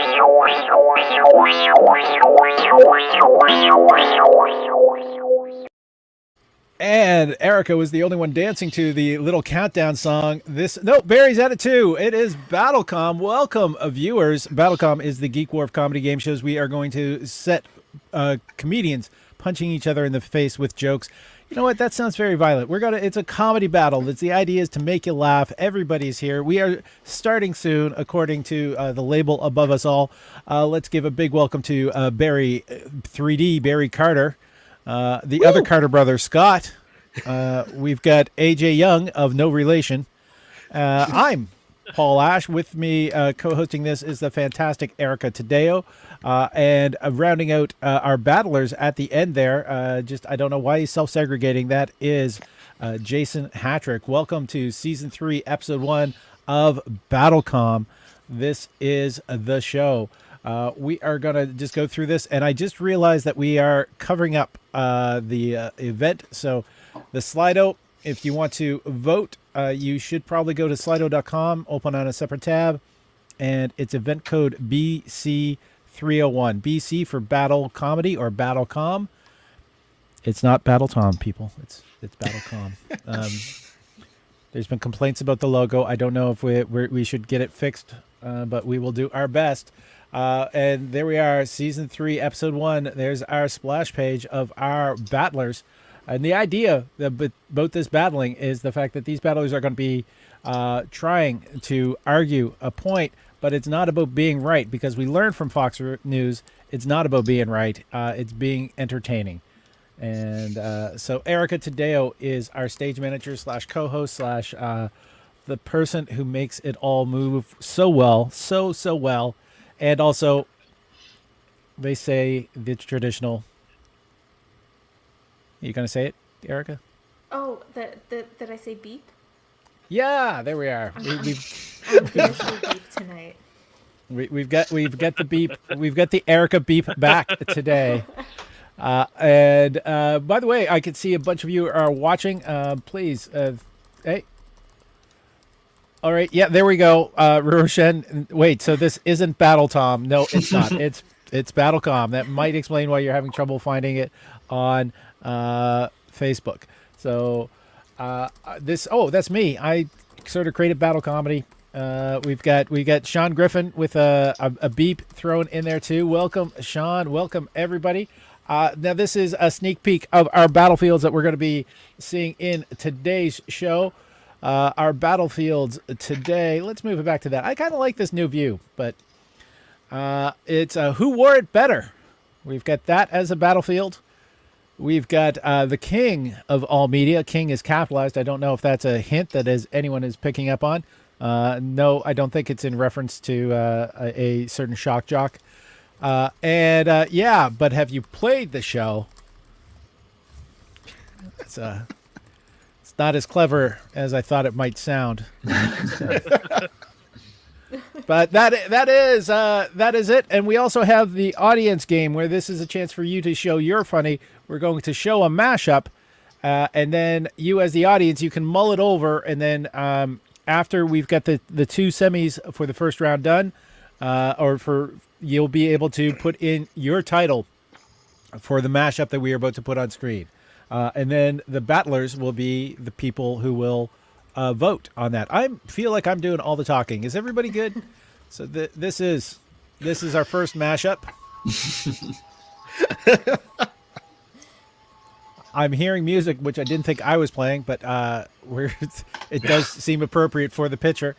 And Erica was the only one dancing to the little countdown song. Barry's at it too. It is BattleCOM. Welcome, viewers. BattleCOM is the Geek War of comedy game shows. We are going to set comedians punching each other in the face with jokes. You know what? That sounds very violent. It's a comedy battle. The idea is to make you laugh. Everybody's here. We are starting soon, according to the label above us all. Let's give a big welcome to Barry 3D, Barry Carter. The other Carter brother, Scott. We've got AJ Young of no relation. I'm Paul Ash. With me co-hosting this is the fantastic Erica Taddeo. And rounding out our battlers at the end there, I don't know why he's self-segregating. That is Jason Hatrick. Welcome to Season 3, Episode 1 of BattleCOM. This is the show. We are going to just go through this, and I just realized that we are covering up the event. So the Slido, if you want to vote, you should probably go to slido.com, open on a separate tab, and it's event code BC301. BC for Battle Comedy or BattleCOM. It's not Battle Tom, people. It's BattleCOM. There's been complaints about the logo. I don't know if we should get it fixed, but we will do our best. And there we are, Season 3, Episode 1. There's our splash page of our battlers. And the idea about this battling is the fact that these battlers are going to be trying to argue a point, but it's not about being right, because we learned from Fox News it's not about being right. It's being entertaining. And so Erica Taddeo is our stage manager / co-host / the person who makes it all move so well, so well. And also, they say the traditional. You going to say it, Erica? Oh, did I say beep? Yeah, there we are. I'm beep tonight. We've got the beep. We've got the Erica beep back today. And by the way, I can see a bunch of you are watching. Please, hey. All right, yeah, there we go. Roshan, wait, so this isn't Battle Tom. No, it's not. It's BattleCOM. That might explain why you're having trouble finding it on Facebook. So that's me. I sort of created Battle Comedy. We got Sean Griffin with a beep thrown in there too. Welcome, Sean. Welcome, everybody. Now, this is a sneak peek of our battlefields that we're going to be seeing in today's show. Our battlefields today. Let's move it back to that. I kind of like this new view, but it's who wore it better. We've got that as a battlefield. We've got the king of all media. King is capitalized. I don't know if that's a hint that anyone is picking up on. No, I don't think it's in reference to a certain shock jock. Yeah, but have you played the show? It's not as clever as I thought it might sound. But that is it. And we also have the audience game, where this is a chance for you to show you're funny. We're going to show a mashup, and then you as the audience, you can mull it over, and then after we've got the two semis for the first round done, you'll be able to put in your title for the mashup that we are about to put on screen. And then the battlers will be the people who will vote on that. I feel like I'm doing all the talking. Is everybody good? So this is our first mashup. I'm hearing music, which I didn't think I was playing, but it does seem appropriate for the picture.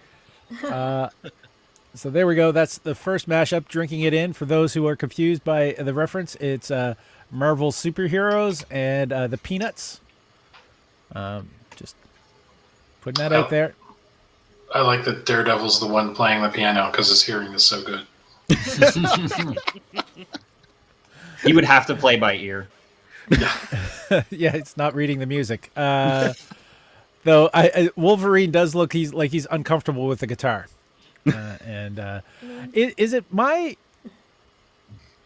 So there we go. That's the first mashup. Drinking it in. For those who are confused by the reference, it's Marvel superheroes and the Peanuts. Just putting that out there. I like that Daredevil's the one playing the piano because his hearing is so good. He would have to play by ear. Yeah, it's not reading the music. Though Wolverine does look he's uncomfortable with the guitar. Is it my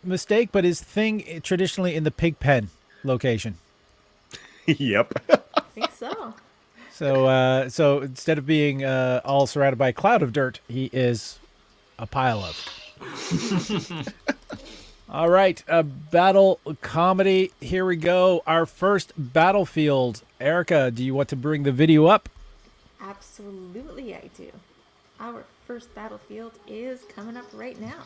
mistake, but is Thing traditionally in the pig pen location? Yep. I think so. So instead of being all surrounded by a cloud of dirt, he is a pile of. All right, battle comedy. Here we go. Our first battlefield. Erica, do you want to bring the video up? Absolutely, I do. Our first battlefield is coming up right now.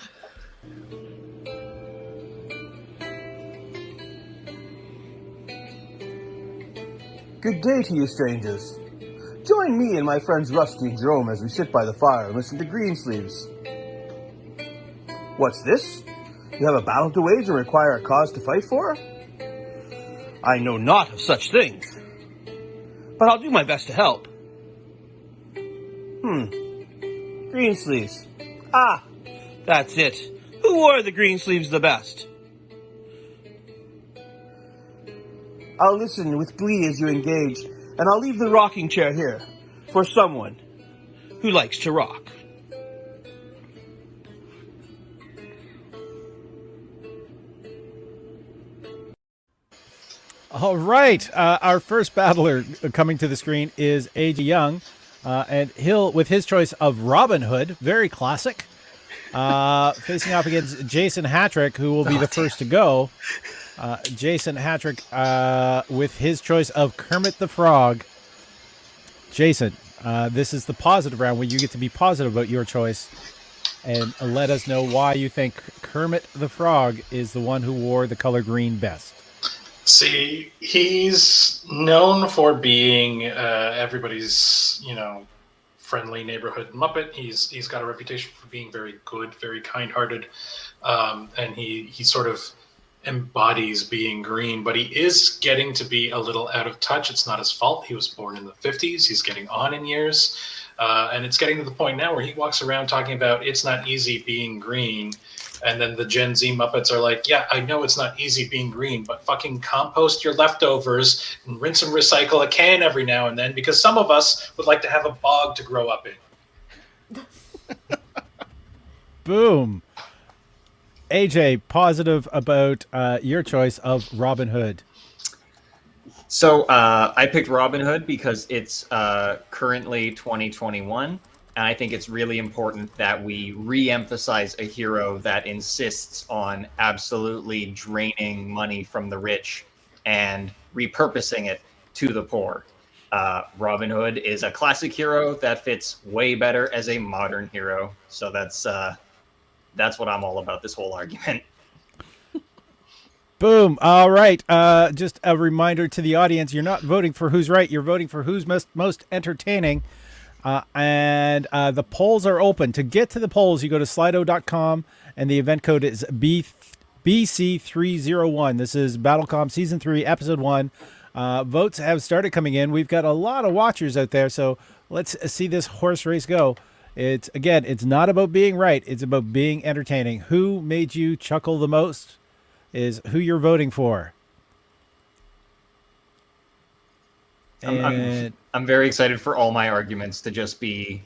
Good day to you, strangers. Join me and my friends Rusty and Jerome as we sit by the fire and listen to Greensleeves. What's this? You have a battle to wage and require a cause to fight for? I know not of such things, but I'll do my best to help. Greensleeves. Ah, that's it. Who wore the Greensleeves the best? I'll listen with glee as you engage, and I'll leave the rocking chair here for someone who likes to rock. All right, our first battler coming to the screen is AJ Young, and he'll, with his choice of Robin Hood, very classic, facing off against Jason Hatrick, who will be the first to go. Jason Hatrick with his choice of Kermit the Frog. Jason, this is the positive round where you get to be positive about your choice and let us know why you think Kermit the Frog is the one who wore the color green best. See, he's known for being everybody's, friendly neighborhood Muppet. He's got a reputation for being very good, very kind-hearted, and he sort of embodies being green, but he is getting to be a little out of touch. It's not his fault. He was born in the 50s. He's getting on in years, and it's getting to the point now where he walks around talking about it's not easy being green. And then the Gen Z Muppets are like, yeah, I know it's not easy being green, but fucking compost your leftovers and rinse and recycle a can every now and then, because some of us would like to have a bog to grow up in. Boom. AJ, positive about your choice of Robin Hood. So I picked Robin Hood because it's currently 2021. And I think it's really important that we re-emphasize a hero that insists on absolutely draining money from the rich and repurposing it to the poor. Robin Hood is a classic hero that fits way better as a modern hero. So that's what I'm all about, this whole argument. Boom. All right. Just a reminder to the audience, you're not voting for who's right. You're voting for who's most entertaining. And the polls are open. To get to the polls, you go to slido.com, and the event code is BC301. This is BattleCOM Season 3, Episode 1. Votes have started coming in. We've got a lot of watchers out there, so let's see this horse race go. It's not about being right. It's about being entertaining. Who made you chuckle the most is who you're voting for. I'm very excited for all my arguments to just be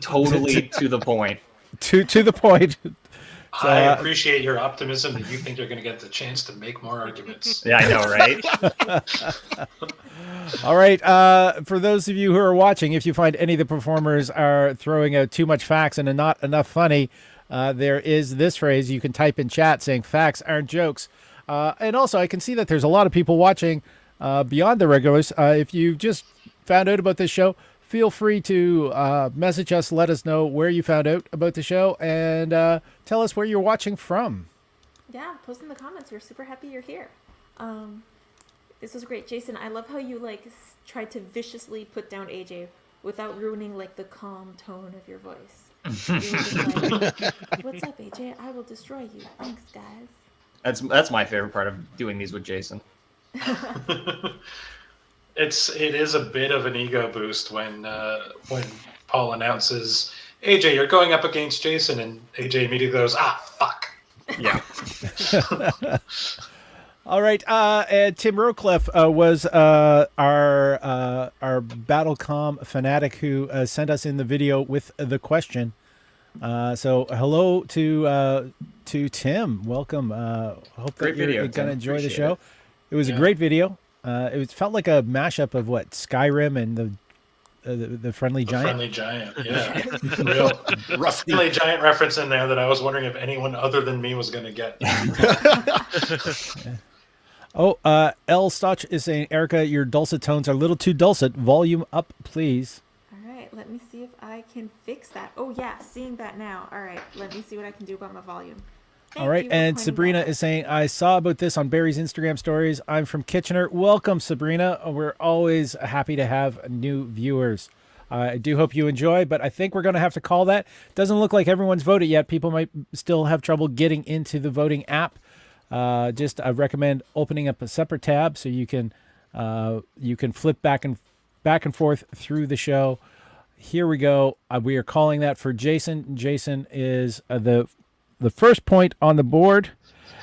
totally to the point. To the point. I appreciate your optimism that you think you're going to get the chance to make more arguments. Yeah, I know, right? All right. For those of you who are watching, if you find any of the performers are throwing out too much facts and not enough funny, there is this phrase you can type in chat saying facts aren't jokes. And also, I can see that there's a lot of people watching beyond the regulars. If you just found out about this show, feel free to message us, let us know where you found out about the show, and tell us where you're watching from. Yeah, post in the comments. We're super happy you're here. This was great. Jason, I love how you tried to viciously put down AJ without ruining the calm tone of your voice. You were just like, what's up, AJ? I will destroy you. Thanks, guys. That's my favorite part of doing these with Jason. It is a bit of an ego boost when Paul announces, AJ, you're going up against Jason, and AJ immediately goes, fuck. Yeah. All right. Tim Rocliffe was our BattleCOM fanatic who sent us in the video with the question. So hello to Tim. Welcome. Hope Great that you're video, going to enjoy the Appreciate show. It was a great video. It felt like a mashup of Skyrim and the the friendly The giant. friendly giant, yeah. Real friendly giant reference in there that I was wondering if anyone other than me was going to get. Oh, L. Stotch is saying, Erica, your dulcet tones are a little too dulcet. Volume up, please. All right, let me see if I can fix that. Oh yeah, seeing that now. All right, let me see what I can do about my volume. All right, and Sabrina is saying, I saw about this on Barry's Instagram stories. I'm from Kitchener. Welcome, Sabrina. We're always happy to have new viewers. I do hope you enjoy, but I think we're going to have to call that. Doesn't look like everyone's voted yet. People might still have trouble getting into the voting app. I recommend opening up a separate tab so you can flip back and forth through the show. Here we go. We are calling that for Jason. Jason is the first point on the board,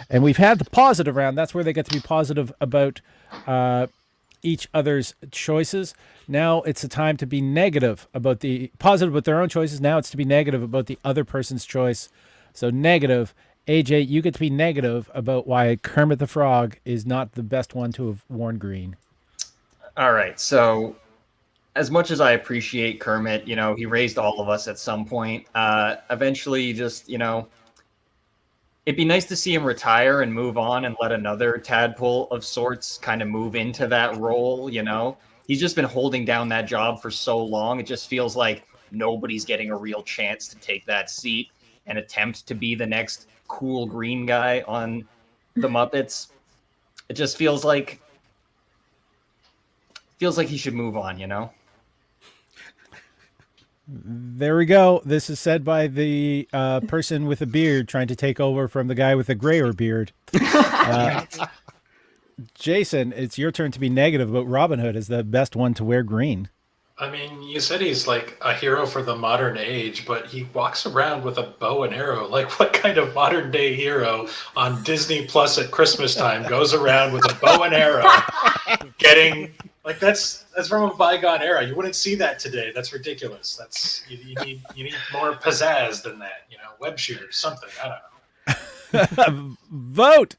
and we've had the positive round. That's where they get to be positive about each other's choices. Now it's the time to be negative about the positive about their own choices. Now it's to be negative about the other person's choice. So negative. AJ, you get to be negative about why Kermit the Frog is not the best one to have worn green. All right. So as much as I appreciate Kermit, he raised all of us at some point. Eventually just, it'd be nice to see him retire and move on and let another tadpole of sorts kind of move into that role, He's just been holding down that job for so long. It just feels like nobody's getting a real chance to take that seat and attempt to be the next cool green guy on the Muppets. It just feels like he should move on, There we go. This is said by the person with a beard trying to take over from the guy with the grayer beard. Jason, it's your turn to be negative about Robin Hood as the best one to wear green. I mean, you said he's like a hero for the modern age, but he walks around with a bow and arrow. Like, what kind of modern day hero on Disney Plus at Christmas time goes around with a bow and arrow getting... Like, that's from a bygone era. You wouldn't see that today. That's ridiculous. You need more pizzazz than that. Web shooters, something. I don't know. Vote.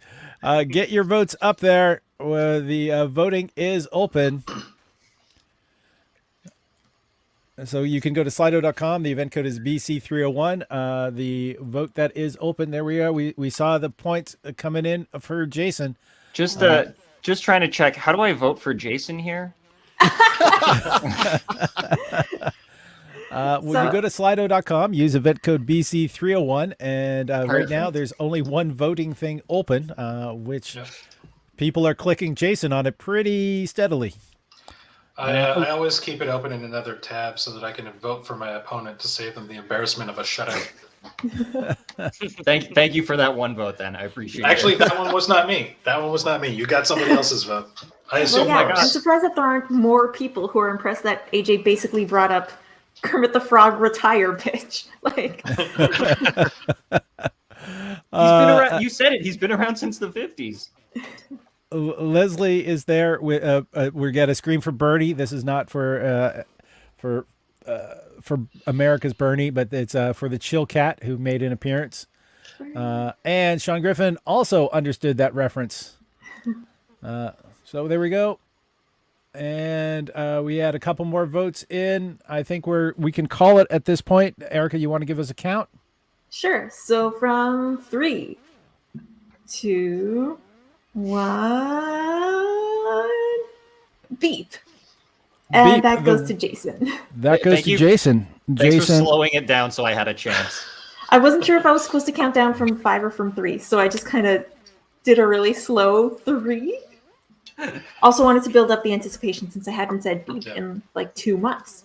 Get your votes up there. The voting is open. So you can go to slido.com. The event code is BC301. The vote that is open. There we are. We saw the points coming in for Jason. Just trying to check. How do I vote for Jason here? You go to slido.com, use event code BC301, and right now there's only one voting thing open, which people are clicking Jason on it pretty steadily. I always keep it open in another tab so that I can vote for my opponent to save them the embarrassment of a shutout. Thank you for that one vote, then. I appreciate it. Actually, that one was not me. You got somebody else's vote. I assume. Well, yeah, I'm surprised that there aren't more people who are impressed that AJ basically brought up Kermit the Frog retire pitch. Like, he's been around. You said it. He's been around since the 50s. Leslie is there. We got a scream for Bernie. This is not for America's Bernie, but it's for the Chill Cat who made an appearance. And Sean Griffin also understood that reference. So there we go. And we had a couple more votes in. I think we can call it at this point. Erica, you want to give us a count? Sure. So from 3, 2, 1, beep. And Beep. that goes to Jason. That goes to Jason. Thanks Jason, for slowing it down so I had a chance. I wasn't sure if I was supposed to count down from 5 or from 3, so I just kind of did a really slow 3. Also wanted to build up the anticipation since I hadn't said beep in like 2 months.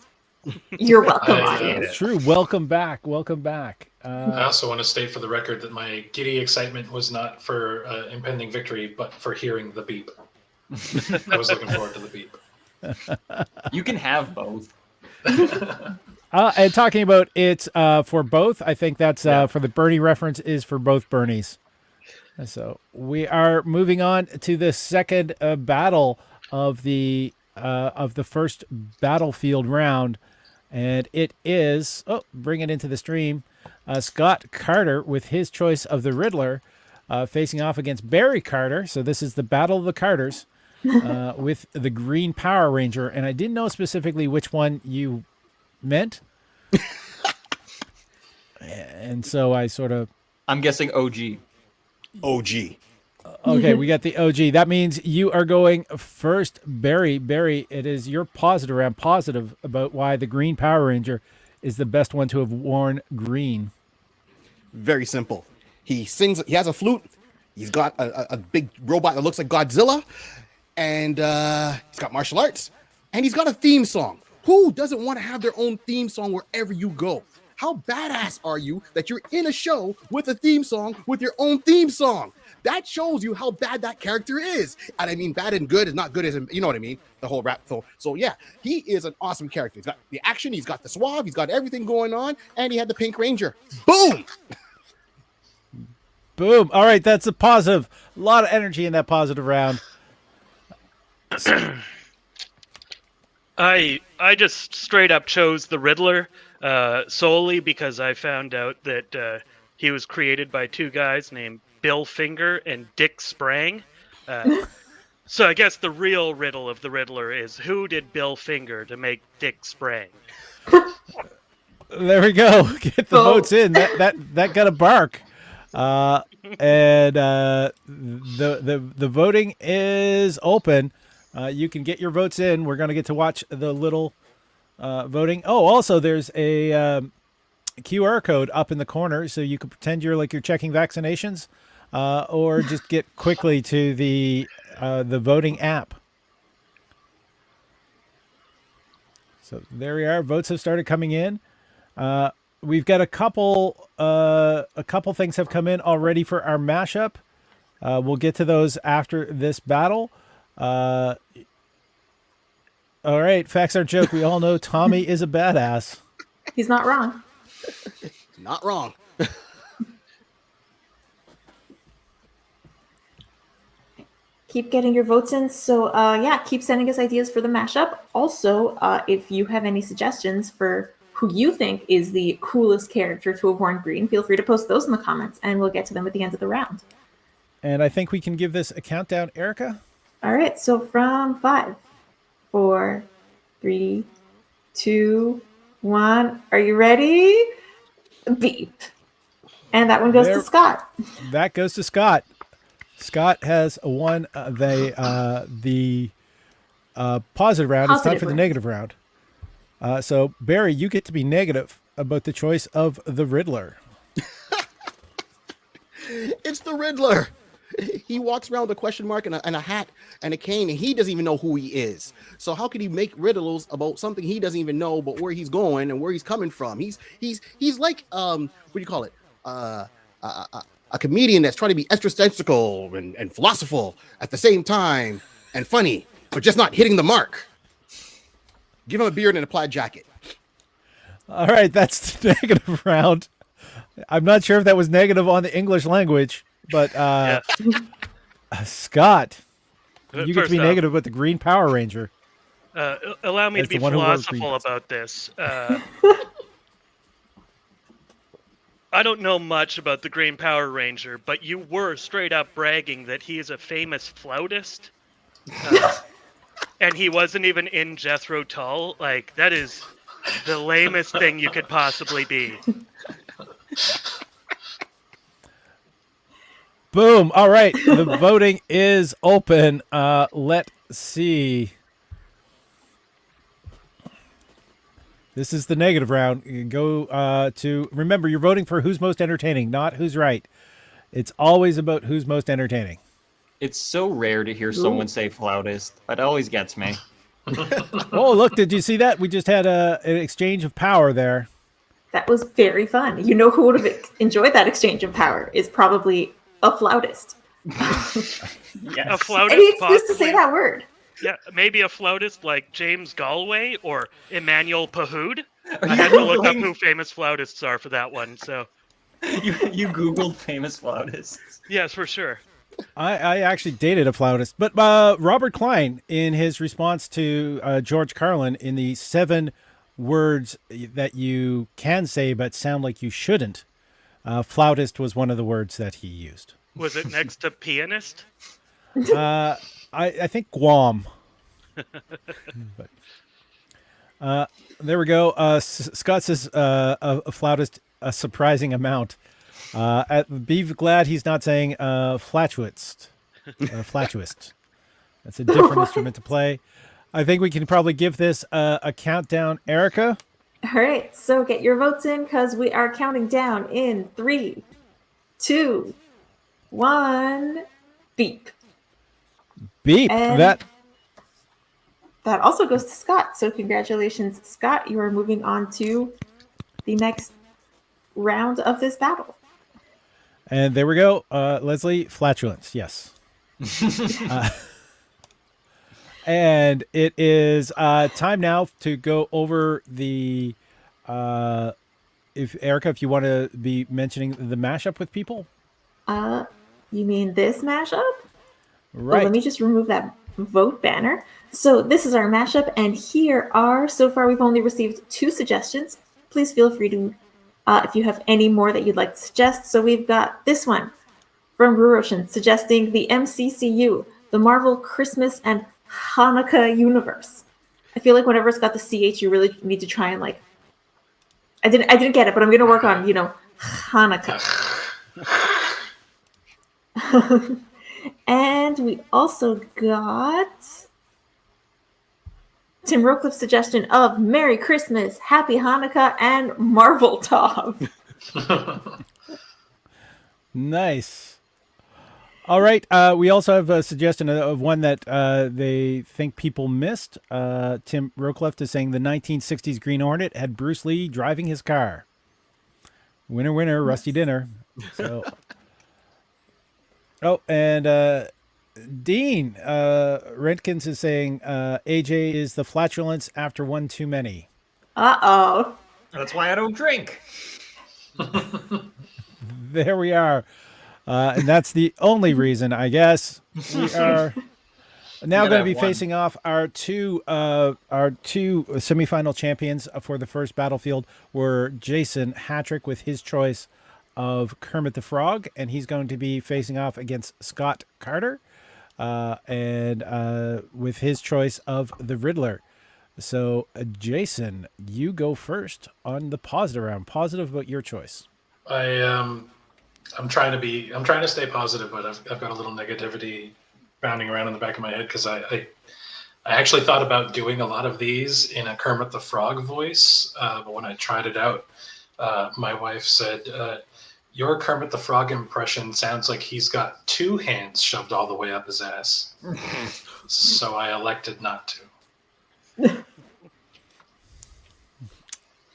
You're welcome, audience. True. Welcome back. Welcome back. I also want to state for the record that my giddy excitement was not for impending victory, but for hearing the beep. I was looking forward to the beep. You can have both. And talking about it's for both, I think that's for the Bernie reference is for both Bernies. So we are moving on to the second battle of the first battlefield round, and it is bring it into the stream. Scott Carter with his choice of the Riddler, facing off against Barry Carter. So this is the Battle of the Carters. with the Green Power Ranger, and I didn't know specifically which one you meant. And so I sort of... I'm guessing OG. OG. Okay, we got the OG. That means you are going first, Barry. Barry, it is your positive round. Positive about why the Green Power Ranger is the best one to have worn green. Very simple. He sings. He has a flute. He's got a big robot that looks like Godzilla, and he's got martial arts, and he's got a theme song. Who doesn't want to have their own theme song wherever you go? How badass are you that you're in a show with a theme song with your own theme song? That shows you how bad that character is. And I mean, bad and good is not good as, you know what I mean? The whole rap. So yeah, he is an awesome character. He's got the action, he's got the suave, he's got everything going on, and he had the Pink Ranger. Boom! Boom. All right, that's a positive. A lot of energy in that positive round. I just straight up chose the Riddler solely because I found out that he was created by two guys named Bill Finger and Dick Sprang. So I guess the real riddle of the Riddler is, who did Bill Finger to make Dick Sprang? There we go. Get the votes in. That got a bark. And the voting is open. You can get your votes in. We're going to get to watch the little voting. Oh, also there's a QR code up in the corner, so you can pretend you're checking vaccinations, or just get quickly to the voting app. So there we are. Votes have started coming in. We've got a couple things have come in already for our mashup. We'll get to those after this battle. All right, facts aren't joke. We all know Tommy is a badass. He's not wrong. Not wrong. Keep getting your votes in. So yeah, keep sending us ideas for the mashup. Also, if you have any suggestions for who you think is the coolest character to have worn green, feel free to post those in the comments, and we'll get to them at the end of the round. And I think we can give this a countdown, Erica. All right, so from 5, 4, 3, 2, 1. Are you ready? Beep. And that one goes to Scott. That goes to Scott. Scott has won the positive round. It's time for the negative round. So, Barry, you get to be negative about the choice of the Riddler. It's the Riddler. He walks around with a question mark and a hat and a cane, and he doesn't even know who he is. So how could he make riddles about something he doesn't even know, but where he's going and where he's coming from? He's like what do you call it? A comedian that's trying to be existential and philosophical at the same time and funny, but just not hitting the mark. Give him a beard and a plaid jacket. All right, that's the negative round. I'm not sure if that was negative on the English language, but Scott, you get to be negative with the Green Power Ranger. Allow me to be philosophical about this. I don't know much about the Green Power Ranger, but you were straight up bragging that he is a famous flautist. And he wasn't even in Jethro Tull. Like, that is the lamest thing you could possibly be. Boom. All right. The voting is open. Let's see. This is the negative round. You can go to, remember, you're voting for who's most entertaining, not who's right. It's always about who's most entertaining. It's so rare to hear someone say flautist. It always gets me. Oh, look, did you see that? We just had an exchange of power there. That was very fun. You know who would have enjoyed that exchange of power is probably a flautist. Yes. A flautist, And he used to possibly. say that word. Yeah, maybe a flautist like James Galway or Emmanuel Pahoud. I had to look up who famous flautists are for that one. So You Googled famous flautists. yes, for sure. I actually dated a flautist, but Robert Klein, in his response to George Carlin in the 7 words that you can say but sound like you shouldn't, flautist was one of the words that he used. Was it next to pianist? I think Guam. But, there we go. Scott says a flautist a surprising amount. Be glad he's not saying flatuist. Flatuist. That's a different instrument to play. I think we can probably give this a countdown. Erica? All right, so get your votes in because we are counting down in 3, 2, 1. Beep. Beep. And that also goes to Scott. So congratulations, Scott. You are moving on to the next round of this battle. And there we go. Leslie, flatulence. Yes. And it is time now to go over the if Erica, if you want to be mentioning the mashup with people. You mean this mashup? Right. Oh, let me just remove that vote banner. So this is our mashup, and here are, so far we've only received 2 suggestions. Please feel free to, if you have any more that you'd like to suggest. So we've got this one from Ruroshin suggesting the MCCU, the Marvel Christmas and Hanukkah universe. I feel like whenever it's got the CH, you really need to try and like, I didn't get it, but I'm going to work on, Hanukkah. And we also got Tim Rocliffe's suggestion of Merry Christmas, Happy Hanukkah, and Marvel Top. Nice. All right. We also have a suggestion of one that they think people missed. Tim Rocliffe is saying the 1960s Green Hornet had Bruce Lee driving his car. Winner, winner, rusty dinner. So. Oh, and Dean Rentkins is saying AJ is the flatulence after one too many. Uh-oh. That's why I don't drink. There we are. And that's the only reason, I guess. We are now going to be facing off our two semifinal champions for the first Battlefield were Jason Hatrick with his choice of Kermit the Frog, and he's going to be facing off against Scott Carter and with his choice of the Riddler. So, Jason, you go first on the positive round. Positive about your choice. I'm trying to stay positive, but I've got a little negativity bounding around in the back of my head because I actually thought about doing a lot of these in a Kermit the Frog voice, but when I tried it out, my wife said, your Kermit the Frog impression sounds like he's got 2 hands shoved all the way up his ass. So I elected not to.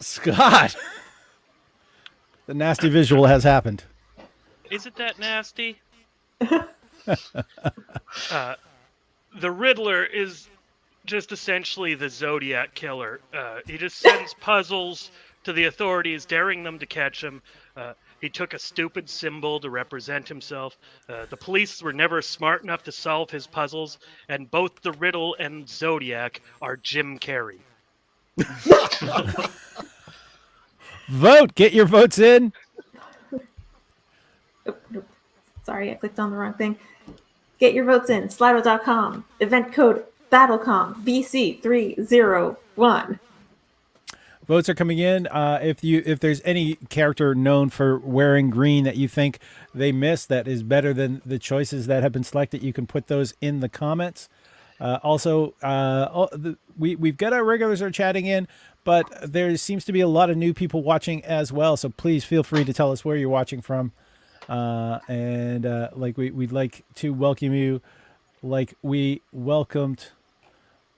Scott! The nasty visual has happened. Is it that nasty? The Riddler is just essentially the Zodiac killer. He just sends puzzles to the authorities, daring them to catch him. He took a stupid symbol to represent himself. The police were never smart enough to solve his puzzles, and both the Riddle and Zodiac are Jim Carrey. Vote! Get your votes in! Nope. Sorry, I clicked on the wrong thing. Get your votes in. Slido.com. Event code BattleCOM BC301. Votes are coming in. If there's any character known for wearing green that you think they missed that is better than the choices that have been selected, you can put those in the comments. We've got our regulars are chatting in, but there seems to be a lot of new people watching as well. So please feel free to tell us where you're watching from. We'd like to welcome you like we welcomed.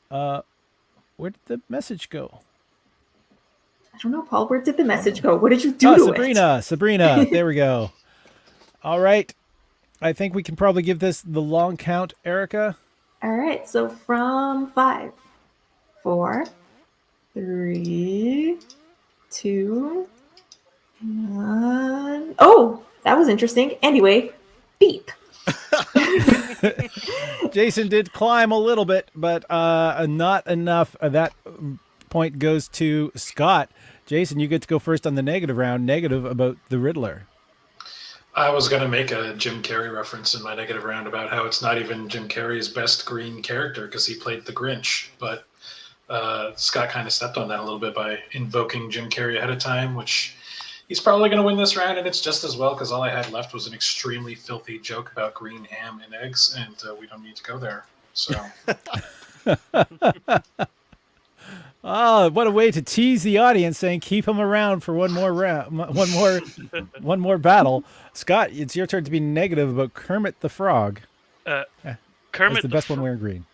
Where did the message go? I don't know, Paul. Where did the message go? What did you do to it? Sabrina. There we go. All right. I think we can probably give this the long count, Erica. All right. So from 5, 4, 3, 2, 1. Oh, that was interesting. Anyway, beep. Jason did climb a little bit, but not enough. That point goes to Scott. Jason, you get to go first on the negative round. Negative about the Riddler. I was going to make a Jim Carrey reference in my negative round about how it's not even Jim Carrey's best green character because he played the Grinch. But Scott kind of stepped on that a little bit by invoking Jim Carrey ahead of time, which he's probably going to win this round, and it's just as well because all I had left was an extremely filthy joke about green ham and eggs, and we don't need to go there. So. Oh, what a way to tease the audience, saying keep him around for one more round, one more battle. Scott, it's your turn to be negative about Kermit the Frog. Kermit That's the best one wearing green.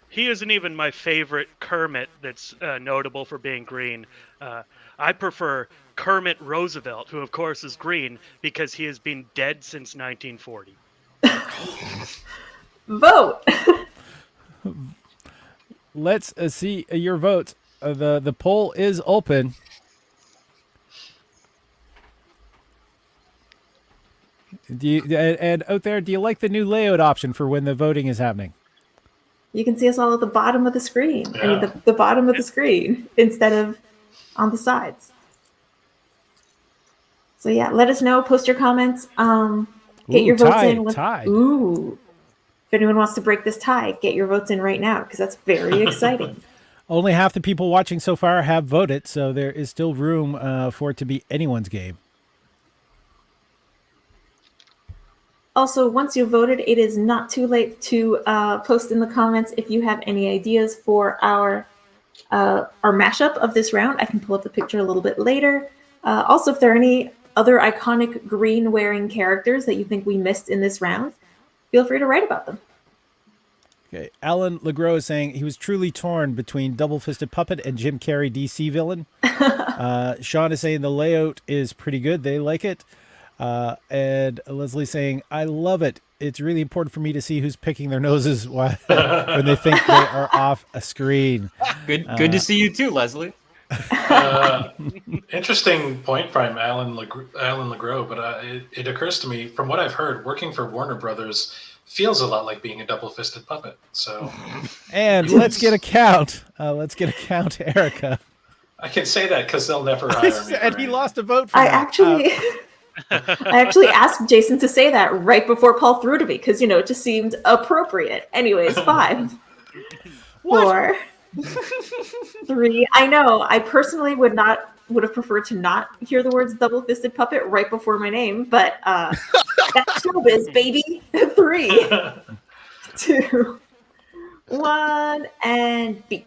He isn't even my favorite Kermit that's notable for being green. I prefer Kermit Roosevelt, who of course is green because he has been dead since 1940. Vote. Let's see your votes. The poll is open. And out there, do you like the new layout option for when the voting is happening? You can see us all at the bottom of the screen. Yeah. I mean, the bottom of the screen instead of on the sides. So yeah, let us know. Post your comments. Get your votes in. Tie. Ooh. If anyone wants to break this tie, get your votes in right now because that's very exciting. Only half the people watching so far have voted, so there is still room for it to be anyone's game. Also, once you've voted, it is not too late to post in the comments if you have any ideas for our mashup of this round. I can pull up the picture a little bit later. Also, if there are any other iconic green-wearing characters that you think we missed in this round, feel free to write about them. Okay, Alan Legros is saying he was truly torn between Double-Fisted Puppet and Jim Carrey DC villain. Sean is saying the layout is pretty good. They like it. And Leslie saying, I love it. It's really important for me to see who's picking their noses when they think they are off a screen. Good to see you too, Leslie. Interesting point from Alan Legros, but it occurs to me, from what I've heard, working for Warner Brothers feels a lot like being a double-fisted puppet. So, and let's get a count. Erica. I can say that because they'll never hire me. And he lost a vote for I that. actually asked Jason to say that right before Paul threw to me because it just seemed appropriate. Anyways, 5, 4, 3. I know. I personally would have preferred to not hear the words double-fisted puppet right before my name, but that's showbiz, baby. 3, 2, 1, and beep.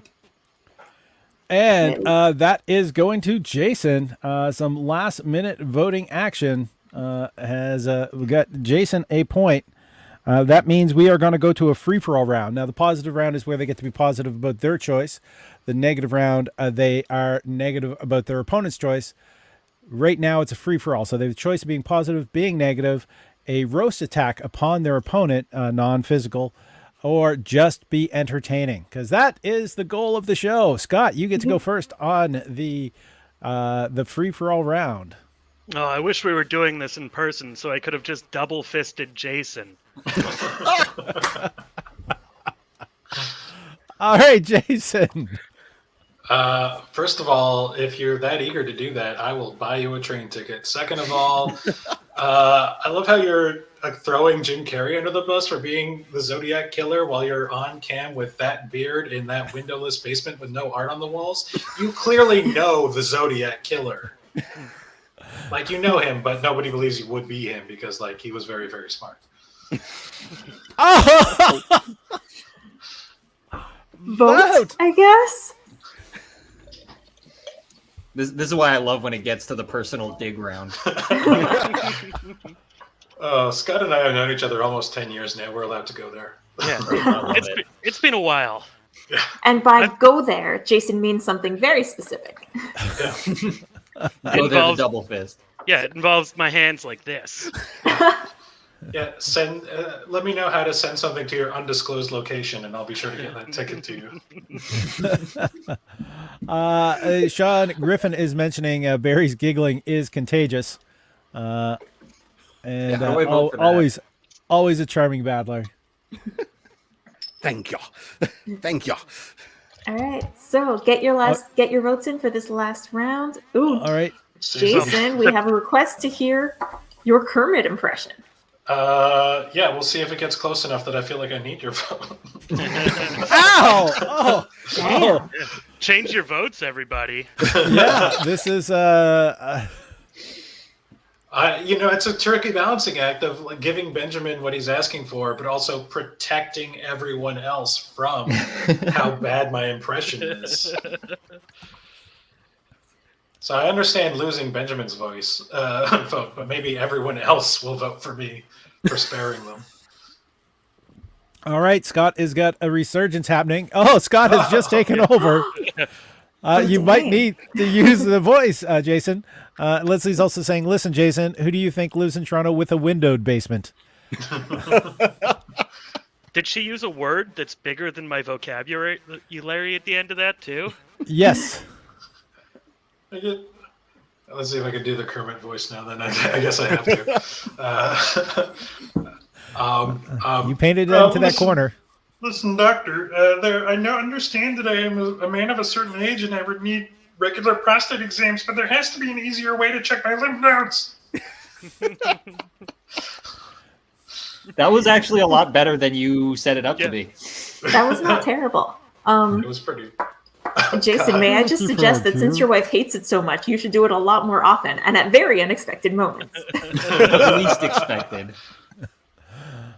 And that is going to Jason. Some last-minute voting action has we got Jason a point. That means we are going to go to a free-for-all round. Now, the positive round is where they get to be positive about their choice. The negative round, they are negative about their opponent's choice. Right now, it's a free-for-all. So they have the choice of being positive, being negative, a roast attack upon their opponent, non-physical, or just be entertaining, because that is the goal of the show. Scott, you get to go first on the free-for-all round. Oh, I wish we were doing this in person so I could have just double-fisted Jason. All right, Jason. First of all, if you're that eager to do that, I will buy you a train ticket. Second of all, I love how you're throwing Jim Carrey under the bus for being the Zodiac Killer while you're on cam with that beard in that windowless basement with no art on the walls. You clearly know the Zodiac Killer. You know him, but nobody believes you would be him because, he was very, very smart. Oh! Vote, I guess. This is why I love when it gets to the personal dig round. Scott and I have known each other almost 10 years now. We're allowed to go there. Yeah, it's been a while. Yeah. And by go there, Jason means something very specific. Yeah. Go there to double fist. Yeah, it involves my hands like this. Yeah, let me know how to send something to your undisclosed location, and I'll be sure to get that ticket to you. Sean Griffin is mentioning Barry's giggling is contagious. And always a charming battler. Thank you. Thank you. All right, so get your votes in for this last round. Ooh, All right. Jason, we have a request to hear your Kermit impression. Yeah, we'll see if it gets close enough that I feel like I need your vote. Ow! Oh, Damn. Change your votes, everybody. yeah. This is It's a tricky balancing act of like, giving Benjamin what he's asking for, but also protecting everyone else from how bad my impression is. So I understand losing Benjamin's vote, but maybe everyone else will vote for me for sparing them. all right. Scott has got a resurgence happening. Oh, Scott has just taken over. You might need to use the voice, Jason. Leslie's also saying, listen, Jason, who do you think lives in Toronto with a windowed basement? Did she use a word that's bigger than my vocabulary, Larry, at the end of that, too? Yes. Let's see if I can do the Kermit voice now. Then I guess I have to. You painted it into that listen, corner. Listen, doctor. I understand that I am a man of a certain age and I would need regular prostate exams, but there has to be an easier way to check my lymph nodes. That was actually a lot better than you set it up to be. That was not terrible. It was pretty. Jason, may I just suggest that since your wife hates it so much, you should do it a lot more often and at very unexpected moments. Least expected.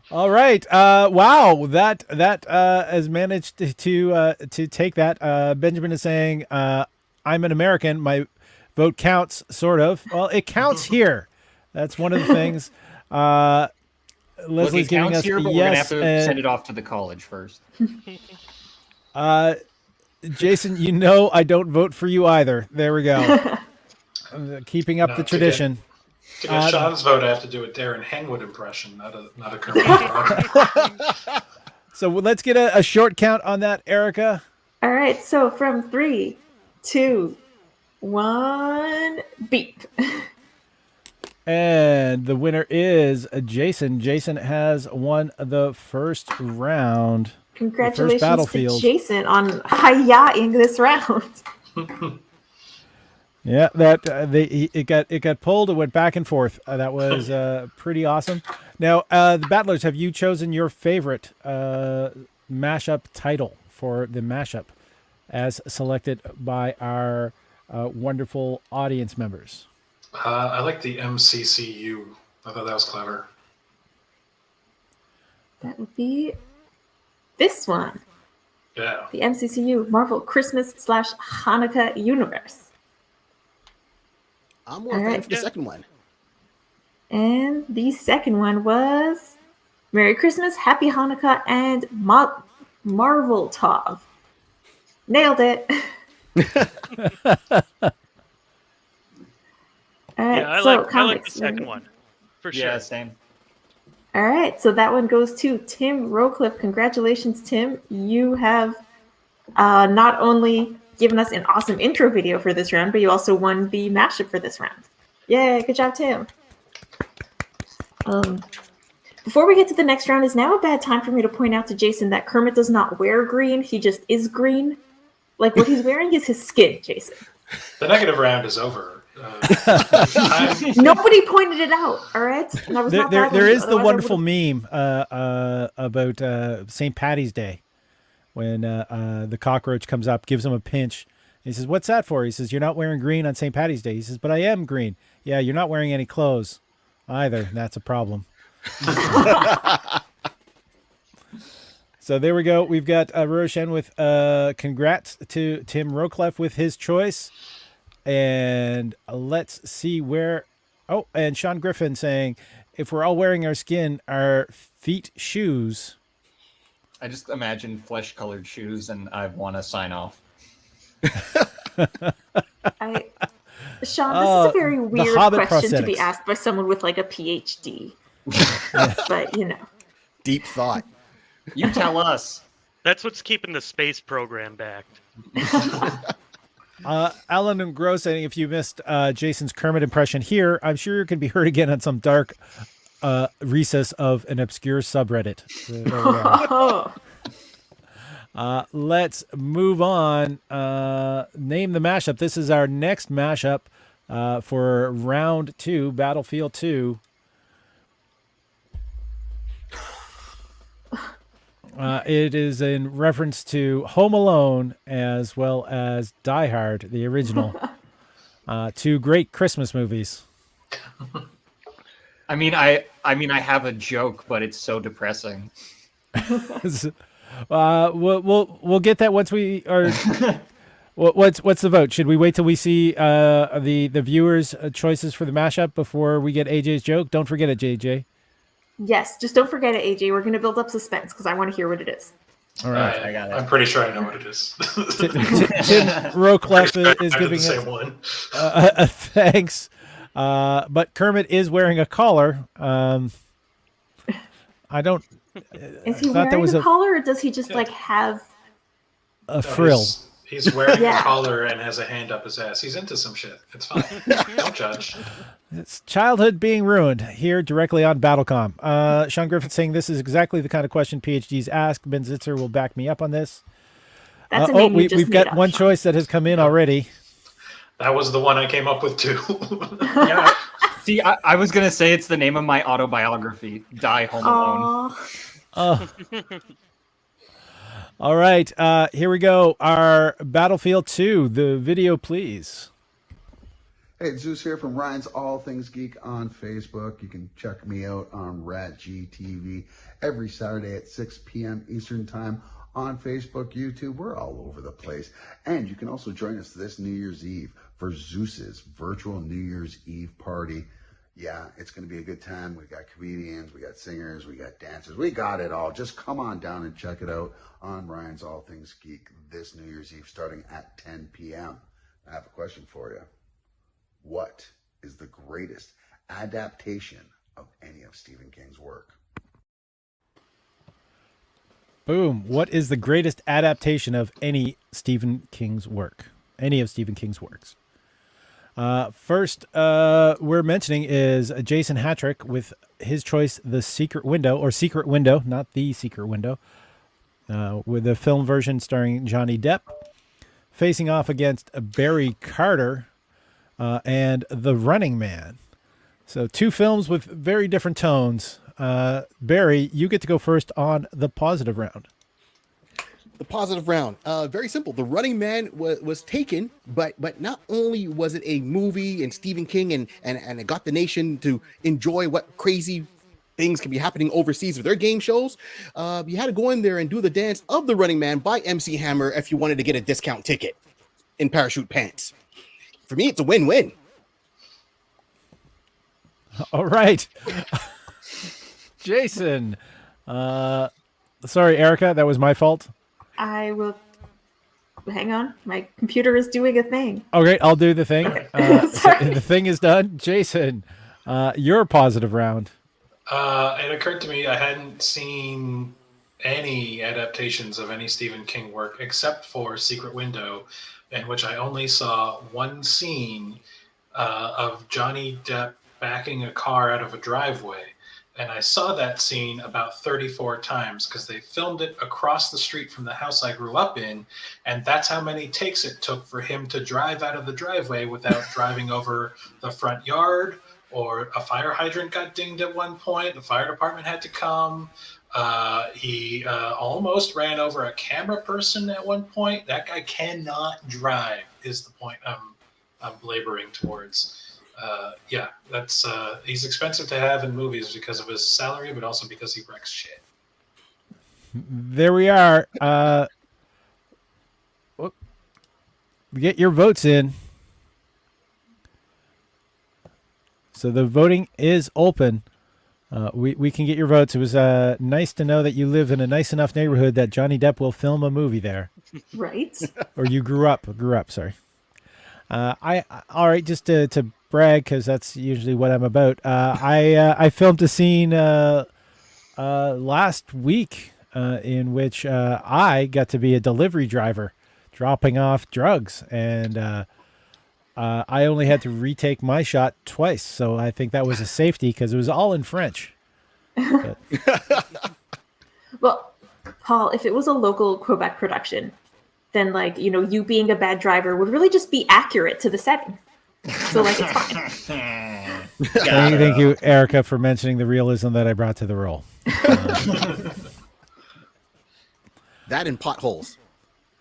All right. Wow. That has managed to take that. Benjamin is saying, I'm an American. My vote counts, sort of. Well, it counts here. That's one of the things. Leslie's giving us here, but yes. we're gonna have to send it off to the college first. Jason, I don't vote for you either. There we go. Keeping up the tradition. To get Sean's vote, I have to do a Darren Hangwood impression, not a Kermit. So let's get a short count on that, Erica. All right, so from 3, 2, 1, beep. And the winner is Jason. Jason has won the first round. Congratulations to battlefield. Jason on hi-yaing this round. Yeah, it got pulled. It went back and forth. That was pretty awesome. Now, the battlers, have you chosen your favorite mashup title for the mashup, as selected by our wonderful audience members? I like the MCCU. I thought that was clever. That would be this one. Yeah. The MCCU, Marvel Christmas/Hanukkah Universe. I'm more fan for the second one. And the second one was Merry Christmas, Happy Hanukkah, and Marvel Tov. Nailed it. All right, I so like the comics. second one. For sure. Yeah, same. All right, so that one goes to Tim Rowcliffe. Congratulations, Tim. You have not only given us an awesome intro video for this round, but you also won the mashup for this round. Yay, good job, Tim. Before we get to the next round, is now a bad time for me to point out to Jason that Kermit does not wear green, he just is green? Like, what he's wearing is his skin, Jason. The negative round is over. Nobody pointed it out, all right? There is the wonderful meme about St. Patty's Day when the cockroach comes up, gives him a pinch. He says, "What's that for?" He says, "You're not wearing green on St. Patty's Day." He says, "But I am green." "Yeah, you're not wearing any clothes either. That's a problem." So there we go. We've got Roshan with congrats to Tim Rowcliffe with his choice. And let's see where. Oh, and Sean Griffin saying, if we're all wearing our feet shoes. I just imagine flesh-colored shoes, and I want to sign off. Sean, this is a very weird question prosthetics. to be asked by someone with like a PhD. But, Deep thought. You tell us. That's what's keeping the space program back. Alan and Gross saying, if you missed Jason's Kermit impression here, I'm sure you can be heard again on some dark recess of an obscure subreddit. Let's move on. Name the mashup. This is our next mashup for round 2, Battlefield 2. It is in reference to Home Alone as well as Die Hard, the original. Two great Christmas movies. I mean, I have a joke, but it's so depressing. We'll get that once we are. What's the vote? Should we wait till we see the viewers' choices for the mashup before we get AJ's joke? Don't forget it, JJ. Yes, just don't forget it, AJ. We're going to build up suspense because I want to hear what it is. All right, I got it. I'm pretty sure I know what it is. Tim Roclef is giving the us same one. a thanks, but Kermit is wearing a collar. I don't. Is he I thought that wearing was a a- collar, or does he just like have? A frill. He's wearing Yeah. a collar and has a hand up his ass. He's into some shit. It's fine. Don't judge. It's childhood being ruined here directly on BattleCom. Sean Griffith saying this is exactly the kind of question PhDs ask. Ben Zitzer will back me up on this. That's a name you just we've made got up, one Sean. choice that has come in already. That was the one I came up with too. Yeah. See, I was gonna say it's the name of my autobiography, Die Home Alone. Aw. Oh. All right, here we go. Our Battlefield 2, the video, please. Hey, it's Zeus here from Ryan's All Things Geek on Facebook. You can check me out on RatGTV every Saturday at 6 p.m. Eastern Time on Facebook, YouTube. We're all over the place. And you can also join us this New Year's Eve for Zeus's virtual New Year's Eve party. Yeah, it's going to be a good time. We got comedians, we got singers, we got dancers. We got it all. Just come on down and check it out on Ryan's All Things Geek this New Year's Eve starting at 10 p.m. I have a question for you. What is the greatest adaptation of any of Stephen King's work? Boom. What is the greatest adaptation of any Stephen King's work? Any of Stephen King's works? First, we're mentioning is Jason Hatrick with his choice, The Secret Window, or Secret Window, not The Secret Window, with the film version starring Johnny Depp, facing off against Barry Carter and The Running Man. So two films with very different tones. Barry, you get to go first on the positive round. The positive round. Very simple. The Running Man was taken, but not only was it a movie and Stephen King and it got the nation to enjoy what crazy things can be happening overseas with their game shows. You had to go in there and do the dance of The Running Man by MC Hammer if you wanted to get a discount ticket in parachute pants. For me, it's a win-win. All right. Jason. Sorry, Erica, that was my fault. I will. Hang on, my computer is doing a thing. Okay, I'll do the thing. Sorry. The thing is done. Jason, your positive round. It occurred to me I hadn't seen any adaptations of any Stephen King work except for Secret Window, in which I only saw one scene of Johnny Depp backing a car out of a driveway. And I saw that scene about 34 times because they filmed it across the street from the house I grew up in. And that's how many takes it took for him to drive out of the driveway without driving over the front yard, or a fire hydrant got dinged at one point. The fire department had to come. He almost ran over a camera person at one point. That guy cannot drive is the point I'm laboring towards. Yeah, that's he's expensive to have in movies because of his salary, but also because he wrecks shit. There we are. Get your votes in. So the voting is open. We can get your votes. It was nice to know that you live in a nice enough neighborhood that Johnny Depp will film a movie there. Right? Or you grew up, sorry. All right, just to brag, because that's usually what I'm about. I filmed a scene last week in which I got to be a delivery driver dropping off drugs, and I only had to retake my shot twice, so I think that was a safety because it was all in French. But, Well, Paul, if it was a local Quebec production, then you being a bad driver would really just be accurate to the setting. So it's fine. thank you, Erica, for mentioning the realism that I brought to the role. That and potholes.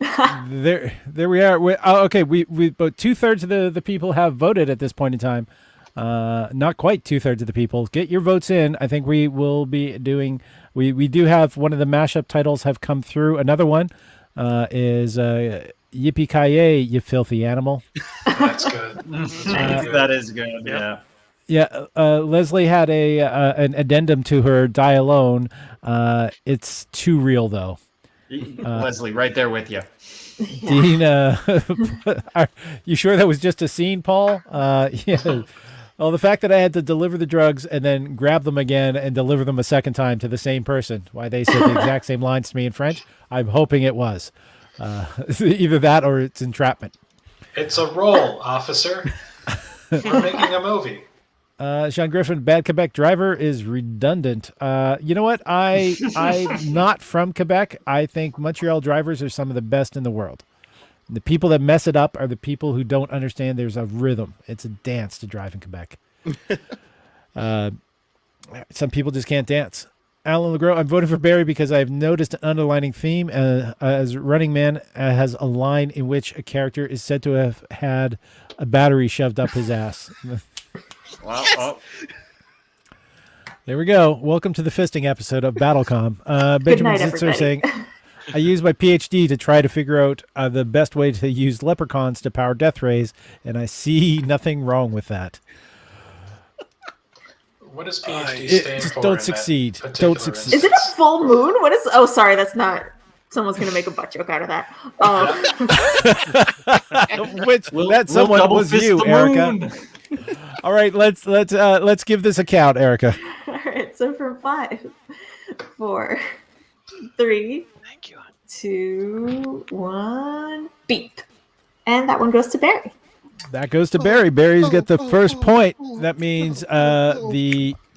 There we are. Okay, we about 2/3 of the people have voted at this point in time. Not quite 2/3 of the people. Get your votes in. I think we will be doing. We do have one of the mashup titles have come through. Another one is Yippee Ki-Yay, you filthy animal. That's good. That is good. Yeah. Yeah, Leslie had an addendum to her Die Alone. It's too real though. Leslie, right there with you. Dean, are you sure that was just a scene, Paul? Yeah. Well, the fact that I had to deliver the drugs and then grab them again and deliver them a second time to the same person, why they said the exact same lines to me in French, I'm hoping it was. Either that or it's entrapment. It's a role, officer. We're making a movie. Sean Griffin, bad Quebec driver is redundant. You know what? I'm not from Quebec. I think Montreal drivers are some of the best in the world. The people that mess it up are the people who don't understand there's a rhythm. It's a dance to drive in Quebec. Some people just can't dance. Alan LeGros, I'm voting for Barry because I've noticed an underlining theme as Running Man has a line in which a character is said to have had a battery shoved up his ass. Well, Yes! There we go. Welcome to the fisting episode of BattleCom. Benjamin night, Zitzer everybody. saying, I used my PhD to try to figure out the best way to use leprechauns to power death rays, and I see nothing wrong with that. What does PhD stand Just for? don't in that succied. particular Don't succeed. Is it a full moon? What is? Oh, sorry, that's not. Someone's gonna make a butt joke out of that. Which that someone double was fist you, the Erica. moon. All right, let's give this a count, Erica. All right, so from 5, 4, 3, Thank you. 2, 1, beep, and that one goes to Barry. That goes to Barry. Barry's got the first point. That means that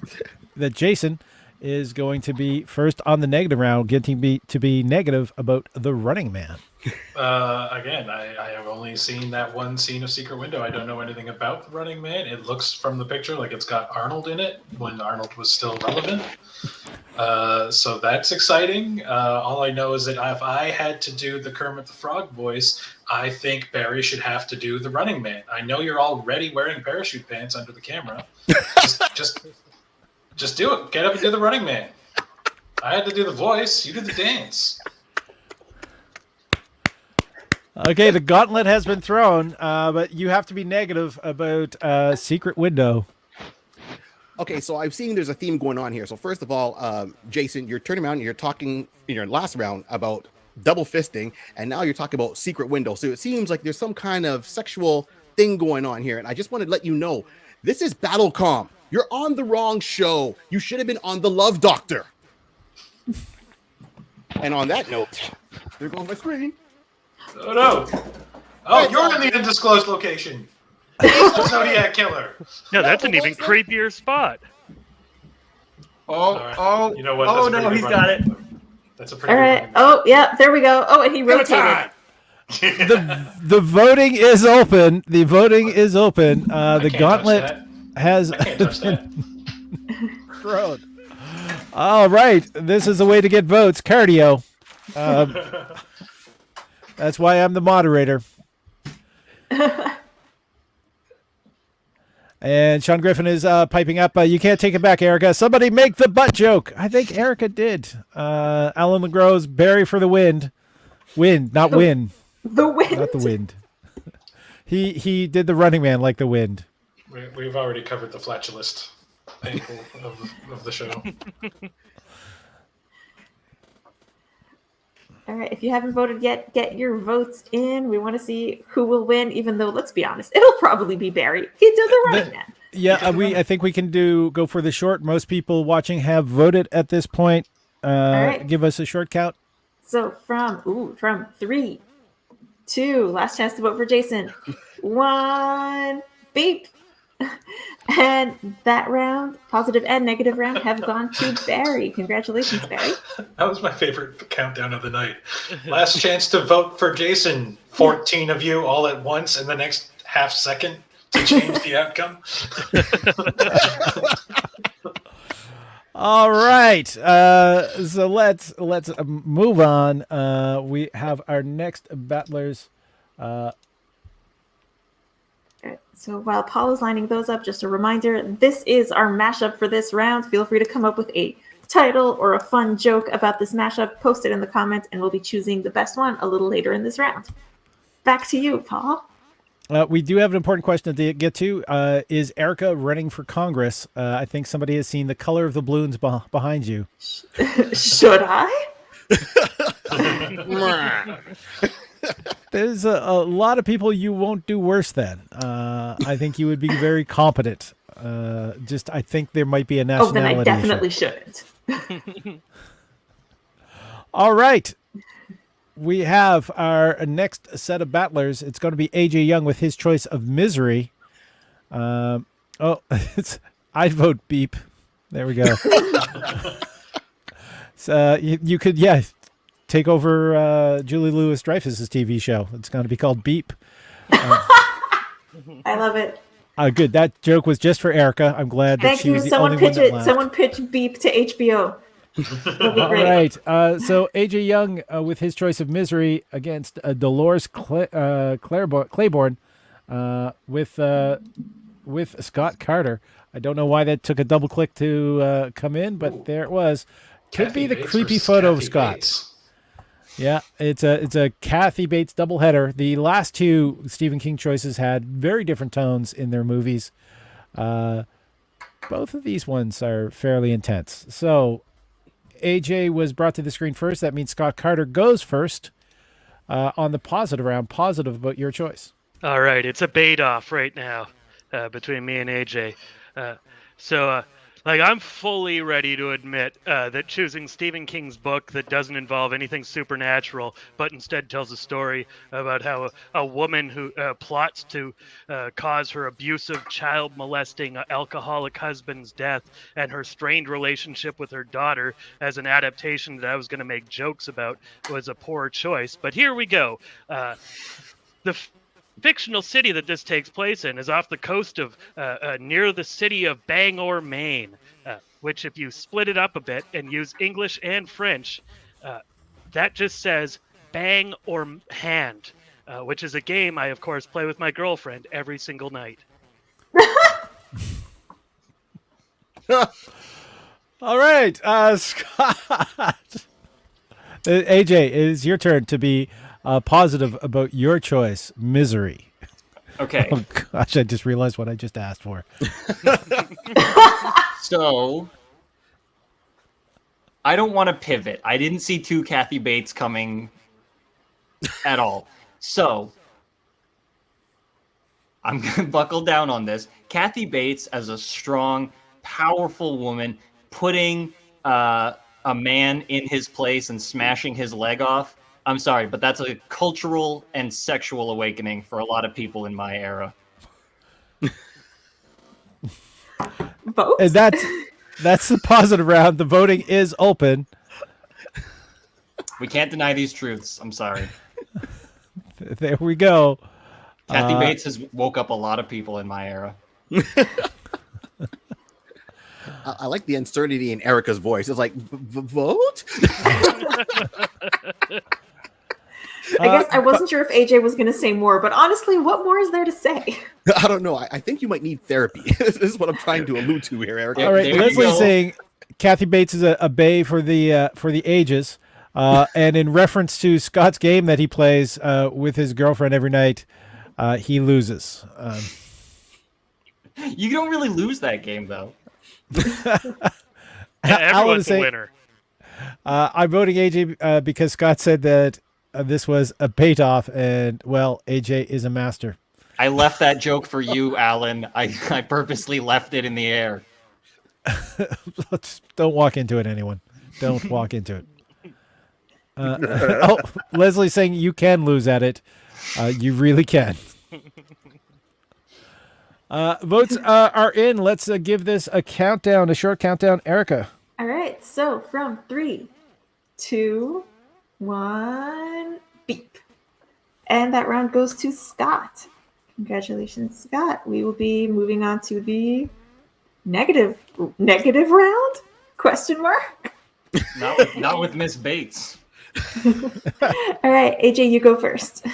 Jason is going to be first on the negative round, getting to be negative about the Running Man. Again, I have only seen that one scene of Secret Window. I don't know anything about the Running Man. It looks from the picture like it's got Arnold in it when Arnold was still relevant. So that's exciting. All I know is that if I had to do the Kermit the Frog voice, I think Barry should have to do the Running Man. I know you're already wearing parachute pants under the camera. Just do it. Get up and do the Running Man. I had to do the voice. You do the dance. Okay, the gauntlet has been thrown, but you have to be negative about Secret Window. Okay, so I've seen there's a theme going on here. So first of all, Jason, you're turning around and you're talking in your last round about double fisting, and now you're talking about Secret Window. So it seems like there's some kind of sexual thing going on here, and I just want to let you know, this is BattleCom. You're on the wrong show. You should have been on The Love Doctor. And on that note, there goes my screen. Oh no! Oh, you're in the undisclosed location. He's the Zodiac Killer. No, that's an even creepier spot. All right. You know what? Oh That's a no, pretty he's good got running. it. That's a pretty All good right. running. Oh, yeah, there we go. Oh, and he rotated. The voting is open. The voting is open. The can't gauntlet touch has I can't touch that. thrown. All right, this is the way to get votes. Cardio. That's why I'm the moderator. And Sean Griffin is piping up. You can't take it back, Erica. Somebody make the butt joke. I think Erica did. Alan LeGros, Barry for the wind. Wind, not win. The wind. Not the wind. He did the Running Man like the wind. We've already covered the flatulist angle of the show. All right, if you haven't voted yet, get your votes in. We want to see who will win, even though, let's be honest, it'll probably be Barry. He did the Running Man. Yeah, I think we can go for the short. Most people watching have voted at this point. right. Give us a short count. So from 3, 2, last chance to vote for Jason. 1, beep. And that round, positive and negative round, have gone to Barry. Congratulations, Barry. That was my favorite countdown of the night. Last chance to vote for Jason. 14 of you all at once in the next half second to change the outcome. All right. So let's move on. We have our next battlers. So while Paul is lining those up, just a reminder, this is our mashup for this round. Feel free to come up with a title or a fun joke about this mashup, post it in the comments, and we'll be choosing the best one a little later in this round. Back to you, Paul. We do have an important question to get to. Is Erica running for Congress? I think somebody has seen the color of the balloons behind you. Should I? There's a lot of people you won't do worse than. I think you would be very competent. I think there might be a nationality then I definitely issue. shouldn't. All right. We have our next set of battlers. It's going to be AJ Young with his choice of Misery. I'd vote Beep. There we go. So you could, take over Julie Louis-Dreyfus's TV show. It's going to be called Beep. I love it. Good. That joke was just for Erica. I'm glad that she was the only one that laughed. Someone pitch Beep to HBO. All right. So AJ Young with his choice of Misery against Dolores Claiborne with Scott Carter. I don't know why that took a double click to come in, but there it was. Could be the creepy photo of Scott. Bates. Yeah, it's a Kathy Bates doubleheader. The last two Stephen King choices had very different tones in their movies. Both of these ones are fairly intense. So AJ was brought to the screen first. That means Scott Carter goes first on the positive round. Positive about your choice. All right, it's a bait-off right now between me and AJ. I'm fully ready to admit that choosing Stephen King's book that doesn't involve anything supernatural, but instead tells a story about how a woman who plots to cause her abusive, child-molesting, alcoholic husband's death and her strained relationship with her daughter as an adaptation that I was going to make jokes about was a poor choice. But here we go. The fictional city that this takes place in is off the coast of near the city of Bangor, Maine, which if you split it up a bit and use English and French, that just says bang or hand, which is a game I, of course, play with my girlfriend every single night. All right, Scott. AJ, it is your turn to be positive about your choice, Misery. Okay. Oh, gosh, I just realized what I just asked for. So, I don't want to pivot. I didn't see two Kathy Bates coming at all. So, I'm going to buckle down on this. Kathy Bates as a strong, powerful woman putting a man in his place and smashing his leg off. I'm sorry, but that's a cultural and sexual awakening for a lot of people in my era. Vote? And that's the positive round. The voting is open. We can't deny these truths. I'm sorry. There we go. Kathy Bates has woke up a lot of people in my era. I like the uncertainty in Erica's voice. It's like, vote? I guess I wasn't sure if AJ was going to say more, but honestly, what more is there to say? I don't know. I think you might need therapy. This is what I'm trying to allude to here, Erica. All right, There you Leslie's go. saying Kathy Bates is a bae for the ages, and in reference to Scott's game that he plays with his girlfriend every night, he loses. You don't really lose that game, though. Everyone's a winner. I'm voting AJ because Scott said that this was a bait-off, and, well, AJ is a master. I left that joke for you, Alan. I purposely left it in the air. Don't walk into it, anyone. Don't walk into it. Leslie's saying you can lose at it. You really can. Votes are in. Let's give this a countdown, a short countdown. Erica. All right, so from 3, 2, 1, beep. And that round goes to Scott. Congratulations, Scott. We will be moving on to the negative round? ? Question mark? Not with Miss Bates. All right, AJ, you go first.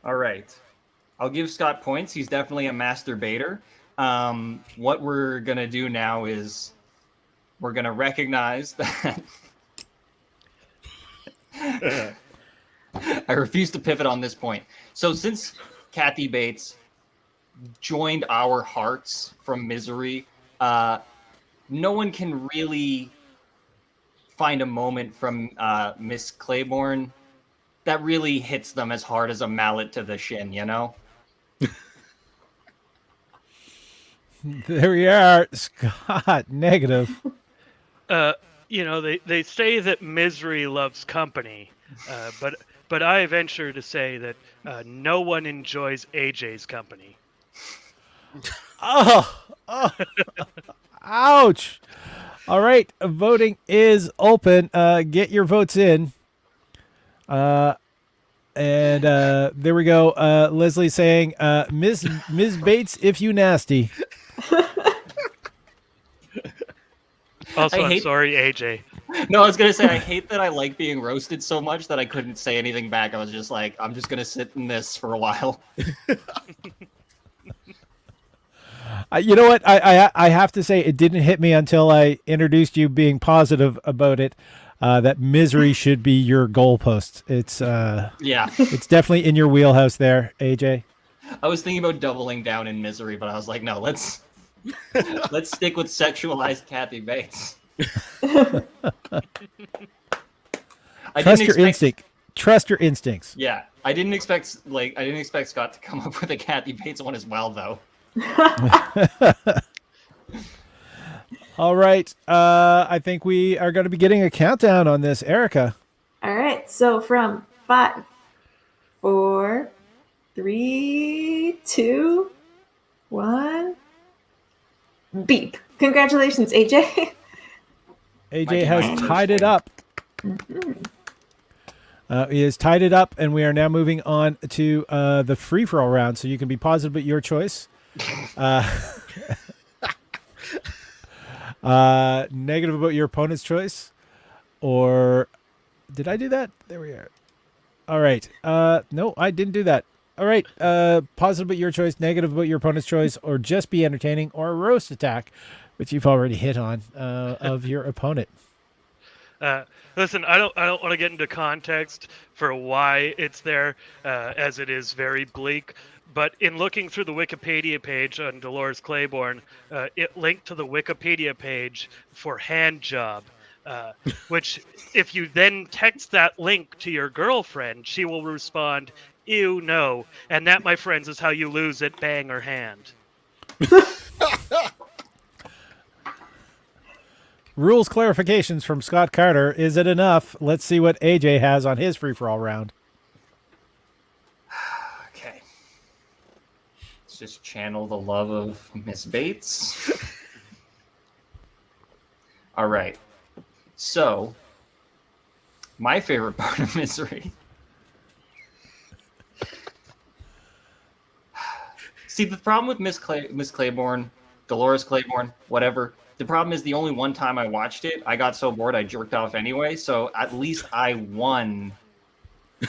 All right. I'll give Scott points. He's definitely a masturbator. What we're going to do now is we're going to recognize that I refuse to pivot on this point. So since Kathy Bates joined our hearts from Misery, no one can really find a moment from Miss Claiborne that really hits them as hard as a mallet to the shin, you know? There we are, Scott. Negative. They say that misery loves company, but I venture to say that no one enjoys AJ's company. Oh, ouch. All right, voting is open. Get your votes in. And there we go. Leslie saying, Ms. Bates, if you nasty. Also, I'm sorry, AJ. No, I was going to say, I hate that I like being roasted so much that I couldn't say anything back. I was just like, I'm just going to sit in this for a while. You know what? I have to say, it didn't hit me until I introduced you being positive about it. That misery should be your goalpost. It's yeah, it's definitely in your wheelhouse there, AJ. I was thinking about doubling down in misery, but I was like, no, let's stick with sexualized Kathy Bates. Trust your instinct. Trust your instincts. Yeah, I didn't expect Scott to come up with a Kathy Bates one as well, though. All right. I think we are going to be getting a countdown on this, Erica. All right. So from 5, 4, 3, 2, 1. Beep. Congratulations, AJ. AJ has tied it up. He has tied it up, and we are now moving on to the free-for-all round. So you can be positive about your choice. Negative about your opponent's choice, or did I do that? There we are. All right. No, I didn't do that. All right. Positive about your choice, negative about your opponent's choice, or just be entertaining, or a roast attack, which you've already hit on of your opponent. Listen, I don't want to get into context for why it's there, as it is very bleak. But in looking through the Wikipedia page on Dolores Claiborne, it linked to the Wikipedia page for hand job, which if you then text that link to your girlfriend, she will respond, "Ew, no." And that, my friends, is how you lose at bang or hand. Rules clarifications from Scott Carter. Is it enough? Let's see what AJ has on his free-for-all round. Okay. Let's just channel the love of Miss Bates. All right. So, my favorite part of Misery. See, the problem with Miss Claiborne, Dolores Claiborne, whatever. The problem is the only one time I watched it, I got so bored I jerked off anyway. So at least I won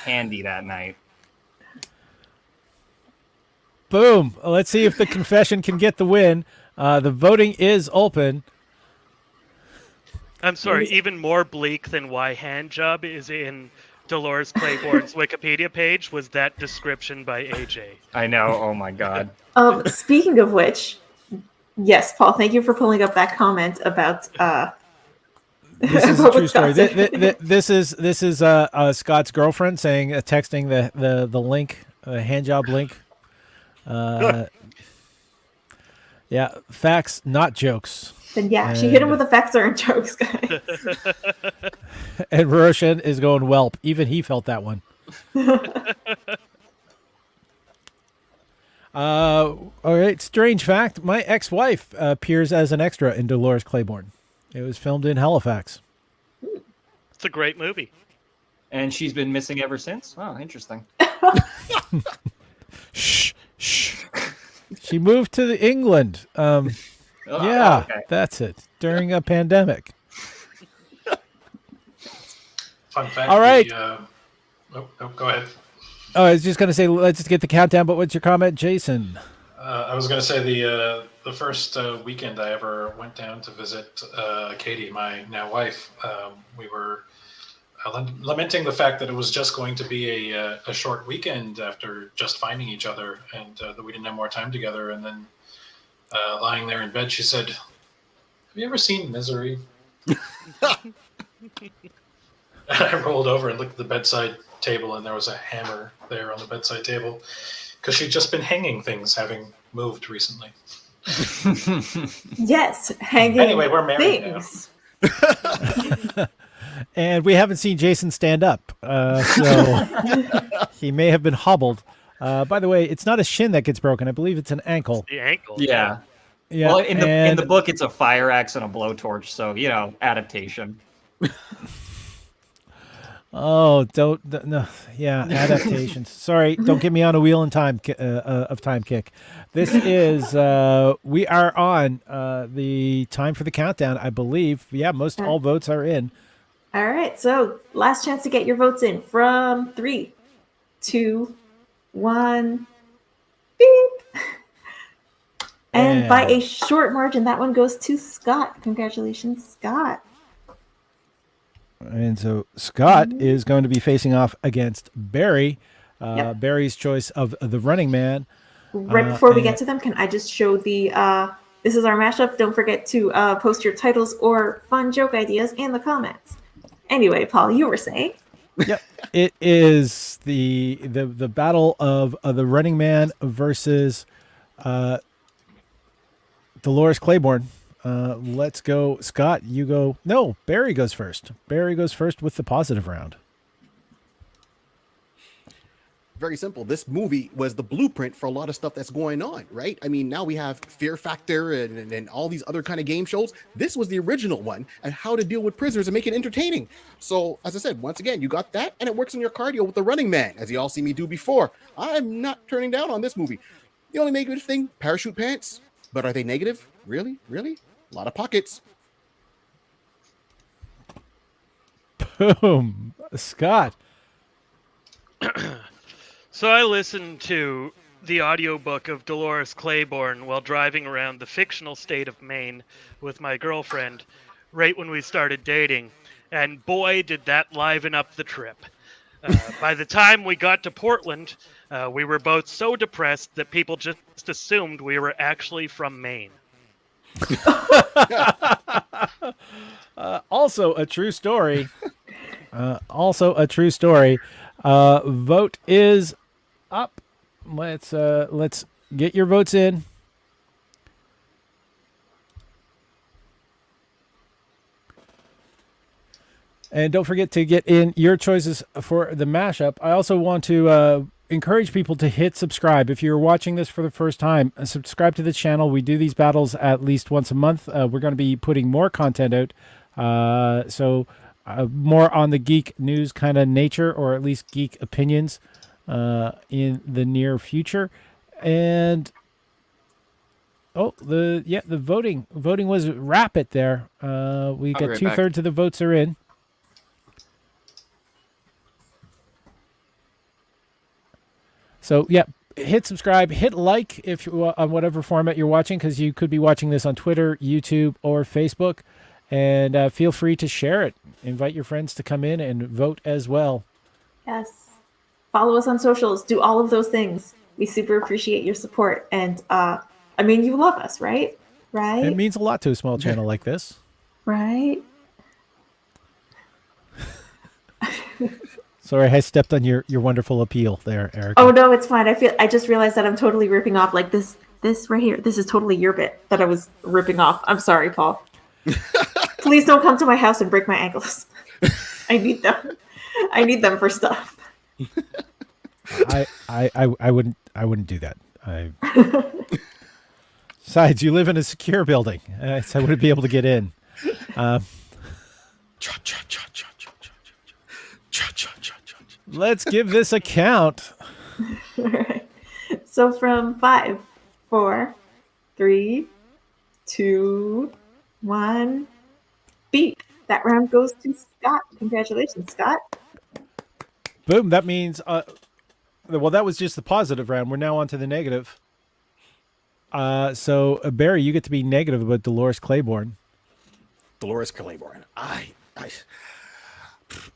handy that night. Boom. Let's see if the confession can get the win. The voting is open. I'm sorry, even more bleak than why hand job is in Dolores Claiborne's Wikipedia page was that description by AJ. I know. Oh my God. Speaking of which, yes, Paul, thank you for pulling up that comment about this is a true story. This is Scott's girlfriend saying, texting the link, hand job link. Yeah, facts, not jokes. Then yeah, she hit him with the facts aren't jokes, guys. And Roshan is going whelp. Even he felt that one. All right, strange fact. My ex-wife appears as an extra in Dolores Claiborne. It was filmed in Halifax. It's a great movie. And she's been missing ever since? Oh, interesting. Shh. She moved to England. Yeah, okay. that's it. During a pandemic. Fun fact. All right. Go ahead. Oh, I was just going to say, let's just get the countdown, but what's your comment, Jason? I was going to say the first weekend I ever went down to visit Katie, my now wife. We were lamenting the fact that it was just going to be a short weekend after just finding each other, and that we didn't have more time together. And then lying there in bed, she said, "Have you ever seen Misery?" And I rolled over and looked at the bedside table, and there was a hammer there on the bedside table because she'd just been hanging things, having moved recently. Yes, hanging. Anyway, we're married things. And we haven't seen Jason stand up, so he may have been hobbled. By the way, it's not a shin that gets broken. I believe it's an ankle. The ankle. Yeah. Yeah. Well, in the book, it's a fire axe and a blowtorch, so adaptation. Oh, no, yeah, adaptations. Sorry, don't get me on a wheel in time of time kick. This is we are on the time for the countdown, I believe. Yeah, most all votes are in. All right, so last chance to get your votes in from 3, 2, 1, beep. And by a short margin, that one goes to Scott. Congratulations, Scott. And so Scott is going to be facing off against Barry. Barry's choice of the Running Man. Right before we get to them, can I just show the this is our mashup. Don't forget to post your titles or fun joke ideas in the comments. Anyway, Paul, you were saying? Yep. It is the battle of the Running Man versus Dolores Claiborne. Let's go. Scott, you go. No, Barry goes first. Barry goes first with the positive round. Very simple. This movie was the blueprint for a lot of stuff that's going on, right? I mean, now we have Fear Factor and all these other kind of game shows. This was the original one, and how to deal with prisoners and make it entertaining. So, as I said, once again, you got that, and it works on your cardio with the Running Man, as you all see me do before. I'm not turning down on this movie. The only negative thing, parachute pants. But are they negative? Really? Really? A lot of pockets. Boom. Scott. So I listened to the audiobook of Dolores Claiborne while driving around the fictional state of Maine with my girlfriend right when we started dating. And boy, did that liven up the trip. By the time we got to Portland, we were both so depressed that people just assumed we were actually from Maine. Also a true story. Vote is up. Let's get your votes in. And don't forget to get in your choices for the mashup. I also want to encourage people to hit subscribe. If you're watching this for the first time, subscribe to the channel. We do these battles at least once a month. We're going to be putting more content out. So more on the geek news kind of nature, or at least geek opinions in the near future. And the voting was rapid there. We got right 2/3 of the votes are in. So, yeah, hit subscribe, hit like if you on whatever format you're watching, because you could be watching this on Twitter, YouTube, or Facebook. And feel free to share it. Invite your friends to come in and vote as well. Yes. Follow us on socials. Do all of those things. We super appreciate your support. And, I mean, you love us, right? Right? It means a lot to a small channel like this. Right? Sorry, I stepped on your wonderful appeal there, Eric. Oh, no, it's fine. I just realized that I'm totally ripping off like this right here. This is totally your bit that I was ripping off. I'm sorry, Paul. Please don't come to my house and break my ankles. I need them. I need them for stuff. I wouldn't do that. Besides, you live in a secure building, so I wouldn't be able to get in. Let's give this a count. All right. So from 5, 4, 3, 2, 1, beep. That round goes to Scott. Congratulations, Scott. Boom. That means, well, that was just the positive round. We're now on to the negative. So Barry, you get to be negative about Dolores Claiborne. Dolores Claiborne.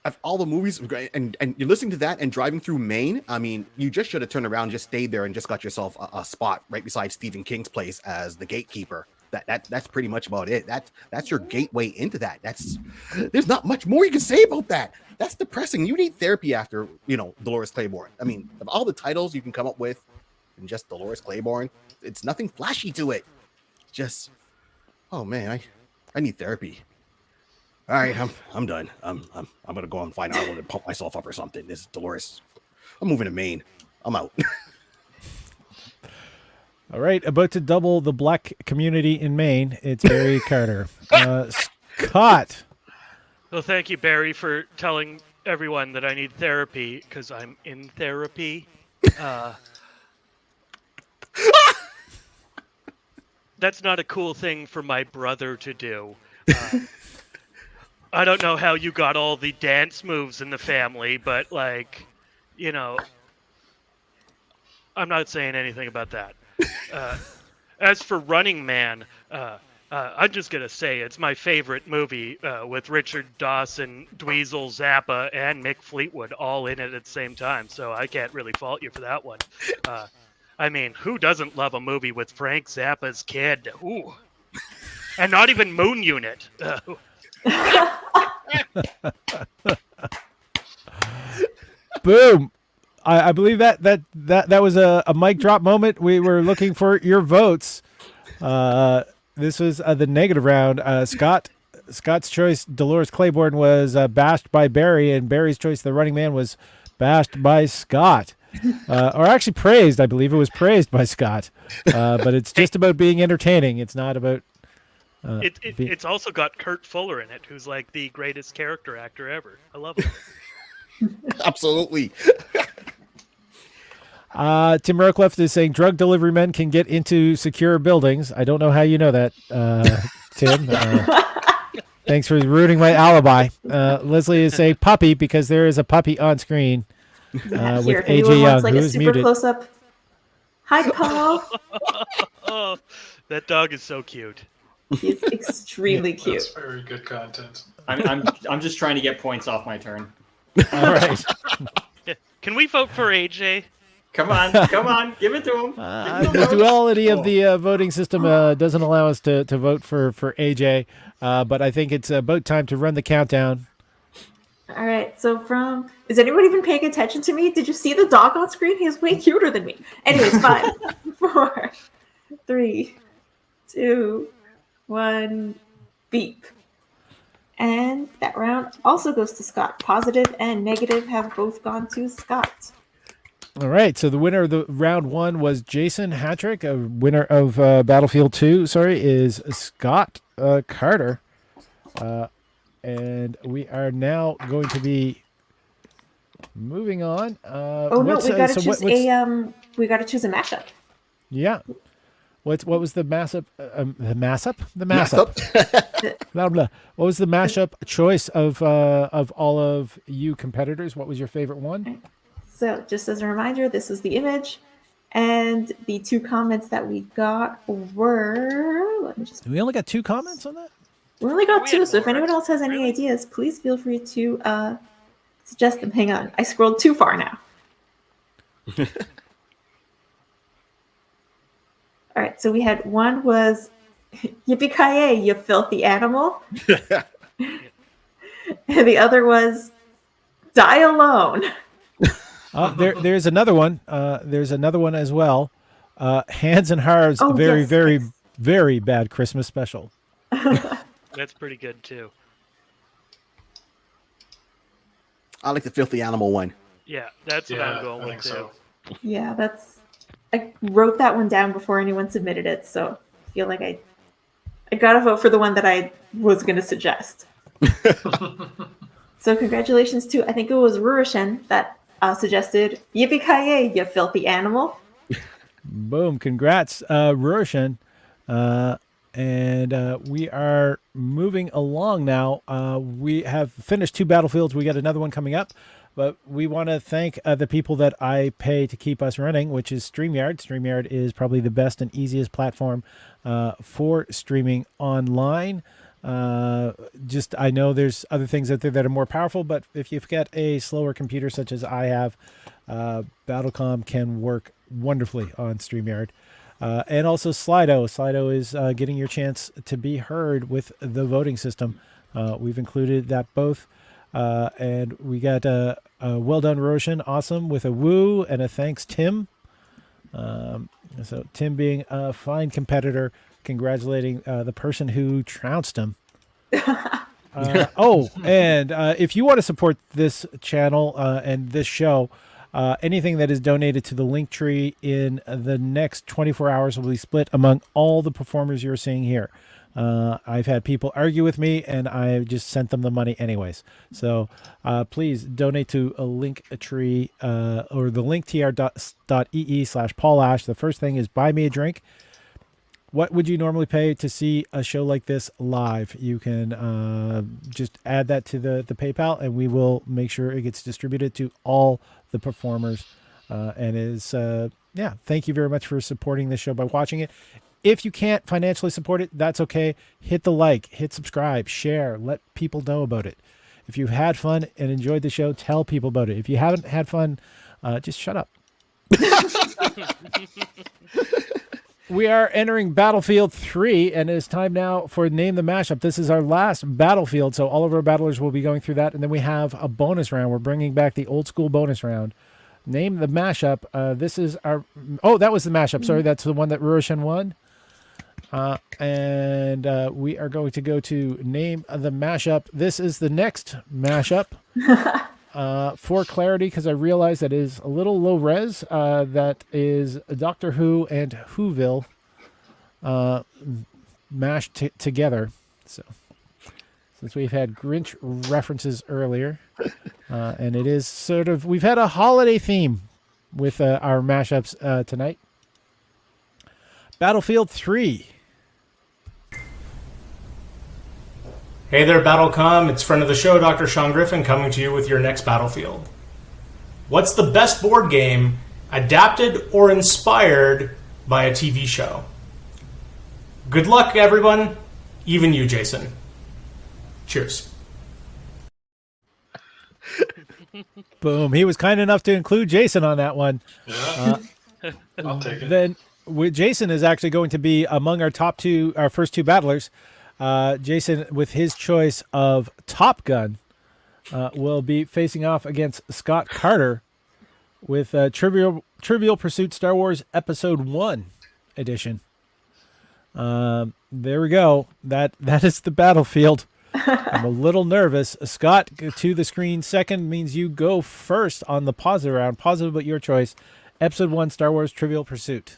Of all the movies, and you're listening to that and driving through Maine, I mean, you just should have turned around, just stayed there, and just got yourself a spot right beside Stephen King's place as the gatekeeper. That's pretty much about it. That's your gateway into that. There's not much more you can say about that. That's depressing. You need therapy after Dolores Claiborne. I mean, of all the titles you can come up with, and just Dolores Claiborne, it's nothing flashy to it. Just, oh man, I need therapy. All right, I'm done. I'm gonna go and find Ireland and pump myself up or something. This is Dolores. I'm moving to Maine. I'm out. All right, about to double the black community in Maine. It's Barry Carter. Scott. Well, thank you, Barry, for telling everyone that I need therapy because I'm in therapy. That's not a cool thing for my brother to do. I don't know how you got all the dance moves in the family, but I'm not saying anything about that. As for Running Man, I'm just going to say it's my favorite movie with Richard Dawson, Dweezil, Zappa, and Mick Fleetwood all in it at the same time, so I can't really fault you for that one. I mean, who doesn't love a movie with Frank Zappa's kid? Ooh. And not even Moon Unit. Boom. I believe that was a mic drop moment. We were looking for your votes. This was the negative round. Scott's choice, Dolores Claiborne, was bashed by Barry, and Barry's choice, The Running Man, was bashed by Scott. Or actually praised. I believe it was praised by Scott. But it's just about being entertaining. It's not about... It's also got Kurt Fuller in it, who's like the greatest character actor ever. I love him. Absolutely. Tim Rockcliffe is saying drug delivery men can get into secure buildings. I don't know how you know that, Tim. Thanks for ruining my alibi. Leslie is saying puppy because there is a puppy on screen with Here, if AJ anyone Young, wants like who a is super muted. close up. Hi, Paul. Oh, that dog is so cute. He's extremely cute. That's very good content. I'm just trying to get points off my turn. All right. Can we vote for AJ? Come on, give it to him. The duality of the voting system doesn't allow us to vote for AJ, but I think it's about time to run the countdown. All right, so is anyone even paying attention to me? Did you see the dog on screen? He's way cuter than me. Anyways, 5, 4, 3, 2, 1, beep. And that round also goes to Scott. Positive and negative have both gone to Scott. All right, so the winner of the round one was Jason Hatrick. A winner of Battlefield 2, is Scott Carter. And we are now going to be moving on. We got to choose a mashup. Yeah. What was the mashup? The mashup. Blah, blah. What was the mashup choice of all of you competitors? What was your favorite one? So just as a reminder, this is the image, and the 2 comments that we got were. We only got 2 comments on that. We only got 2. So if anyone else has any ideas, please feel free to suggest them. Hang on, I scrolled too far now. All right, so we had one was yippee-ki-yay, you filthy animal. And the other was die alone. There's another one. There's another one as well. Hans and Harv's very bad Christmas special. That's pretty good too. I like the filthy animal one. Yeah, that's what I'm going with too. Yeah, I wrote that one down before anyone submitted it, so I feel like I gotta vote for the one that I was gonna suggest. So congratulations to, I think it was Rurushen that suggested yippee-ki-yay, you filthy animal. Boom! Congrats, Rurushen. And we are moving along now. We have finished 2 battlefields. We got another one coming up. But we want to thank the people that I pay to keep us running, which is StreamYard. StreamYard is probably the best and easiest platform for streaming online. I know there's other things out there that are more powerful, but if you've got a slower computer such as I have, BattleCOM can work wonderfully on StreamYard. And also Slido. Slido is getting your chance to be heard with the voting system. We've included that both. And we got a well done Roshan, awesome, with a woo and a thanks Tim. So Tim being a fine competitor, congratulating the person who trounced him. And if you want to support this channel and this show, anything that is donated to the link tree in the next 24 hours will be split among all the performers you're seeing here. I've had people argue with me, and I just sent them the money anyways. So please donate to a link tree or the link tr.ee/Paul Ash. The first thing is buy me a drink. What would you normally pay to see a show like this live? You can just add that to the PayPal, and we will make sure it gets distributed to all the performers. Thank you very much for supporting this show by watching it. If you can't financially support it, that's okay. Hit the like, hit subscribe, share, let people know about it. If you've had fun and enjoyed the show, tell people about it. If you haven't had fun, just shut up. We are entering Battlefield 3, and it is time now for Name the Mashup. This is our last Battlefield, so all of our battlers will be going through that, and then we have a bonus round. We're bringing back the old school bonus round. Name the Mashup. This is our... Oh, that was the mashup. Sorry, that's the one that Roshan won. We are going to go to Name the Mashup. This is the next mashup. For clarity, because I realize that is a little low res, that is Doctor Who and Whoville mashed together. So, since we've had Grinch references earlier, and it is sort of, we've had a holiday theme with our mashups tonight. Battlefield 3. Hey there, BattleCOM. It's friend of the show, Dr. Sean Griffin, coming to you with your next Battlefield. What's the best board game adapted or inspired by a TV show? Good luck, everyone. Even you, Jason. Cheers. Boom. He was kind enough to include Jason on that one. Yeah. I'll take it. Then Jason is actually going to be among our first 2 battlers. Jason, with his choice of Top Gun, will be facing off against Scott Carter with Trivial Pursuit Star Wars Episode 1 edition. There we go. That is the battlefield. I'm a little nervous. Scott, to the screen second means you go first on the positive round. Positive, but your choice. Episode 1 Star Wars Trivial Pursuit.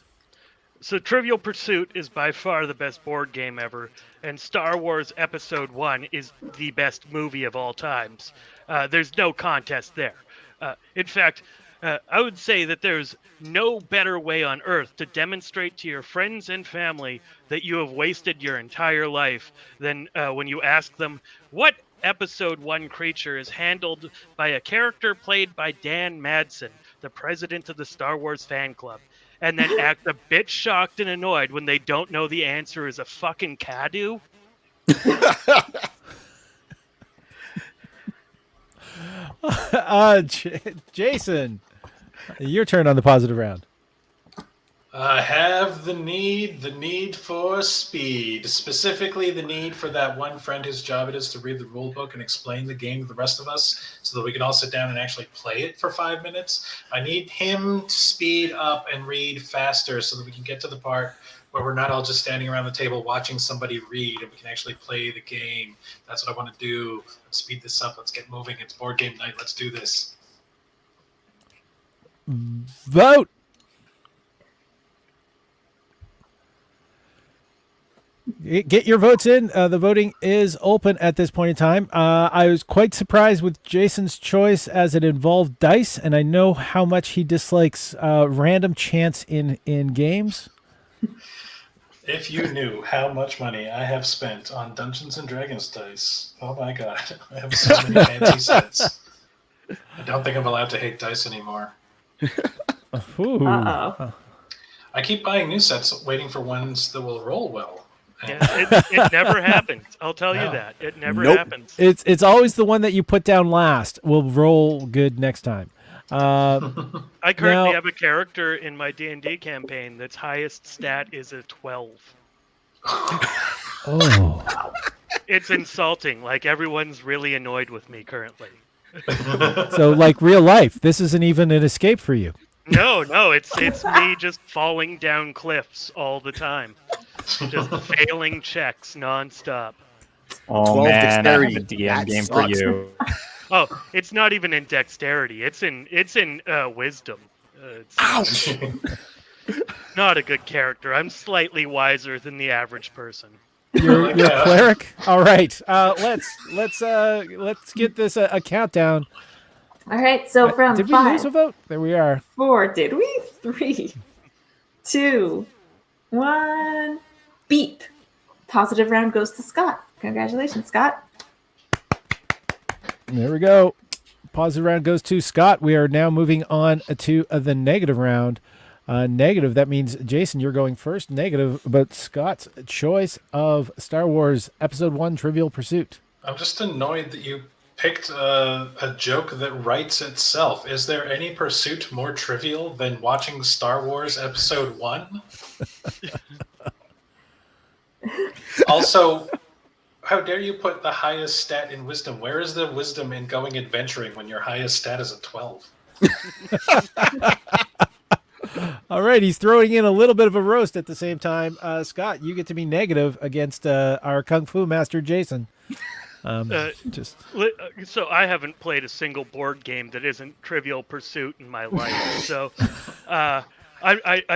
So Trivial Pursuit is by far the best board game ever, and Star Wars Episode 1 is the best movie of all times. There's no contest there. In fact, I would say that there's no better way on earth to demonstrate to your friends and family that you have wasted your entire life than when you ask them, what Episode 1 creature is handled by a character played by Dan Madsen, the president of the Star Wars fan club, and then act a bit shocked and annoyed when they don't know the answer is a fucking Taddeo? Jason, your turn on the positive round. I have the need for speed, specifically the need for that one friend whose job it is to read the rule book and explain the game to the rest of us so that we can all sit down and actually play it for 5 minutes. I need him to speed up and read faster so that we can get to the part where we're not all just standing around the table watching somebody read and we can actually play the game. That's what I want to do. Let's speed this up. Let's get moving. It's board game night. Let's do this. Vote. Get your votes in. The voting is open at this point in time. I was quite surprised with Jason's choice as it involved dice, and I know how much he dislikes random chance in games. If you knew how much money I have spent on Dungeons and Dragons dice, oh my god, I have so many fancy sets. I don't think I'm allowed to hate dice anymore. Ooh. Uh-oh. I keep buying new sets, waiting for ones that will roll well. Yeah, it never happens. I'll tell you No. that. It never Nope. happens. It's always the one that you put down last will roll good next time. I currently Now- have a character in my D&D campaign that's highest stat is a 12. Oh. It's insulting. Like, everyone's really annoyed with me currently. So like real life, this isn't even an escape for you. No, it's me just falling down cliffs all the time. Just failing checks nonstop. Oh 12 man, I have dexterity. a DM That game for sucks. you. Oh, it's not even in dexterity. It's in wisdom. It's not a good character. I'm slightly wiser than the average person. You're a Yeah. cleric. All right. Let's get this a countdown. All right, so from Did we lose a 5, vote? There we are. 4, did we? 3, 2, 1. Beep. Positive round goes to Scott. Congratulations, Scott. There we go. Positive round goes to Scott. We are now moving on to the negative round. Negative, that means, Jason, you're going first. Negative, but Scott's choice of Star Wars Episode 1 Trivial Pursuit. I'm just annoyed that you picked a joke that writes itself. Is there any pursuit more trivial than watching Star Wars Episode 1? Also, how dare you put the highest stat in wisdom? Where is the wisdom in going adventuring when your highest stat is a 12? All right, he's throwing in a little bit of a roast at the same time. Scott, you get to be negative against our Kung Fu master, Jason. Just So I haven't played a single board game that isn't Trivial Pursuit in my life. So I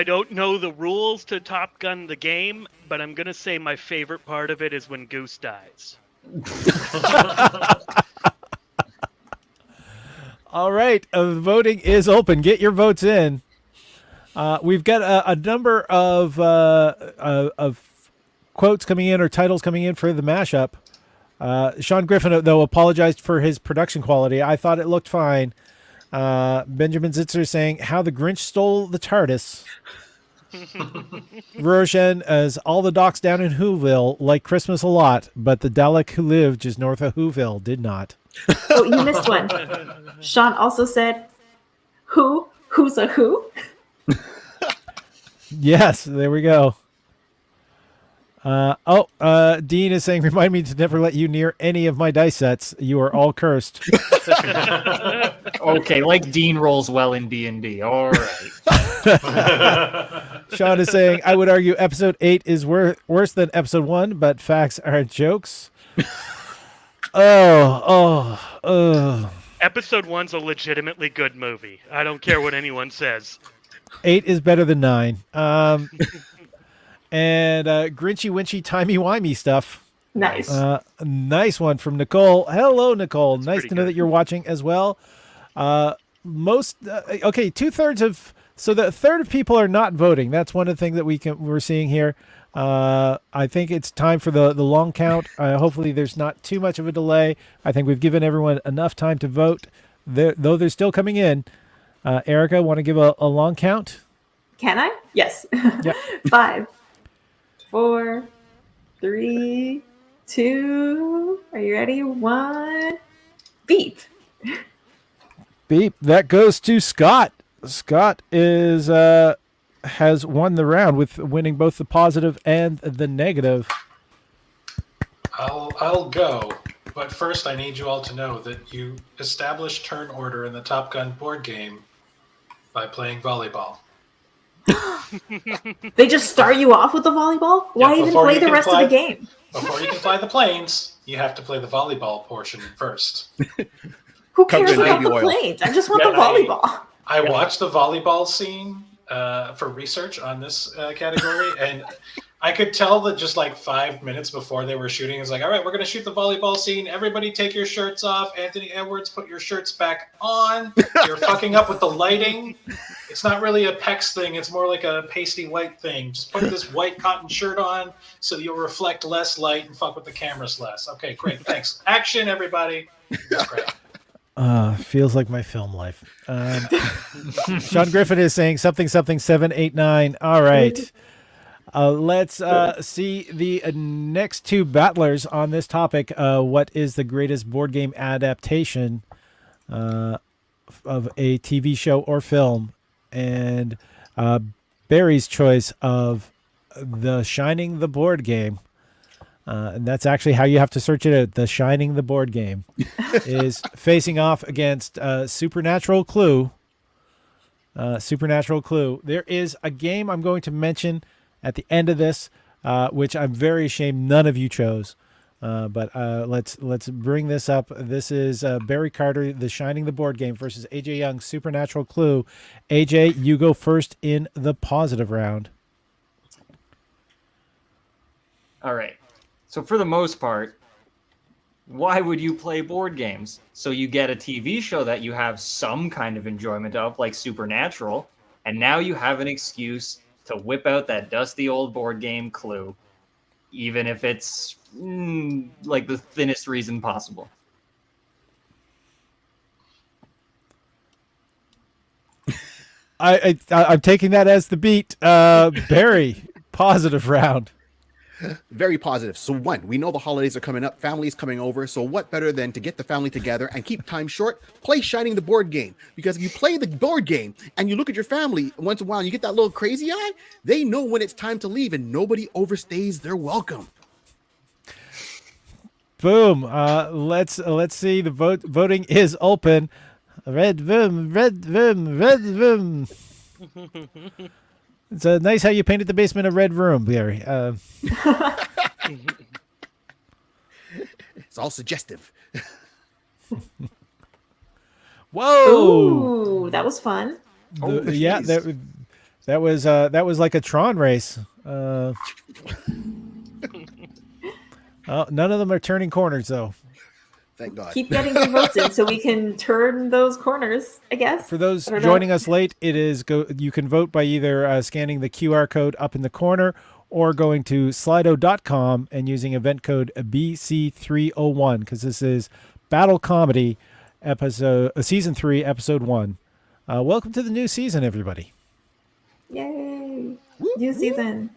don't know the rules to Top Gun the game, but I'm going to say my favorite part of it is when Goose dies. all right. Voting is open. Get your votes in. We've got a number of quotes coming in or titles coming in for the mashup. Sean Griffin, though, apologized for his production quality. I thought it looked fine. Benjamin Zitzer saying, "How the Grinch Stole the TARDIS." Roshan as all the docks down in Whoville like Christmas a lot, but the Dalek who lived just north of Whoville did not. Oh, you missed one. Sean also said, who's a who? Yes, there we go. Dean is saying, "Remind me to never let you near any of my dice sets. You are all cursed." Okay, like Dean rolls well in D&D. All right. Sean is saying, "I would argue episode 8 is worse than episode 1, but facts aren't jokes." Oh. Episode 1's a legitimately good movie. I don't care what anyone says. 8 is better than 9. And Grinchy Winchy Timey Wimey stuff. Nice. Nice one from Nicole. Hello, Nicole. Nice pretty to know good. that you're watching as well. Okay, 2/3 of, so the third of people are not voting. That's one of the things that we're seeing here. I think it's time for the long count. Hopefully there's not too much of a delay. I think we've given everyone enough time to vote, though they're still coming in. Erica, want to give a long count? Can I? Yes. Yep. 5, 4, 3, 2. Are you ready? 1. Beep. Beep. That goes to Scott. Scott is has won the round with winning both the positive and the negative. I'll go, but first I need you all to know that you establish turn order in the Top Gun board game by playing volleyball. They just start you off with the volleyball? Why even before play you the can rest fly- of the game? Before you can fly the planes, you have to play the volleyball portion first. Who Covered cares in about baby the oil. planes? I just want Yeah, the volleyball. I watched the volleyball scene for research on this category, and I could tell that just like 5 minutes before they were shooting, it's like, all right, we're going to shoot the volleyball scene. Everybody take your shirts off. Anthony Edwards, put your shirts back on. You're fucking up with the lighting. It's not really a pecs thing. It's more like a pasty white thing. Just put this white cotton shirt on so you'll reflect less light and fuck with the cameras less. Okay, great. Thanks. Action, everybody. That's great. Feels like my film life. Sean Griffin is saying something 789. All right. Let's see the next two battlers on this topic. What is the greatest board game adaptation of a TV show or film? And Barry's choice of The Shining the board game. And that's actually how you have to search it out. The Shining the board game is facing off against Supernatural Clue. Supernatural Clue. There is a game I'm going to mention at the end of this, which I'm very ashamed none of you chose. But let's bring this up. This is Barry Carter, The Shining the board game versus AJ Young, Supernatural Clue. AJ, you go first in the positive round. All right. So for the most part, why would you play board games? So you get a TV show that you have some kind of enjoyment of, like Supernatural, and now you have an excuse to whip out that dusty old board game Clue, even if it's like the thinnest reason possible. I'm taking that as the beat. Barry, positive round. Very positive. So one, we know the holidays are coming up, family's coming over, so what better than to get the family together and keep time short? Play Shining the board game. Because if you play the board game and you look at your family once in a while and you get that little crazy eye, they know when it's time to leave and nobody overstays their welcome. Boom. Let's see. The voting is open. Red room, red room, red room. It's nice how you painted the basement a red room, Barry. It's all suggestive. Whoa! Ooh, that was fun. Yeah, that was like a Tron race. Oh, none of them are turning corners though. Thank God. Keep getting your votes in so we can turn those corners, I guess. For those joining us late, you can vote by either scanning the QR code up in the corner or going to slido.com and using event code BC301 because this is Battle Comedy episode season 3 episode 1. Welcome to the new season, everybody. Yay. New season.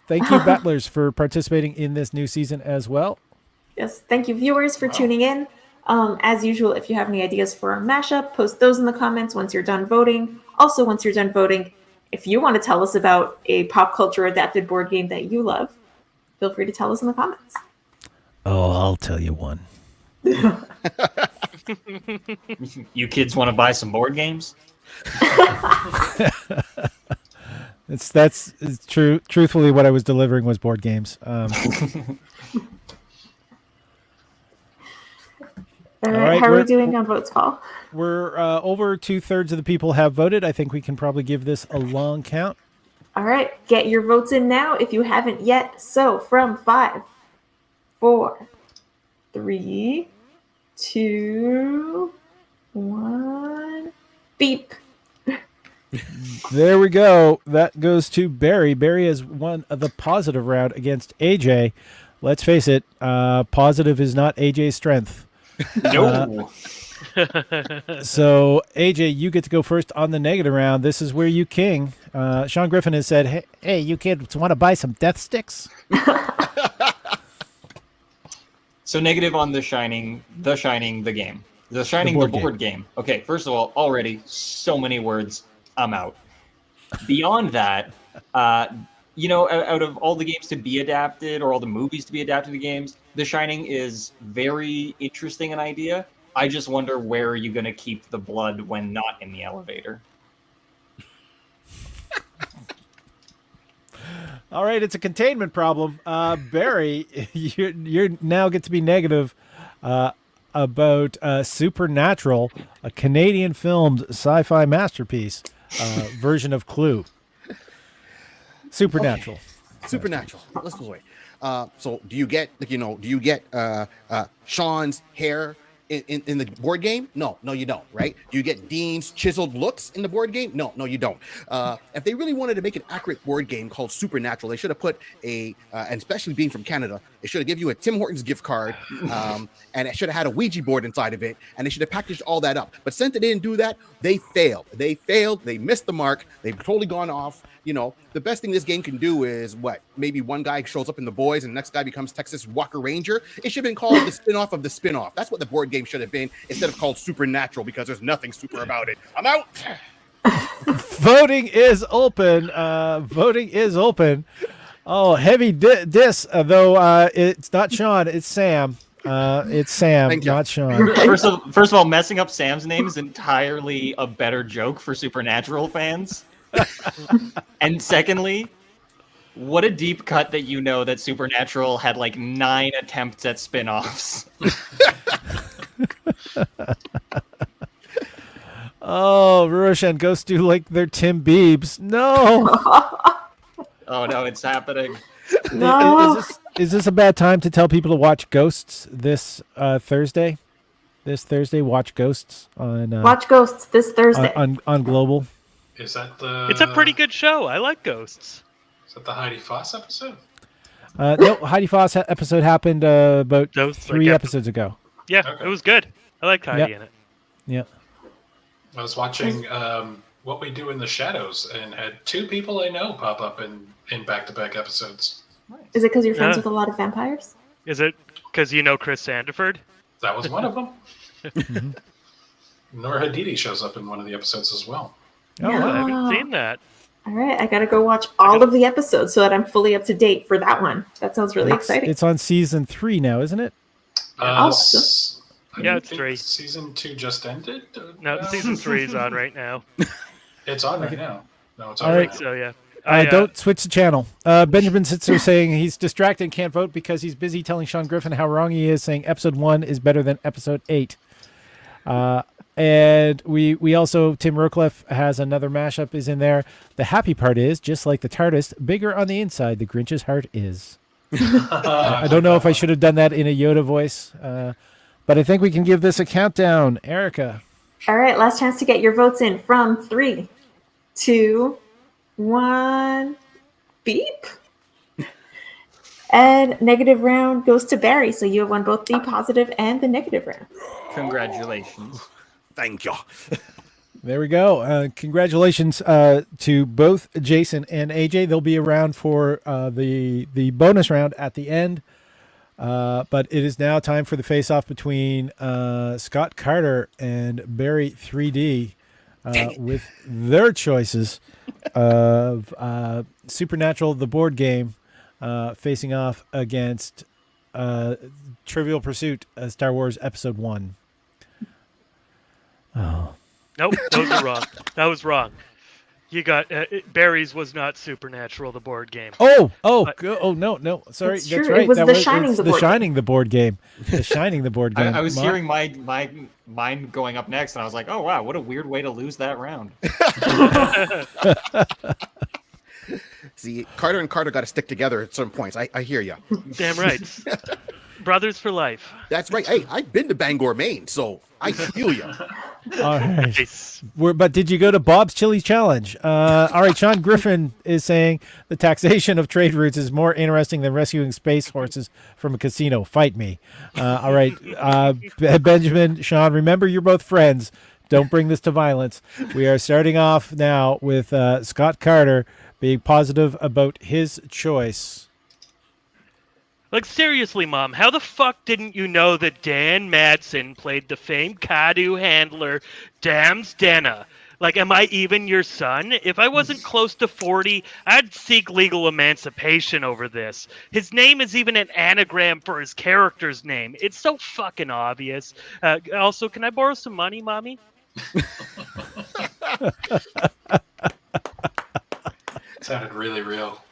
Thank you, battlers, for participating in this new season as well. Yes, thank you, viewers, for tuning in. As usual, if you have any ideas for our mashup, post those in the comments once you're done voting. Also, once you're done voting, if you want to tell us about a pop culture adapted board game that you love, feel free to tell us in the comments. Oh, I'll tell you one. You kids want to buy some board games? That's true. Truthfully, what I was delivering was board games. All right, how are we doing on votes call? We're over 2/3 of the people have voted. I think we can probably give this a long count. All right, get your votes in now if you haven't yet. So from 5, 4, 3, 2, 1, beep. There we go. That goes to Barry. Barry has won the positive round against AJ. Let's face it, positive is not AJ's strength. No. So, AJ, you get to go first on the negative round. This is where you king. Sean Griffin has said, hey, you kids want to buy some death sticks? So negative on The Shining, the game. The Shining, the board game. Okay, first of all, already so many words, I'm out. Beyond that, out of all the games to be adapted or all the movies to be adapted to games, The Shining is very interesting an idea. I just wonder where are you going to keep the blood when not in the elevator? All right, it's a containment problem. Barry, you now get to be negative about Supernatural, a Canadian-filmed sci-fi masterpiece version of Clue. Supernatural. Okay. Supernatural. Let's go away. So do you get Sean's hair in the board game? No, you don't, right? Do you get Dean's chiseled looks in the board game? No, you don't. If they really wanted to make an accurate board game called Supernatural, they should have put and especially being from Canada, it should have given you a Tim Hortons gift card, and it should have had a Ouija board inside of it, and they should have packaged all that up. But since they didn't do that, they failed. They missed the mark. They've totally gone off. The best thing this game can do is maybe one guy shows up in the boys and the next guy becomes Texas Walker Ranger. It should have been called the spin-off of the spin-off. That's what the board game should have been instead of called Supernatural, because there's nothing super about it. I'm out. Voting is open. Oh, heavy diss, though. It's not Sean, it's Sam. It's Sam, not Sean. First of all, messing up Sam's name is entirely a better joke for Supernatural fans. And secondly, what a deep cut that that Supernatural had like 9 attempts at spin-offs. Oh, Roshan Ghosts do like their Tim Biebs. No. Oh no, it's happening. No. Is this a bad time to tell people to watch Ghosts this Thursday? This Thursday, watch Ghosts on Watch Ghosts this Thursday on Global. Is that the? It's a pretty good show. I like Ghosts. Is that the Heidi Foss episode? No, Heidi Foss episode happened about 3 episodes ago. Yeah, Okay. It was good. I liked Heidi Yep. in it. Yeah. I was watching What We Do in the Shadows and had 2 people I know pop up in back-to-back episodes. Is it because you're friends Yeah. with a lot of vampires? Is it because you know Chris Sandiford? That was one of them. Nora Hadidi shows up in one of the episodes as well. Oh, I wow. haven't seen that. All right, I gotta go watch all of the episodes so that I'm fully up to date for that one. That sounds really exciting. It's on season 3 now, isn't it? I Yeah, it's think 3. Season 2 just ended? No, season 3 is on right now. It's on right now. No, it's All on right. right now. So yeah. Don't switch the channel. Benjamin sits there saying he's distracted and can't vote because he's busy telling Sean Griffin how wrong he is, saying episode 1 is better than episode 8. And we also, Tim Rookcliffe has another mashup is in there. The happy part is, just like the TARDIS, bigger on the inside, the Grinch's heart is. I don't know if I should have done that in a Yoda voice, but I think we can give this a countdown. Erica. All right, last chance to get your votes in from 3, 2, 1, beep. And negative round goes to Barry. So you have won both the positive and the negative round. Congratulations. Thank you. There we go. Congratulations to both Jason and AJ. They'll be around for the bonus round at the end. But it is now time for the face-off between Scott Carter and Barry 3D with their choices of Supernatural, the board game, facing off against Trivial Pursuit, Star Wars Episode 1. Oh. Nope, those are wrong. That was wrong. You got Barry's was not Supernatural, the board game. No. Sorry, That's that's true. right. It was That The Shining, it's the board Shining, the board game. The Shining, the board game. I was Mark? hearing mine going up next, and I was like, oh wow, what a weird way to lose that round. See, Carter and Carter got to stick together at some points. I hear you. Damn right. Brothers for life. That's right. Hey, I've been to Bangor, Maine, so I feel you. All right. Nice. But did you go to Bob's Chili Challenge? All right, Sean Griffin is saying the taxation of trade routes is more interesting than rescuing space horses from a casino. Fight me. All right, Benjamin, Sean, remember you're both friends. Don't bring this to violence. We are starting off now with Scott Carter being positive about his choice. Like, seriously, Mom, how the fuck didn't you know that Dan Madsen played the famed Kadu handler, Dams Denna? Like, am I even your son? If I wasn't close to 40, I'd seek legal emancipation over this. His name is even an anagram for his character's name. It's so fucking obvious. Also, can I borrow some money, Mommy? Sounded really real.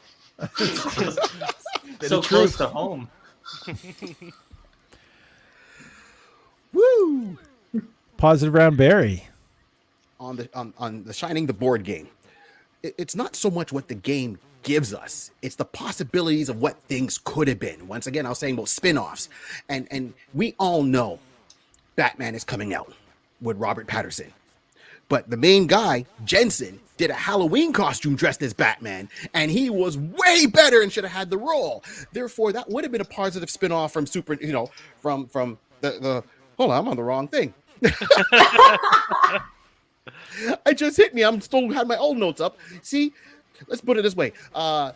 So close to home. Woo! Positive round, Barry. On the Shining, the board game, it's not so much what the game gives us; it's the possibilities of what things could have been. Once again, I was saying about spin-offs, and we all know Batman is coming out with Robert Pattinson. But the main guy, Jensen, did a Halloween costume dressed as Batman, and he was way better and should have had the role. Therefore, that would have been a positive spin-off from from the hold on, I'm on the wrong thing. I just hit me. I'm still had my old notes up. See, let's put it this way. The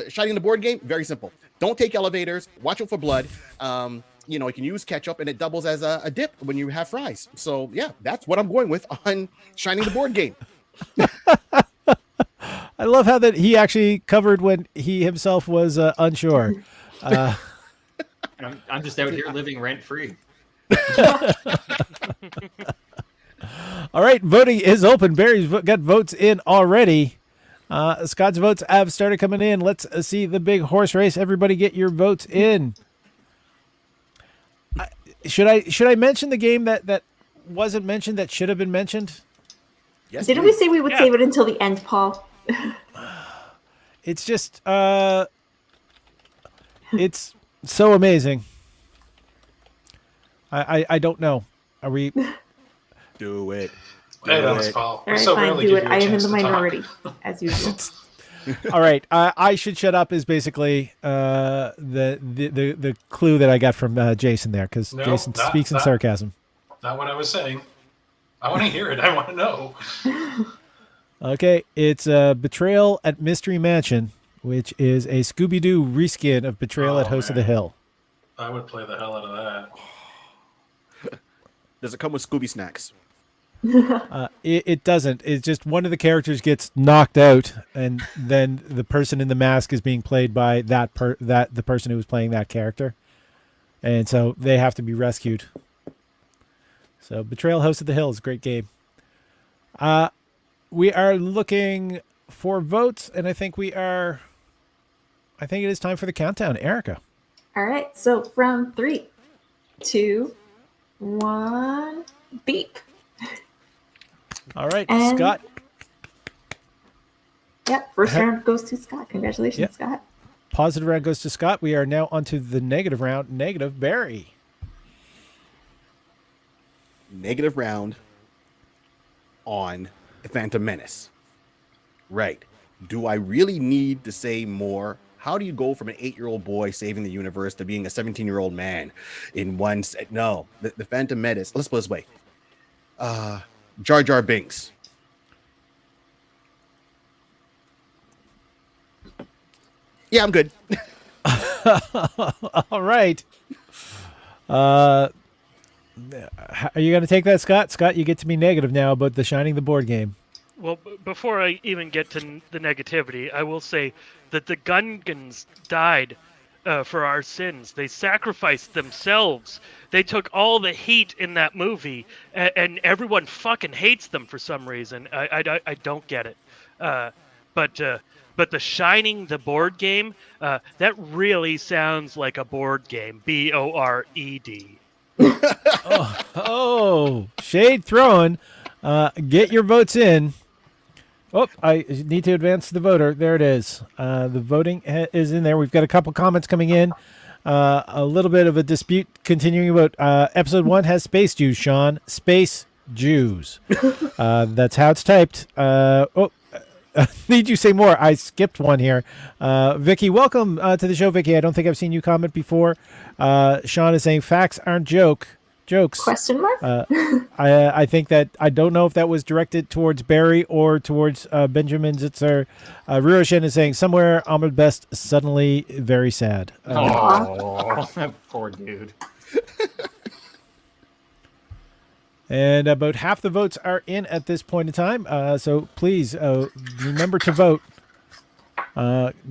shining the board game, very simple. Don't take elevators. Watch out for blood. You can use ketchup and it doubles as a dip when you have fries. So yeah, that's what I'm going with on shining the board game. I love how that he actually covered when he himself was unsure. I'm just out here living rent free. All right, voting is open. Barry's got votes in already. Scott's votes have started coming in. Let's see the big horse race. Everybody get your votes in. Should I mention the game that wasn't mentioned that should have been mentioned? Yes. Didn't we say we would save it until the end, Paul? It's just it's so amazing. I don't know. Are we? Do it. Hey, that's Paul. All right, fine, do it. I am in the minority, as usual. All right, I should shut up is basically the clue that I got from Jason there, because Jason speaks in sarcasm. Not what I was saying. I want to hear it. I want to know. Okay, it's Betrayal at Mystery Mansion, which is a Scooby-Doo reskin of Betrayal at Host of the Hill. I would play the hell out of that. Does it come with Scooby snacks? It doesn't. It's just one of the characters gets knocked out, and then the person in the mask is being played by the person who was playing that character, and so they have to be rescued. So Betrayal Host of the Hill is a great game. We are looking for votes, and I think it is time for the countdown. Erica. All right, so from 3, 2, 1, beep. All right, And Scott. Yep, first round goes to Scott. Congratulations, Yep. Scott. Positive round goes to Scott. We are now onto the negative round. Negative, Barry. Negative round on the Phantom Menace. Right. Do I really need to say more? How do you go from an 8-year-old boy saving the universe to being a 17-year-old man in one set? No, the Phantom Menace. Let's put it this way. Jar Jar Binks. Yeah, I'm good. All right. Are you going to take that, Scott? Scott, you get to be negative now about the Shining the board game. Well, before I even get to the negativity, I will say that the Gungans died for our sins. They sacrificed themselves. They took all the heat in that movie, and everyone fucking hates them for some reason. I don't get it. But the Shining the board game, that really sounds like a board game. B-O-R-E-D. Oh, shade thrown. Get your votes in. Oh, I need to advance the voter. There it is. The voting is in there. We've got a couple comments coming in. A little bit of a dispute continuing about episode 1 has space Jews, Sean. Space Jews. That's how it's typed. Need you say more? I skipped one here. Vicky, welcome to the show, Vicky. I don't think I've seen you comment before. Sean is saying facts aren't jokes. Question mark? I think that I don't know if that was directed towards Barry or towards Benjamin Zitzer. Ruroshin is saying somewhere Ahmed Best suddenly very sad. Oh, poor dude. And about half the votes are in at this point in time. So please remember to vote.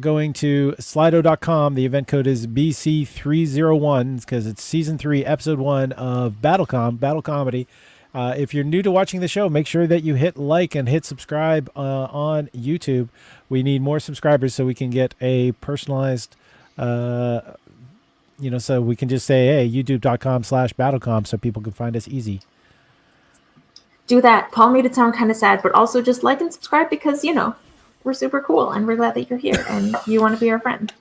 Going to Slido.com. The event code is BC301 because it's season 3, episode 1 of BattleCOM, Battle Comedy. If you're new to watching the show, make sure that you hit like and hit subscribe on YouTube. We need more subscribers so we can get a personalized, so we can just say, hey, youtube.com/BattleCOM so people can find us easy. Do that. Paul made it sound kind of sad, but also just like and subscribe because, we're super cool and we're glad that you're here and you want to be our friend.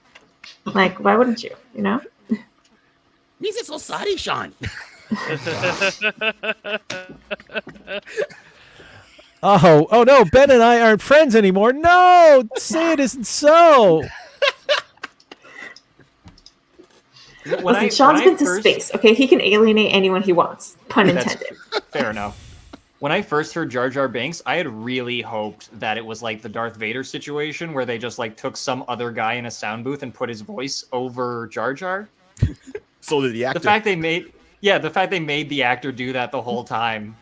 Like, why wouldn't you, Means it's so sorry, Sean. Oh no, Ben and I aren't friends anymore. No, say it isn't so. Listen, Sean's been to space, okay? He can alienate anyone he wants. Pun intended. Fair enough. When I first heard Jar Jar Binks, I had really hoped that it was like the Darth Vader situation where they just like took some other guy in a sound booth and put his voice over Jar Jar. So did the actor. The fact they made the actor do that the whole time,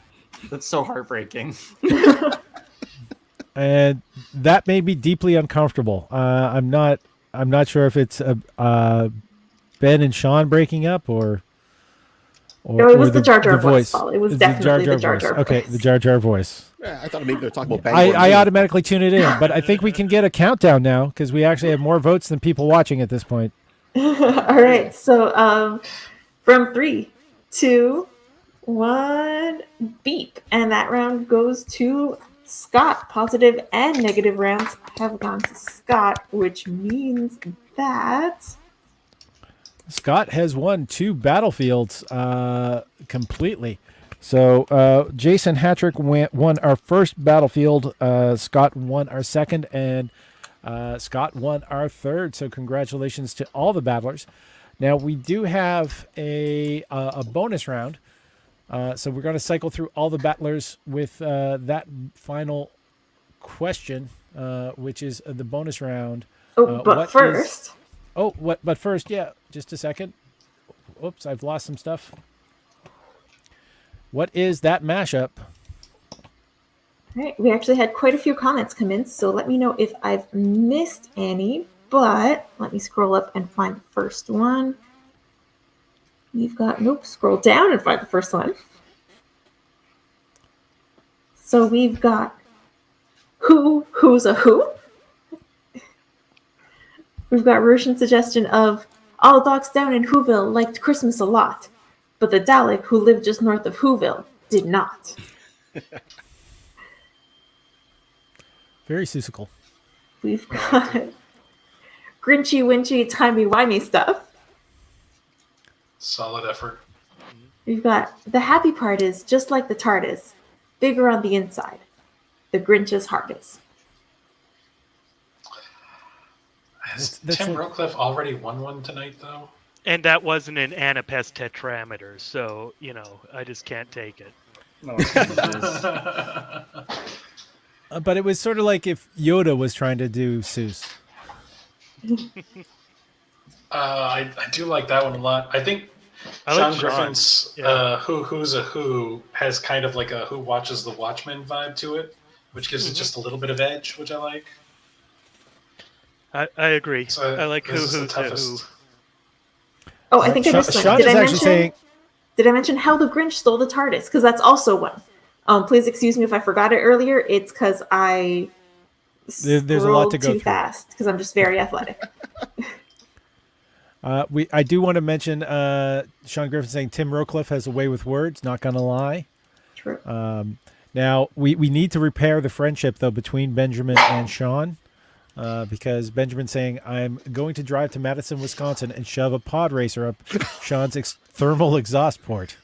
that's so heartbreaking. And that made me deeply uncomfortable. I'm not sure if it's Ben and Sean breaking up or no, it was the Jar Jar voice. Fault. It was definitely the Jar Jar voice. Okay, the Jar Jar voice. Yeah, I thought maybe they were talking about Bangor. I automatically tune it in, but I think we can get a countdown now because we actually have more votes than people watching at this point. All right, so from 3, 2, 1, beep, and that round goes to Scott. Positive and negative rounds have gone to Scott, which means that Scott has won 2 battlefields completely. So Jason Hatrick won our first battlefield. Scott won our second, and Scott won our third. So congratulations to all the battlers. Now we do have a bonus round. So we're going to cycle through all the battlers with that final question, which is the bonus round. but first... But first, yeah, just a second. Oops, I've lost some stuff. What is that mashup? All right, we actually had quite a few comments come in, so let me know if I've missed any, but let me scroll up and find the first one. We've got, scroll down and find the first one. So we've got who's a who? We've got Roshan's suggestion of all dogs down in Whoville liked Christmas a lot, but the Dalek who lived just north of Whoville did not. Very susical. We've got Grinchy, Winchy, Timey-wimey stuff. Solid effort. We've got the happy part is just like the TARDIS, bigger on the inside. The Grinch's heart is. Has Tim Rowcliffe already won one tonight, though? And that wasn't an Anapest tetrameter, so, I just can't take it. No, But it was sort of like if Yoda was trying to do Seuss. I do like that one a lot. I think Sean Griffin's Who's a Who has kind of like a Who Watches the Watchmen vibe to it, which gives it just a little bit of edge, which I like. I agree. So I like this is the Who's a Who. toughest. Oh, I think I missed one. Sean is actually saying... Did I mention how the Grinch stole the TARDIS? Because that's also one. Please excuse me if I forgot it earlier. It's because I there's a lot to go too through. fast because I'm just very athletic. I do want to mention Sean Griffin saying Tim Rowcliffe has a way with words. Not gonna lie. True. Now we need to repair the friendship though between Benjamin and Sean. Because Benjamin's saying, I'm going to drive to Madison, Wisconsin and shove a pod racer up Sean's thermal exhaust port.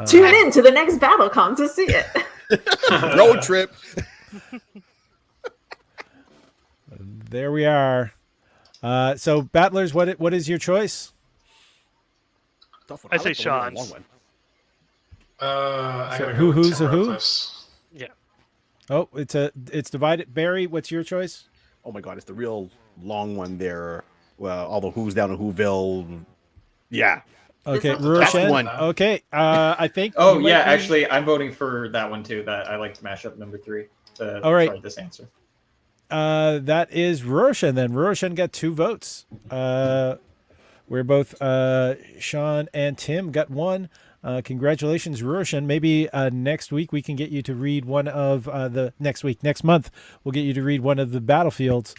Tune in to the next BattleCOM to see it. Road trip. There we are. So, Battlers, what is your choice? I say Sean's. I gotta who- go with who's Tim a who? Rowcliffe's. Yeah. Oh, it's divided. Barry, what's your choice? Oh my God, it's the real long one there. Well, all the Who's down in Whoville. Yeah. Okay, That's Roshan. one. Okay, I think. Oh you might yeah, be- actually, I'm voting for that one too. That I like to mash up number 3. All right. Sorry, this answer. That is Roshan. Then Roshan got 2 votes. We're both Sean and Tim got 1. Congratulations, Roshan. Maybe next week we can get you to read one of next month we'll get you to read one of the battlefields,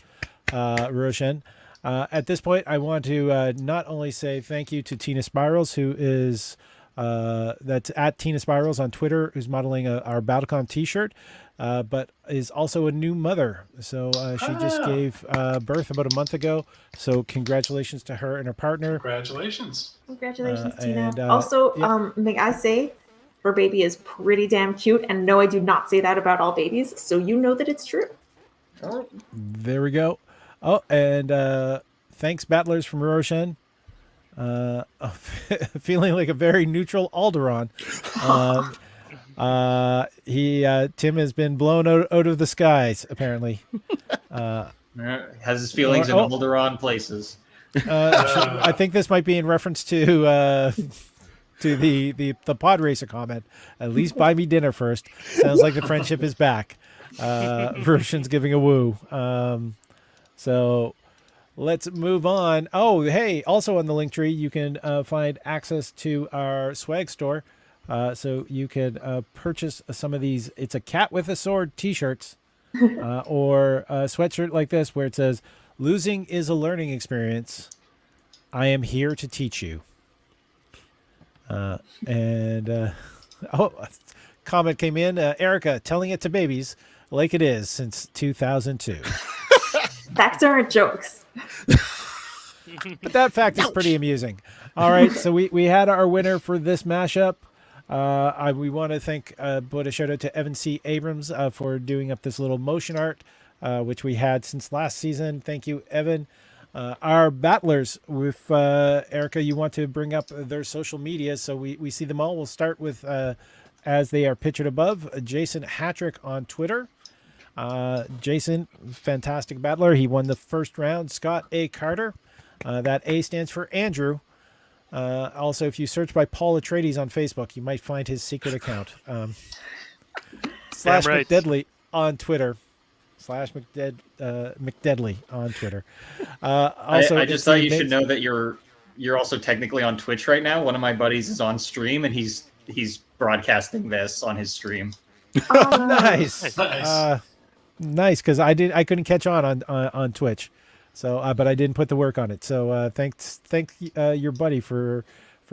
Roshan. At this point, I want to not only say thank you to Tina Spirals, who is That's at Tina Spirals on Twitter, who's modeling our BattleCom t-shirt, but is also a new mother. So she just gave birth about a month ago. So congratulations to her and her partner. Congratulations. Congratulations, Tina. and, Also, yeah. may I say, her baby is pretty damn cute, and no, I do not say that about all babies, so you know that it's true. There we go. Oh, and thanks, Battlers from Roshan. Feeling like a very neutral Alderaan. Tim has been blown out of the skies, apparently. Has his feelings in Alderaan places. I think this might be in reference to the pod racer comment. At least buy me dinner first. Sounds like the friendship is back. Roshan's giving a woo. So let's move on. Oh, hey, also on the link tree, you can find access to our swag store. So you can purchase some of these. It's a cat with a sword t-shirts or a sweatshirt like this where it says, "Losing is a learning experience. I am here to teach you." Comment came in. Erica, telling it to babies like it is since 2002. Facts aren't jokes. But that fact is pretty amusing. All right, so we had our winner for this mashup. We want to put a shout out to Evan C. Abrams for doing up this little motion art, which we had since last season. Thank you, Evan. Our battlers with Erica, you want to bring up their social media so we see them all. We'll start with, as they are pictured above, Jason Hatrick on Twitter. Jason, fantastic battler. He won the first round. Scott A. Carter. That A stands for Andrew. Also, if you search by Paul Atreides on Facebook, you might find his secret account. Slash right. McDeadly on Twitter. Slash McDeadly on Twitter. Also, I just thought you should know that you're also technically on Twitch right now. One of my buddies is on stream, and he's broadcasting this on his stream. Oh, nice. Nice. Nice, because I couldn't catch on Twitch, so but I didn't put the work on it. So thank your buddy for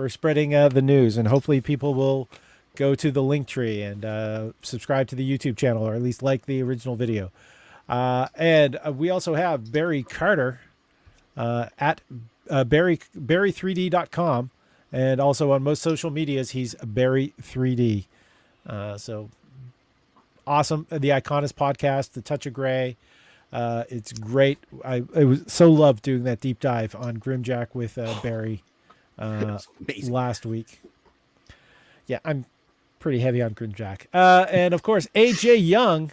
spreading the news, and hopefully people will go to the link tree and subscribe to the YouTube channel, or at least like the original video. And we also have Barry Carter at Barry3D.com, and also on most social medias he's Barry3D. So awesome. The Iconis podcast, The Touch of Grey. It's great. I was so loved doing that deep dive on Grimjack with Barry last week. Yeah, I'm pretty heavy on Grimjack. And of course, AJ Young,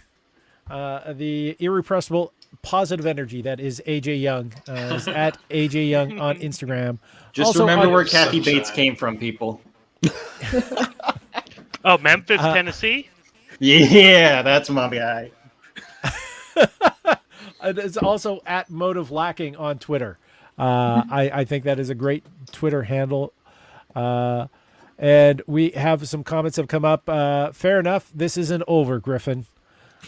the irrepressible positive energy that is AJ Young, is at AJ Young on Instagram. Just also remember where Sunshine. Kathy Bates came from, people. Oh, Memphis, Tennessee? Yeah, that's my guy. It's also at Motive Lacking on Twitter. I think that is a great Twitter handle. And we have some comments have come up. Fair enough. This isn't over, Griffin.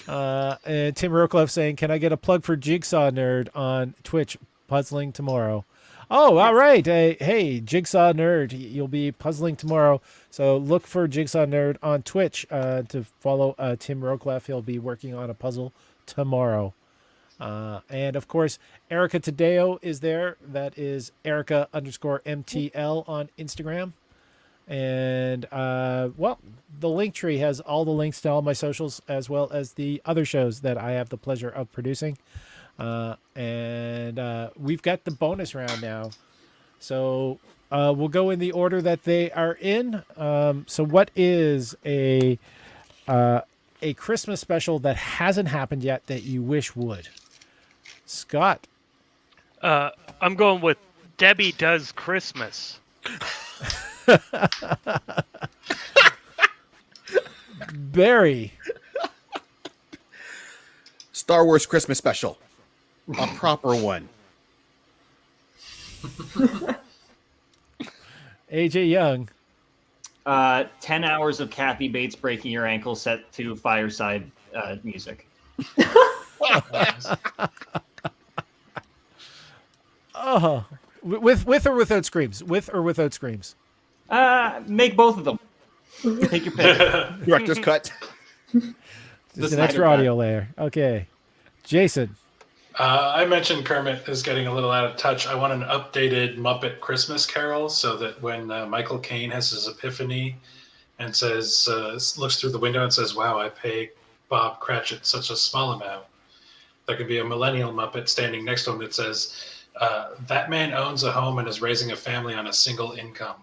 And Tim Rookloff saying, "Can I get a plug for Jigsaw Nerd on Twitch? Puzzling tomorrow." Oh, all right. Hey, Jigsaw Nerd, you'll be puzzling tomorrow. So look for Jigsaw Nerd on Twitch to follow Tim Rookloff. He'll be working on a puzzle tomorrow. And of course, Erica Taddeo is there. That is Erica_MTL on Instagram. And well, the link tree has all the links to all my socials, as well as the other shows that I have the pleasure of producing. And we've got the bonus round now, so we'll go in the order that they are in. So what is a Christmas special that hasn't happened yet that you wish would? Scott. I'm going with Debbie Does Christmas. Barry. Star Wars Christmas special. A proper one. AJ Young. 10 hours of Kathy Bates breaking your ankle set to fireside music. Oh, with or without screams? With or without screams? Make both of them. Take your pick. Director's cut. Just an extra audio layer. Okay. Jason. I mentioned Kermit is getting a little out of touch. I want an updated Muppet Christmas Carol so that when Michael Caine has his epiphany and says, looks through the window and says, "Wow, I pay Bob Cratchit such a small amount," there could be a millennial Muppet standing next to him that says, "That man owns a home and is raising a family on a single income."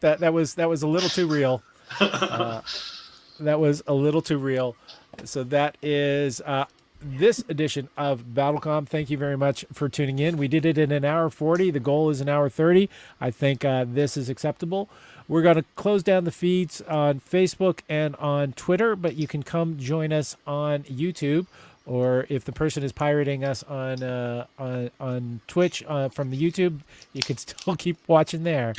That was a little too real. That was a little too real. So that is this edition of BattleCom. Thank you very much for tuning in. We did it in an hour 40. The goal is an hour 30. I think this is acceptable. We're going to close down the feeds on Facebook and on Twitter, but you can come join us on YouTube. Or if the person is pirating us on Twitch from the YouTube, you can still keep watching there.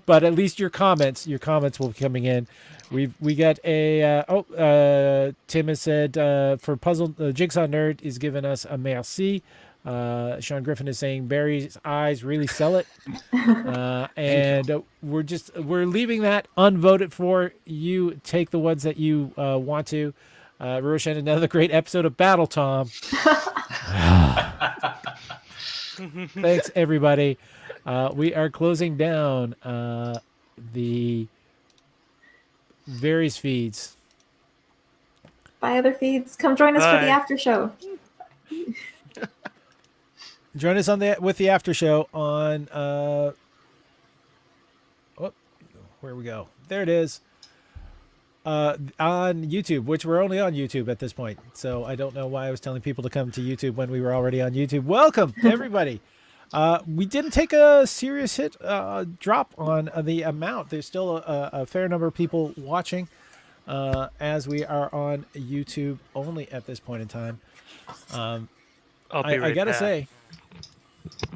But at least your comments will be coming in. We got a Tim has said for puzzle Jigsaw Nerd is giving us a merci. Sean Griffin is saying Barry's eyes really sell it, and we're leaving that unvoted for. You take the ones that you want to. Roshan, another great episode of Battle Tom. Thanks, everybody. We are closing down the various feeds. Bye, other feeds. Come join us for the after show. Join us with the after show on where we go. There it is. On YouTube, which we're only on YouTube at this point. So I don't know why I was telling people to come to YouTube when we were already on YouTube. Welcome, everybody. We didn't take a serious hit drop on the amount. There's still a fair number of people watching as we are on YouTube only at this point in time. I gotta say,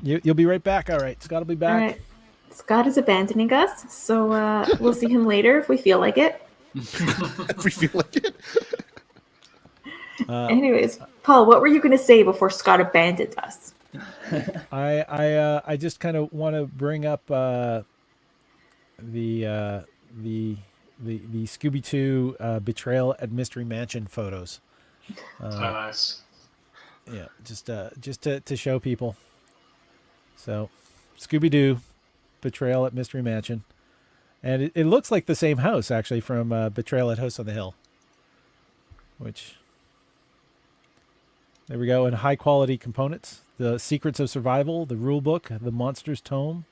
you'll be right back. All right, Scott will be back. All right. Scott is abandoning us, so we'll see him later if we feel like it. If we feel like it. Anyways, Paul, what were you going to say before Scott abandoned us? I just kind of want to bring up the Scooby-Doo Betrayal at Mystery Mansion photos. Nice. Yeah, just to show people. So, Scooby-Doo Betrayal at Mystery Mansion. And it looks like the same house, actually, from Betrayal at House on the Hill. Which, there we go, and high-quality components. The Secrets of Survival, the rule book, the Monsters Tome.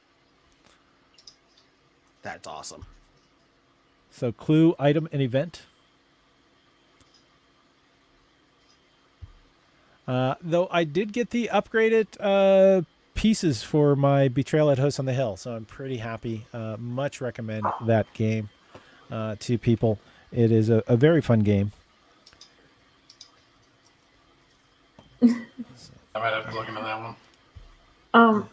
That's awesome. So, clue, item, and event. Though I did get the upgraded pieces for my Betrayal at House on the Hill, so I'm pretty happy. Much recommend that game to people. It is a very fun game. I might have to look into that one.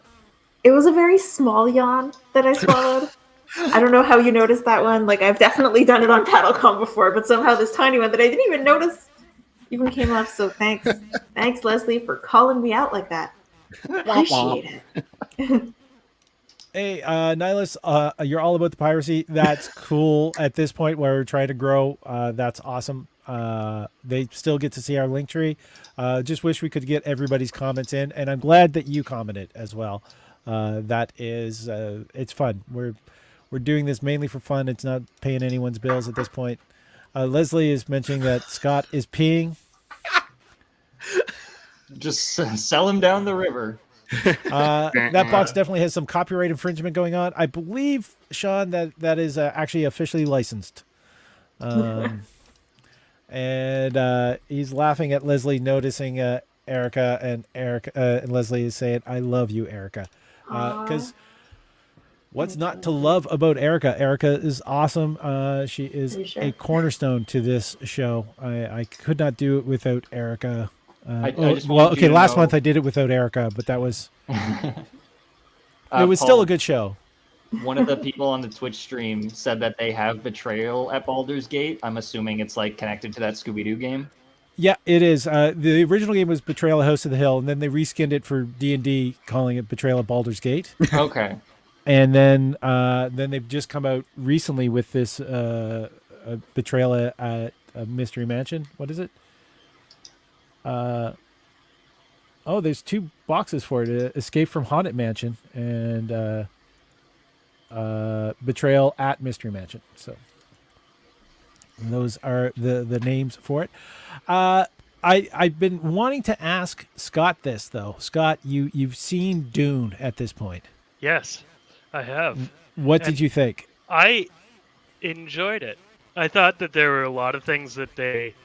It was a very small yawn that I swallowed. I don't know how you noticed that one. Like, I've definitely done it on BattleCom before, but somehow this tiny one that I didn't even notice even came up. So thanks, Leslie, for calling me out like that. Appreciate it. Hey, Nihilus, you're all about the piracy. That's cool at this point where we're trying to grow. That's awesome. They still get to see our link tree. Just wish we could get everybody's comments in, and I'm glad that you commented as well. That is, it's fun. We're doing this mainly for fun. It's not paying anyone's bills at this point. Leslie is mentioning that Scott is peeing. Just sell him down the river. That box definitely has some copyright infringement going on. I believe, Sean, that is actually officially licensed. And he's laughing at Leslie noticing Erica, and Leslie is saying, "I love you, Erica." Because what's not to love about Erica? Erica is awesome. She is a cornerstone to this show. I could not do it without Erica. Last month I did it without Erica, but that was it was Paul, still a good show. One of the people on the Twitch stream said that they have Betrayal at Baldur's Gate. I'm assuming it's like connected to that Scooby-Doo game. Yeah, it is. The original game was Betrayal at House of the Hill, and then they reskinned it for D&D, calling it Betrayal at Baldur's Gate. Okay. And then they've just come out recently with this Betrayal at a Mystery Mansion. What is it? There's 2 boxes for it: Escape from Haunted Mansion and Betrayal at Mystery Mansion. So those are the names for it. I've been wanting to ask Scott this though. Scott, you've seen Dune at this point. Yes, I have. What did you think? I enjoyed it. I thought that there were a lot of things that they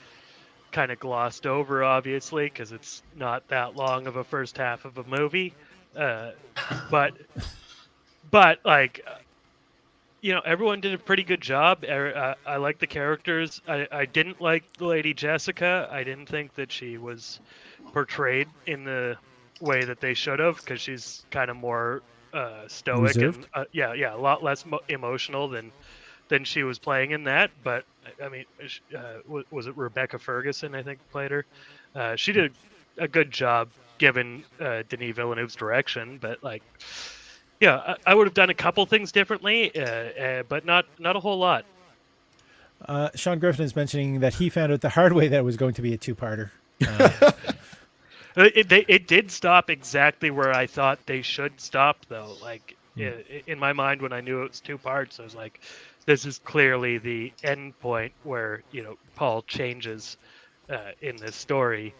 kind of glossed over, obviously, because it's not that long of a first half of a movie. But like, everyone did a pretty good job. I like the characters. I didn't like the Lady Jessica. I didn't think that she was portrayed in the way that they should have, because she's kind of more stoic Reserved? and a lot less emotional than she was playing in that. But I mean, was it Rebecca Ferguson, I think, played her? She did a good job given Denis Villeneuve's direction. But like, yeah, I would have done a couple things differently, but not a whole lot. Sean Griffin is mentioning that he found out the hard way that it was going to be a 2-parter. It did stop exactly where I thought they should stop, though. Like, in my mind, when I knew it was 2 parts, I was like, this is clearly the end point where, Paul changes in this story.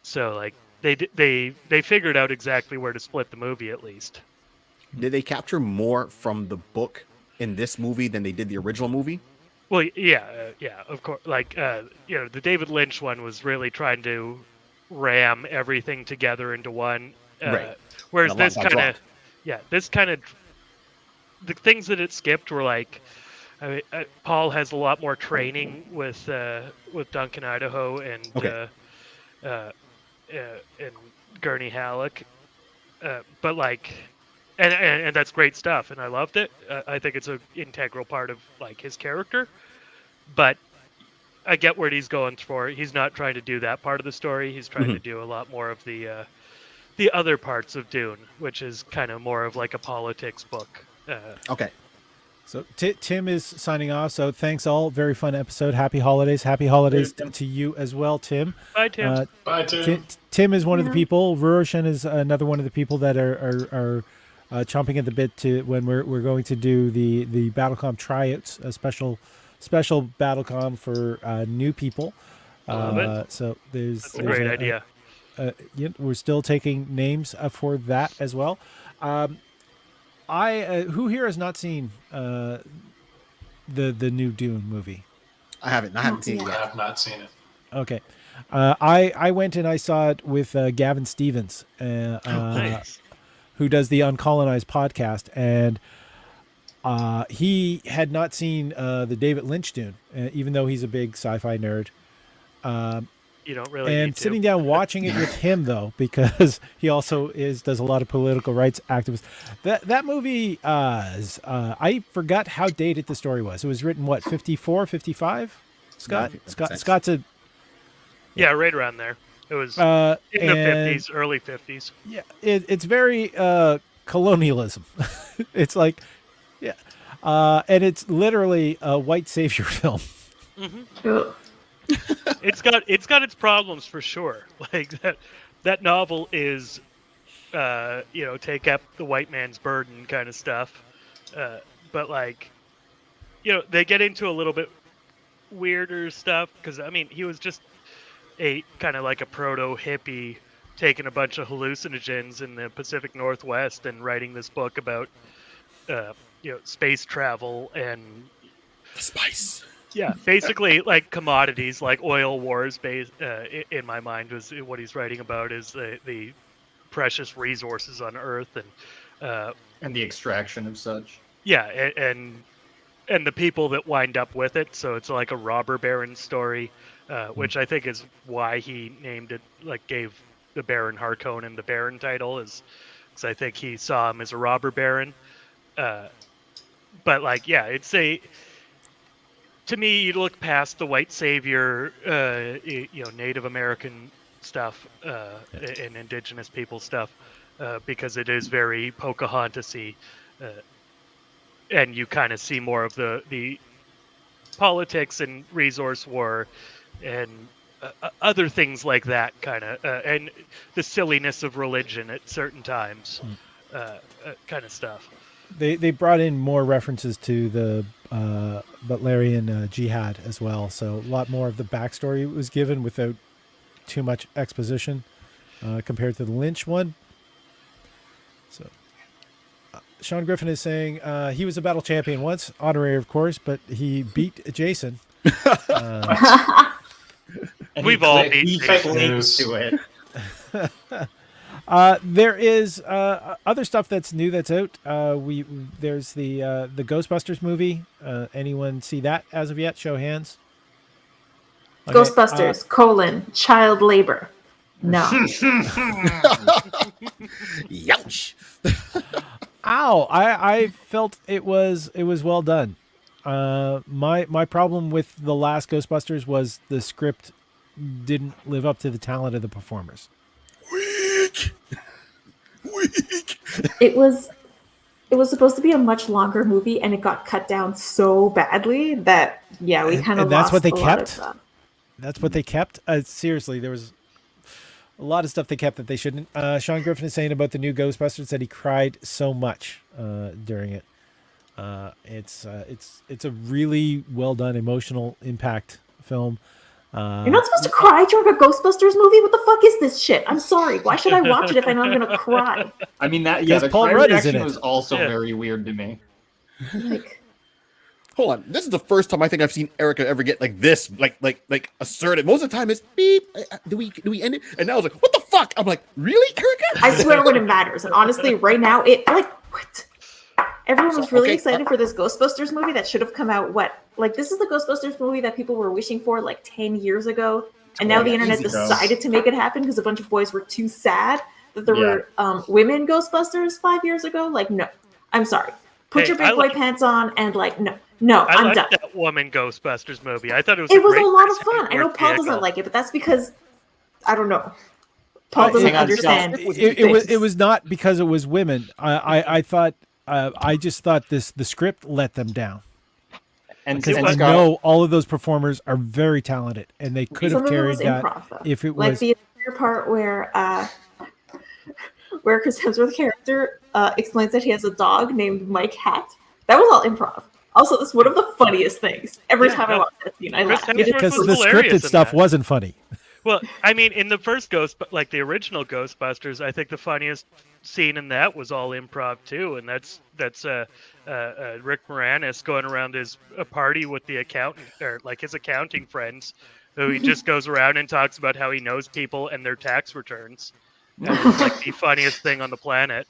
So, like, they figured out exactly where to split the movie, at least. Did they capture more from the book in this movie than they did the original movie? Well, yeah, of course. Like, the David Lynch one was really trying to ram everything together into one. Right. Whereas A lot got dropped. the things that it skipped were like, Paul has a lot more training with Duncan Idaho and Gurney Halleck, but like. And that's great stuff, and I loved it. I think it's an integral part of like his character. But I get what he's going for. He's not trying to do that part of the story. He's trying to do a lot more of the other parts of Dune, which is kind of more of like a politics book. Okay. So Tim is signing off. So thanks all. Very fun episode. Happy holidays. Happy holidays to you as well, Tim. Bye, Tim. Bye, Tim. Tim is one of the people. Ruroshan is another one of the people that are chomping at the bit to when we're going to do the BattleCOM tryouts, a special BattleCOM for new people. Love it. So that's a great idea. We're still taking names for that as well. Who here has not seen the new Dune movie? I haven't seen it I yet. have not seen it. Okay. I went and I saw it with Gavin Stevens. Nice. Who does the Uncolonized podcast, and he had not seen the David Lynch Dune, even though he's a big sci-fi nerd. You don't really. And need to. sitting down watching it with him though, because he also does a lot of political rights activists. That movie, I forgot how dated the story was. It was written 54, 55? Scott? Scott's a Yeah, right around there. It was in the 50s, early 50s. Yeah, it's very colonialism. It's like, yeah, and it's literally a white savior film. Mm-hmm. It's got its problems for sure. Like that novel is, take up the white man's burden kind of stuff. But like, they get into a little bit weirder stuff because I mean he was just a kind of like a proto hippie taking a bunch of hallucinogens in the Pacific Northwest and writing this book about space travel and Spice. Yeah, basically like commodities like oil wars based in my mind was what he's writing about is the precious resources on Earth And the extraction of such. Yeah, and the people that wind up with it. So it's like a robber baron story. Which I think is why he named it, like gave the Baron Harkonnen the Baron title, is because I think he saw him as a robber baron. But like, yeah, to me, you look past the white savior, Native American stuff and indigenous people stuff, because it is very Pocahontas-y, and you kind of see more of the politics and resource war and other things like that kind of, and the silliness of religion at certain times, kind of stuff. They brought in more references to the Butlerian jihad as well, so a lot more of the backstory was given without too much exposition compared to the Lynch one. So Sean Griffin is saying he was a battle champion once, honorary of course, but he beat Jason. We've all beat Jason. To it. There is other stuff that's new that's out. There's the Ghostbusters movie. Anyone see that as of yet? Show hands. Okay, Ghostbusters, child labor. No. Youch. Ow! I felt it was well done. My problem with the last Ghostbusters was the script didn't live up to the talent of the performers. Weak. It was supposed to be a much longer movie, and it got cut down so badly that we kind of that's lost what they a lot kept. of that. That's what they kept. Seriously, there was a lot of stuff they kept that they shouldn't. Sean Griffin is saying about the new Ghostbusters that he cried so much during it. It's a really well done emotional impact film. You're not supposed to cry during a Ghostbusters movie? What the fuck is this shit? I'm sorry. Why should I watch it if I know I'm going to cry? I mean, the Paul cry Rudd is in reaction it. was also very weird to me. Like, Hold on. This is the first time I think I've seen Erica ever get like this, like assertive. Most of the time it's beep. Do we end it? And now I was like, what the fuck? I'm like, really, Erica? I swear when it matters. And honestly, right now, what? Everyone was really excited for this Ghostbusters movie that should have come out, this is the Ghostbusters movie that people were wishing for 10 years ago. And now the internet decided to make it happen because a bunch of boys were too sad that there were women Ghostbusters 5 years ago. No, I'm sorry. Put your big boy pants on and no, I'm done. That woman Ghostbusters movie. I thought it was. It was a lot of fun. I know Paul doesn't like it, but that's because I don't know. Paul doesn't understand. It was not because it was women. I thought I just thought the script let them down. And because I know all of those performers are very talented, and they could have carried that if it was the entire part where Chris Hemsworth's character explains that he has a dog named Mike Hat. That was all improv. Also, it's one of the funniest things. Every time I watch that scene, I laugh. Because the scripted stuff wasn't funny. Well, I mean, in the first the original Ghostbusters, I think the funniest scene in that was all improv too, and that's Rick Moranis going around his party with the accountant or his accounting friends, who he just goes around and talks about how he knows people and their tax returns. And it's the funniest thing on the planet.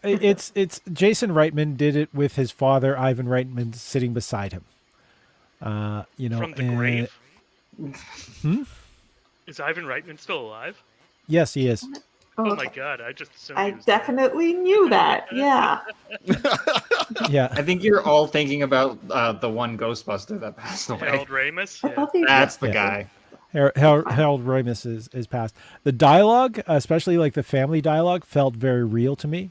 It's Jason Reitman did it with his father, Ivan Reitman, sitting beside him. From the grave. Is Ivan Reitman still alive? Yes, he is. Oh my god! I just assumed I definitely knew that. Yeah. Yeah. I think you're all thinking about the one Ghostbuster that passed away. Harold Ramis. That's the guy. Harold Ramis is passed. The dialogue, especially the family dialogue, felt very real to me.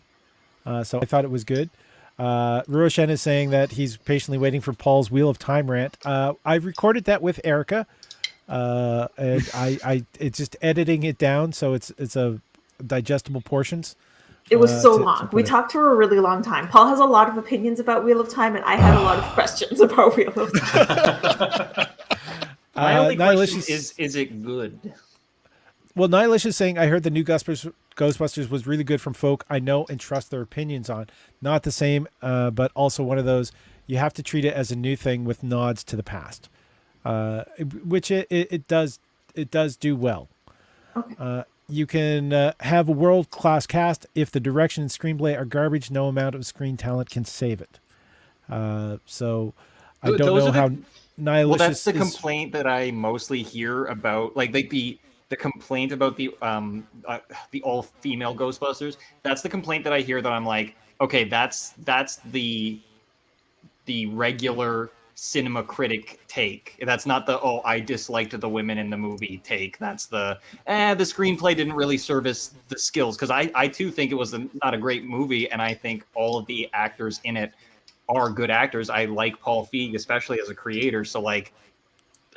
So I thought it was good. Ruoshen is saying that he's patiently waiting for Paul's Wheel of Time rant. I've recorded that with Erica, and it's just editing it down so it's a digestible portions. It was so long. We talked for a really long time. Paul has a lot of opinions about Wheel of Time, and I had a lot of questions about Wheel of Time. My only question is it good? Well, Nihilish is saying, I heard the new Ghostbusters was really good from folk I know and trust their opinions on. Not the same, but also one of those, you have to treat it as a new thing with nods to the past, which it does do well. Okay. You can have a world-class cast. If the direction and screenplay are garbage, no amount of screen talent can save it. So I don't know how Nihilish Well, that's the complaint that I mostly hear about, the complaint about the all-female Ghostbusters. That's the complaint that I hear that I'm like, okay, that's the the regular cinema critic take. That's not the I disliked the women in the movie take. That's the screenplay didn't really service the skills, because I too think it was not a great movie, and I think all of the actors in it are good actors. I like Paul Feig, especially as a creator, so like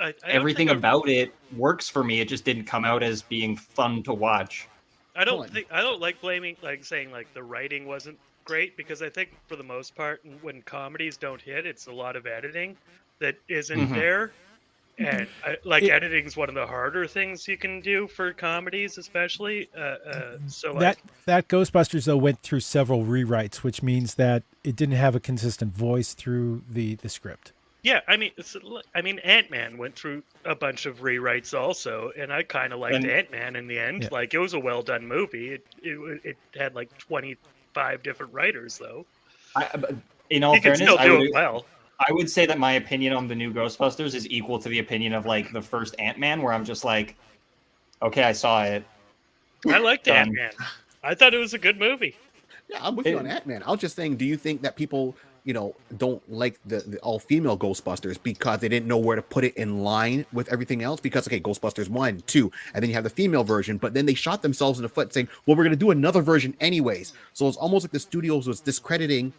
I don't everything think about it works for me. It just didn't come out as being fun to watch. I don't like blaming, like saying like the writing wasn't great, because I think for the most part when comedies don't hit, it's a lot of editing that isn't there, and editing is one of the harder things you can do for comedies, especially. So like, that Ghostbusters though went through several rewrites, which means that it didn't have a consistent voice through the script. yeah, I mean, Ant-Man went through a bunch of rewrites also, and I kind of liked Ant-Man in the end. Yeah. Like, it was a well-done movie. It had like 25 different writers, though. In all fairness, still do it well. I would say that my opinion on the new Ghostbusters is equal to the opinion of like the first Ant-Man, where I'm just like, okay, I saw it. I liked Ant-Man. I thought it was a good movie. Yeah, I'm with you on Ant-Man. I was just saying, do you think that people, don't like the all-female Ghostbusters because they didn't know where to put it in line with everything else? Because, okay, Ghostbusters 1, 2, and then you have the female version, but then they shot themselves in the foot saying, well, we're going to do another version anyways. So it's almost like the studios was discrediting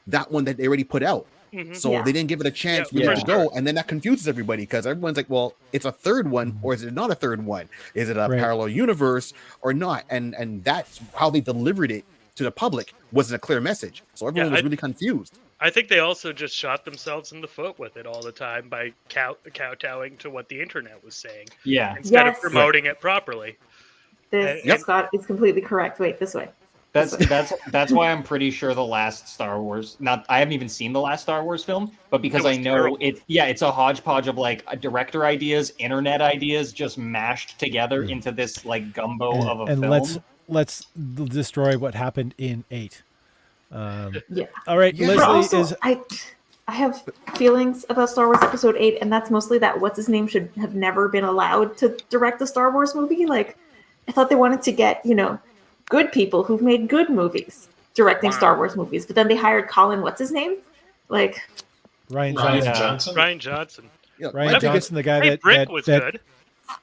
that one that they already put out. So they didn't give it a chance really to go, and then that confuses everybody, because everyone's like, well, it's a third one, or is it not a third one? Is it a parallel universe or not? And that's how they delivered it to the public, wasn't a clear message. So everyone was really confused. I think they also just shot themselves in the foot with it all the time by kowtowing to what the internet was saying. Yeah. Instead of promoting it properly. Scott is completely correct. Wait, this way. That's why I'm pretty sure the last Star Wars. I haven't even seen the last Star Wars film, but because I know it's a hodgepodge of like director ideas, internet ideas, just mashed together into this like gumbo of a film. Let's destroy what happened in 8. All right, But Leslie also, I have feelings about Star Wars Episode 8, and that's mostly that what's his name should have never been allowed to direct a Star Wars movie. Like, I thought they wanted to get good people who've made good movies directing Star Wars movies, but then they hired Colin, what's his name? Like Ryan Johnson. Ryan Johnson. Yeah, Ryan Johnson, the guy Brick was good.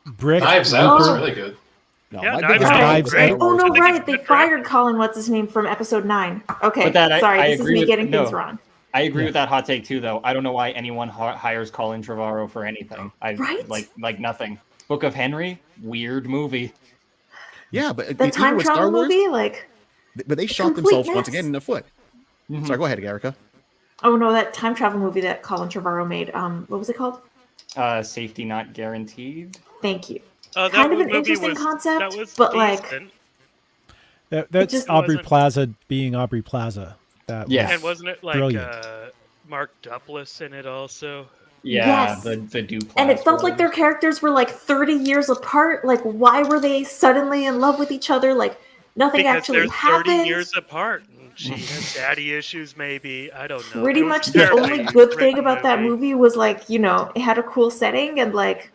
Brick. Knives Out was really good. No, Yeah, my biggest Knives problem Out. with Oh Star no, Wars- right! They fired Colin, what's his name, from Episode 9. Okay, But that sorry, I this is agree me with- getting no. things wrong. I agree with that hot take too, though. I don't know why anyone hires Colin Trevorrow for anything. Right? Like nothing. Book of Henry, weird movie. Yeah, but The even time with travel Star Wars, movie, like, but they shot complete themselves once mess. again in the foot. Sorry, go ahead, Erica. oh no, that time travel movie that Colin Trevorrow made. What was it called? Safety Not Guaranteed. Thank you. That Kind of an movie interesting was- concept, that was but like, decent. That's just Aubrey wasn't- Plaza being Aubrey Plaza. That Yeah. And wasn't it like Brilliant. Mark Duplass in it also? Yeah, Yes. the Duplass. and it felt like their brothers. characters were like 30 years apart. Like, why were they suddenly in love with each other? Like, nothing Because actually they're 30 happened. years apart. And she has daddy issues, maybe. I don't know. Pretty It was much the terribly only good thing written about that movie was like, it had a cool setting, and like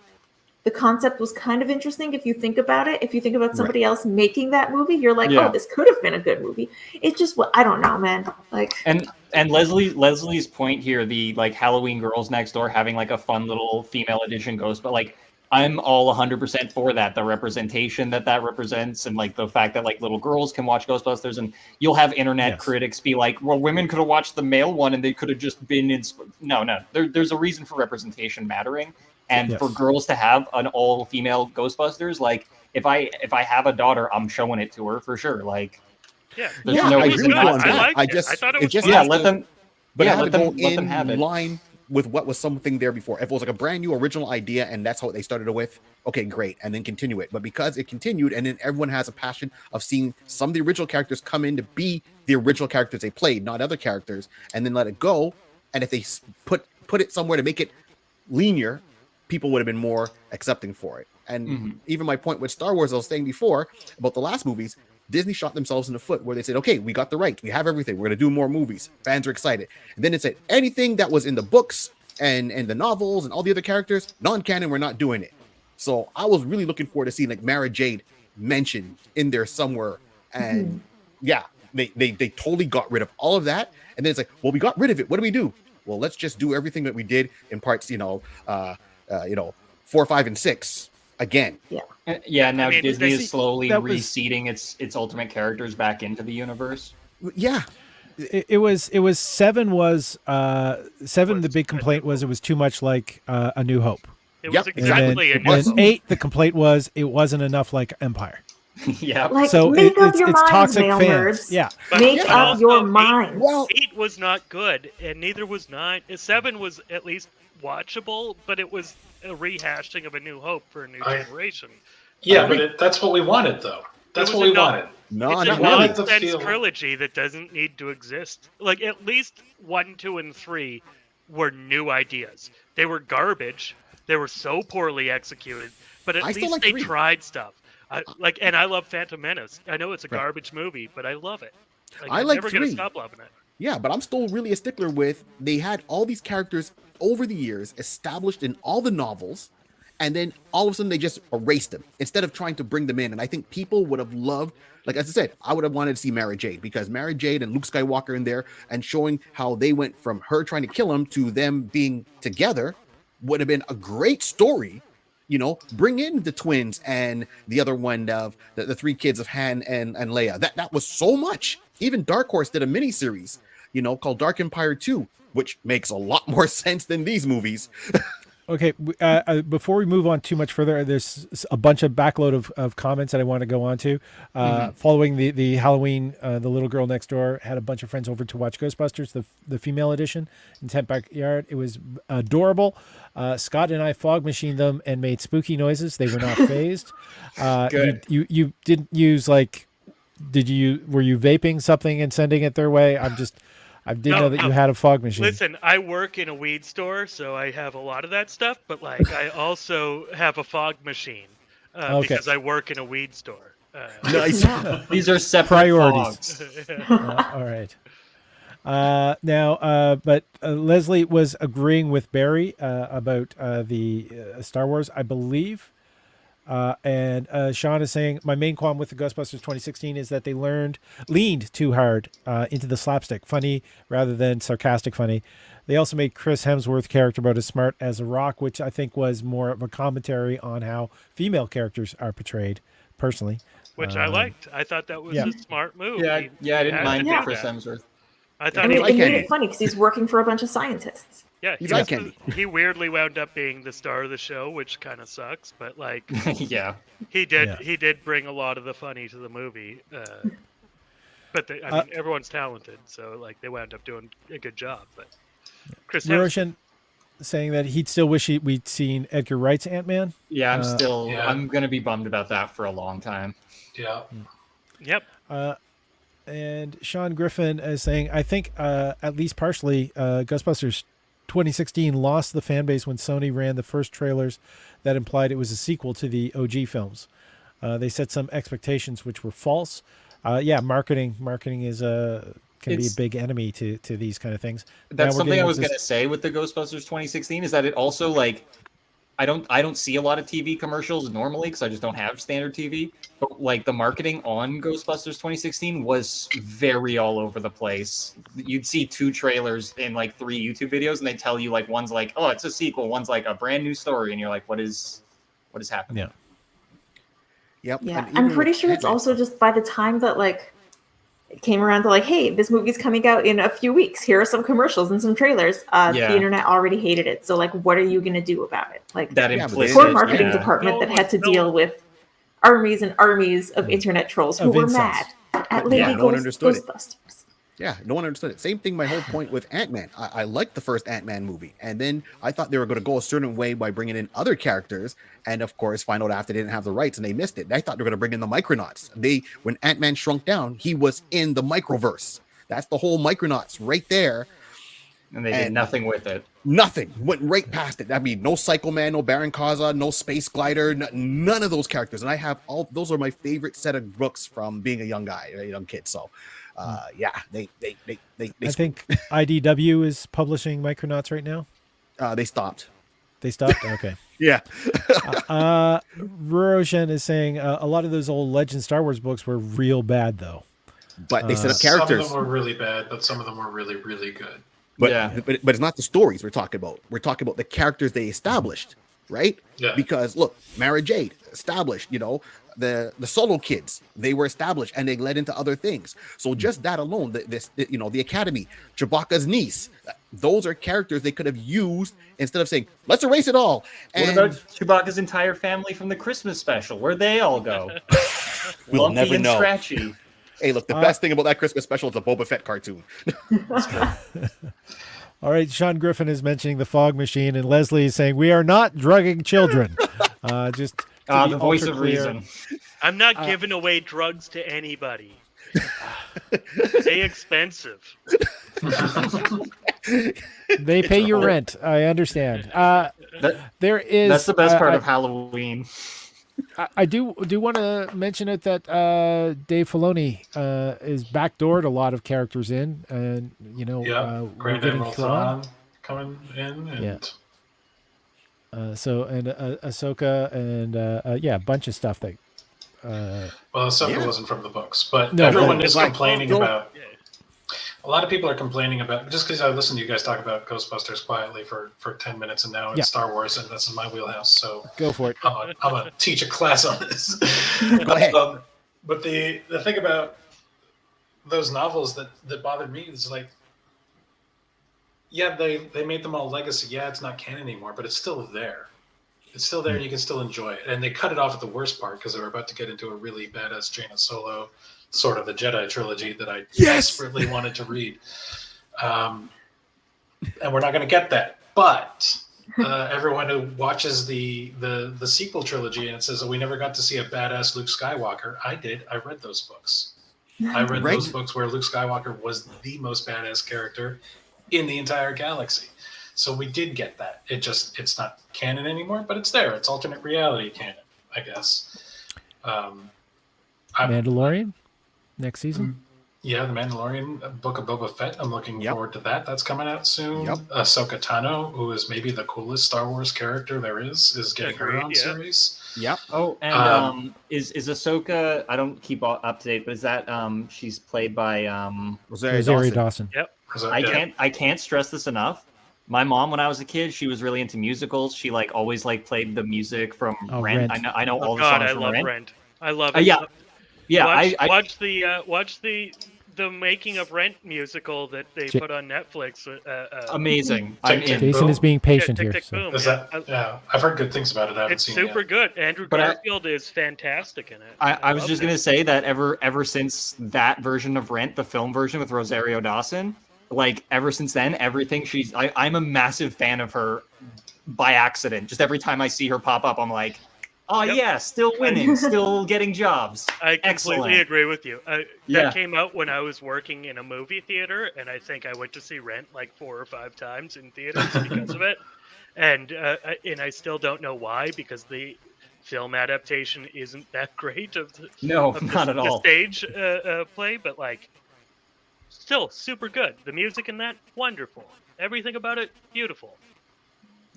the concept was kind of interesting if you think about it. If you think about somebody else making that movie, you're like, Yeah. oh, this could have been a good movie. It just, I don't know, man. Like, And Leslie's point here, the like Halloween Girls Next Door having like a fun little female edition ghost, but like I'm all 100% for that. The representation that represents, and like the fact that like little girls can watch Ghostbusters, and you'll have internet critics be like, well, women could have watched the male one and they could have just been no. There's a reason for representation mattering, and for girls to have an all female Ghostbusters, like if I have a daughter, I'm showing it to her for sure. Like, Yeah, there's Yeah, no I reason agree with you not on to. that. liked I it. just, I thought it it was just fun. Yeah, has let to- them. But Yeah, it had let to them go let them have in it. line with what was something there before. If it was like a brand new original idea and that's what they started it with, okay, great, and then continue it. But because it continued, and then everyone has a passion of seeing some of the original characters come in to be the original characters they played, not other characters, and then let it go. And if they put it somewhere to make it linear, people would have been more accepting for it. And even my point with Star Wars, I was saying before about the last movies, Disney shot themselves in the foot where they said, okay, we got the rights, we have everything, we're going to do more movies, fans are excited. And then it said anything that was in the books and the novels and all the other characters, non-canon, we're not doing it. So I was really looking forward to seeing like Mara Jade mentioned in there somewhere. And yeah, they totally got rid of all of that. And then it's like, well, we got rid of it, what do we do? well, let's just do everything that we did in parts, 4, 5, and 6 again. Yeah, now I mean, Disney they- is slowly that was- reseeding its ultimate characters back into the universe. Yeah, It was 7 was 7. The big complaint was it was too much like A New Hope. It Yep, was exactly. exactly It a was. And 8, the complaint was it wasn't enough like Empire. Yeah. Like, So make up it's your minds, toxic male fans. nerds. Yeah. But Make but up also your 8 minds. Well, 8 was not good, and neither was 9. 7 was at least watchable, but it was a rehashing of A New Hope for a new generation. Yeah, but that's what we wanted, though. That's It what was we a wanted. no, It's a not wanted really. the nonsense feel. trilogy that doesn't need to exist. Like, at least 1, 2, and 3 were new ideas. They were garbage. They were so poorly executed, but at I still least like they 3. tried stuff. And I love Phantom Menace. I know it's a garbage movie, but I love it. I I'm like never gonna 3. stop loving it. Yeah, but I'm still really a stickler with they had all these characters over the years established in all the novels, and then all of a sudden they just erased them instead of trying to bring them in. And I think people would have loved, like as I said, I would have wanted to see Mara Jade, because Mara Jade and Luke Skywalker in there and showing how they went from her trying to kill him to them being together would have been a great story. Bring in the twins and the other one of the 3 kids of Han and Leia. That was so much. Even Dark Horse did a miniseries, called Dark Empire 2, which makes a lot more sense than these movies. Okay, before we move on too much further, there's a bunch of backload of comments that I want to go on to. Following the Halloween, the little girl next door had a bunch of friends over to watch Ghostbusters, the female edition, in Tent Backyard. It was adorable. Scott and I fog machined them and made spooky noises. They were not phased. Good. You didn't use were you vaping something and sending it their way? I didn't know that you had a fog machine. Listen, I work in a weed store, so I have a lot of that stuff. But I also have a fog machine because I work in a weed store. Nice. These are separate Priorities. fogs. All right. But Leslie was agreeing with Barry about the Star Wars, I believe. And Sean is saying, my main qualm with the Ghostbusters 2016 is that they leaned too hard into the slapstick funny rather than sarcastic funny. They also made Chris Hemsworth character about as smart as a rock, which I think was more of a commentary on how female characters are portrayed, personally. Which I liked. I thought that was Yeah. a smart move. Yeah, He I didn't had mind to do Chris that. Hemsworth. I thought And he it, was it made candy. it funny because he's working for a bunch of scientists. Yeah, He's eye candy. he weirdly wound up being the star of the show, which kind of sucks. But Yeah. he did Yeah. he did bring a lot of the funny to the movie. But I mean, everyone's talented, so they wound up doing a good job. But Chris Hemsworth, Roshan saying that he'd still wish we'd seen Edgar Wright's Ant-Man. Yeah, Yeah. I'm going to be bummed about that for a long time. Yeah. yep, And Sean Griffin is saying, I think at least partially Ghostbusters 2016 lost the fan base when Sony ran the first trailers that implied it was a sequel to the OG films. They set some expectations which were false. Marketing is can be a big enemy to these kind of things. That's Now we're something getting I was this- going to say with the Ghostbusters 2016 is that it also I don't see a lot of TV commercials normally because I just don't have standard TV. But the marketing on Ghostbusters 2016 was very all over the place. You'd see 2 trailers in 3 YouTube videos, and they tell you one's oh, it's a sequel, one's a brand new story, and you're like, what is happening? Yeah. Yep. Yeah, and I'm even pretty with sure it's Ant-Man- also just by the time that it came around to hey, this movie's coming out in a few weeks. Here are some commercials and some trailers. Yeah. The internet already hated it. So what are you gonna do about it? That Yeah, but implicit. poor marketing yeah. department No that had to one- no deal with armies and armies of internet trolls who Of were incels. mad at Lady no one understood it. Ghostbusters. Yeah, no one understood it. Same thing, my whole point with Ant-Man. I liked the first Ant-Man movie. And then I thought they were going to go a certain way by bringing in other characters. And of course, find out after they didn't have the rights and they missed it. I thought they were going to bring in the Micronauts. When Ant-Man shrunk down, he was in the Microverse. That's the whole Micronauts right there. And they did nothing with it. Nothing. Went right past it. I mean, no Psycho Man, no Baron Kaza, no Space Glider, none of those characters. And I have those are my favorite set of books from being a young kid. So, they I think IDW is publishing Micronauts right now. they stopped. They stopped? Okay. Yeah. Roshan is saying a lot of those old Legend Star Wars books were real bad, though. But they set up Some of characters. them were really bad, but some of them were really, really good. But, Yeah. but it's not the stories we're talking about. We're talking about the characters they established, right? Yeah. Because look, Mara Jade established, the solo kids, they were established and they led into other things. So just that alone, the Academy, Chewbacca's niece, those are characters they could have used instead of saying, let's erase it all. What And about Chewbacca's entire family from the Christmas special? Where'd they all go? we'll Lumpy never and know. Scratchy. Hey, look, the best thing about that Christmas special is a Boba Fett cartoon. All right, Sean Griffin is mentioning the fog machine, and Leslie is saying, we are not drugging children. Just to be The voice ultra of clear. reason. I'm not giving away drugs to anybody. They expensive. They pay your rent. I understand. There is. That's the best part I- of Halloween. I do want to mention it that Dave Filoni is backdoored a lot of characters in, and Yeah, we're Grand getting Admiral Thrawn. Thrawn coming in, and Yeah. Ahsoka and a bunch of stuff that. well, Ahsoka Yeah. wasn't from the books, but No, everyone but is like, complaining don't- about. A lot of people are complaining about, just because I listened to you guys talk about Ghostbusters quietly for 10 minutes, and now it's Yeah. Star Wars, and that's in my wheelhouse. So Go for it. I'm gonna teach a class on this. Go ahead. But the thing about those novels that bothered me is like, yeah, they made them all legacy. Yeah, it's not canon anymore, but it's still there. It's still there, and you can still enjoy it. And they cut it off at the worst part because they were about to get into a really badass Jaina Solo, sort of the Jedi trilogy that I desperately wanted to read. And we're not going to get that. But everyone who watches the sequel trilogy and it says, oh, we never got to see a badass Luke Skywalker. I did. I read those books. I read Right. those books where Luke Skywalker was the most badass character in the entire galaxy. So we did get that. It's not canon anymore, but it's there. It's alternate reality canon, I guess. Mandalorian next season. Yeah, The Mandalorian, Book of Boba Fett. I'm looking Yep. forward to that. That's coming out soon. Yep. Ahsoka Tano, who is maybe the coolest Star Wars character there is getting her Agreed, own yeah. series. Yep. Oh, and Um, is Ahsoka? I don't keep up to date, but is that she's played by Rosario Dawson. So, I can't stress this enough. My mom, when I was a kid, she was really into musicals. She always played the music from Oh, Rent. Rent. I know all Oh the God, songs I from love Rent. Rent. I love it. Yeah, Watch the making of Rent musical that they J- put on Netflix. amazing. Tick, tick, Jason boom. is being patient Tick, here. Tick, so- Boom. Is Yeah. that? I've heard good things about it. I haven't It's seen super it. good. Andrew But Garfield is fantastic in it. I was love just it. gonna say that ever since that version of Rent, the film version with Rosario Dawson, ever since then, everything I'm a massive fan of her by accident. Just every time I see her pop up, I'm like, oh Yep. yeah, still winning, still getting jobs. I completely Excellent. agree with you. Yeah. That came out when I was working in a movie theater, and I think I went to see Rent 4 or 5 times in theaters because of it. And I still don't know why, because the film adaptation isn't that great of the, No, of the, not at the all. stage play, but still super good. The music in that, wonderful. Everything about it, beautiful.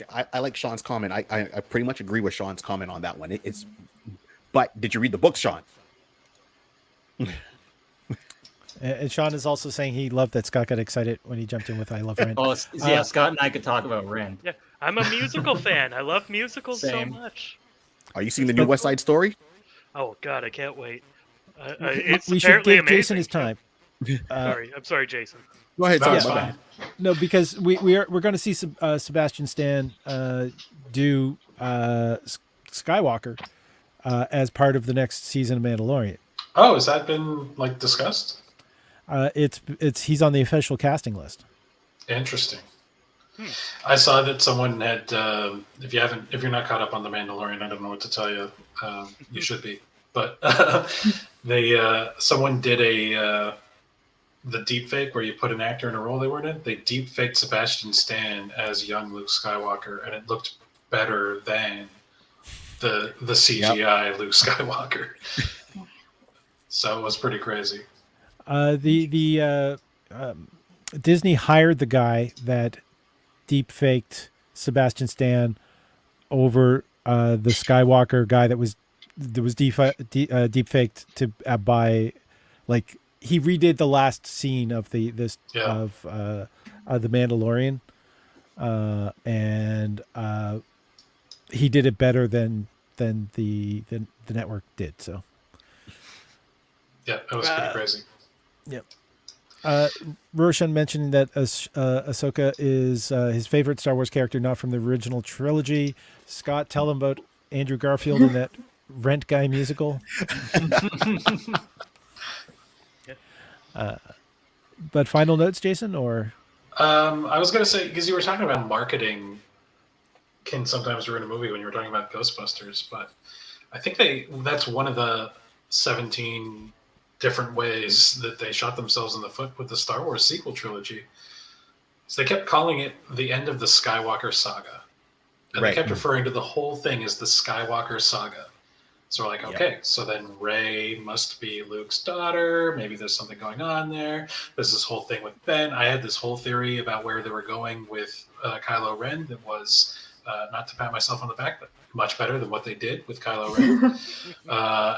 I like Sean's comment. I pretty much agree with Sean's comment on that one. But did you read the books, Sean? And Sean is also saying he loved that Scott got excited when he jumped in with "I Love Rent." Oh yeah, Scott and I could talk about Rent. Yeah, I'm a musical fan. I love musicals Same. so much. Are you seeing the new West Side Story? Oh God, I can't wait. It's We should apparently give Jason amazing. his time. I'm sorry, Jason. Go ahead, No, Tom. it's my fine. bad. No, because we're going to see Sebastian Stan do Skywalker as part of the next season of Mandalorian. Oh, has that been discussed? He's on the official casting list. Interesting. I saw that someone had. If you're not caught up on the Mandalorian, I don't know what to tell you. You should be. But someone did the deep fake where you put an actor in a role they weren't in. They deep faked Sebastian Stan as young Luke Skywalker, and it looked better than the CGI Luke Skywalker. So it was pretty crazy. Disney hired the guy that deep faked Sebastian Stan over the Skywalker guy that was deep faked to by he redid the last scene of The Mandalorian, and he did it better than the network did. So Yeah, that was pretty crazy. Yep. Roshan mentioned that Ahsoka is his favorite Star Wars character, not from the original trilogy. Scott, tell him about Andrew Garfield in that Rent Guy musical. But final notes, Jason, or? I was going to say, because you were talking about marketing can sometimes ruin a movie when you were talking about Ghostbusters, but I think that's one of the 17 different ways that they shot themselves in the foot with the Star Wars sequel trilogy. So they kept calling it the end of the Skywalker saga. And they kept referring to the whole thing as the Skywalker saga. So we're like, okay, so then Rey must be Luke's daughter. Maybe there's something going on there. There's this whole thing with Ben. I had this whole theory about where they were going with Kylo Ren that was, not to pat myself on the back, but much better than what they did with Kylo Ren.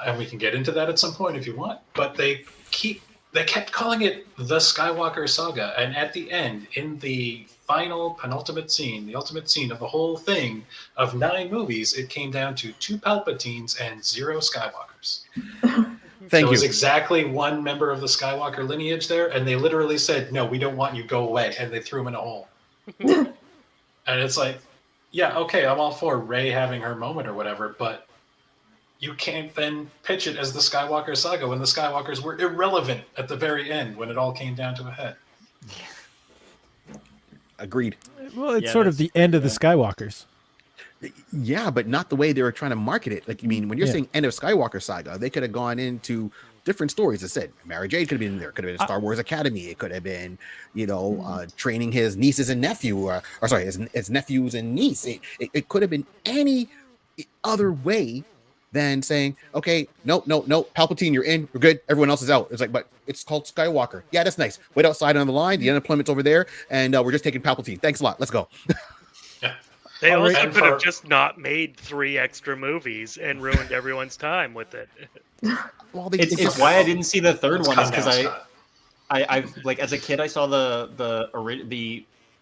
And we can get into that at some point if you want. But they kept calling it the Skywalker saga. And at the end, in the final penultimate scene, the ultimate scene of the whole thing of 9 movies, it came down to 2 Palpatines and 0 Skywalkers. There was exactly 1 member of the Skywalker lineage there, and they literally said, no, we don't want you, go away. And they threw him in a hole. And it's like, yeah, okay, I'm all for Rey having her moment or whatever, but you can't then pitch it as the Skywalker saga when the Skywalkers were irrelevant at the very end when it all came down to a head. Agreed. Well, it's sort of the end of the Skywalkers. Yeah, but not the way they were trying to market it. Like, you mean, when you're saying end of Skywalker saga, they could have gone into different stories. As I said, Mary Jade could have been in there. It could have been Star Wars Academy. It could have been, training his nieces and nephew, his nephews and niece. It could have been any other way than saying, okay, no, Palpatine, you're in, we're good, everyone else is out. It's like, but it's called Skywalker. Yeah, that's nice. Wait outside on the line, the unemployment's over there, and we're just taking Palpatine. Thanks a lot. Let's go. They also could have just not made 3 extra movies and ruined everyone's time with it. Well, it's why I didn't see the third one, is because I've like, as a kid, I saw the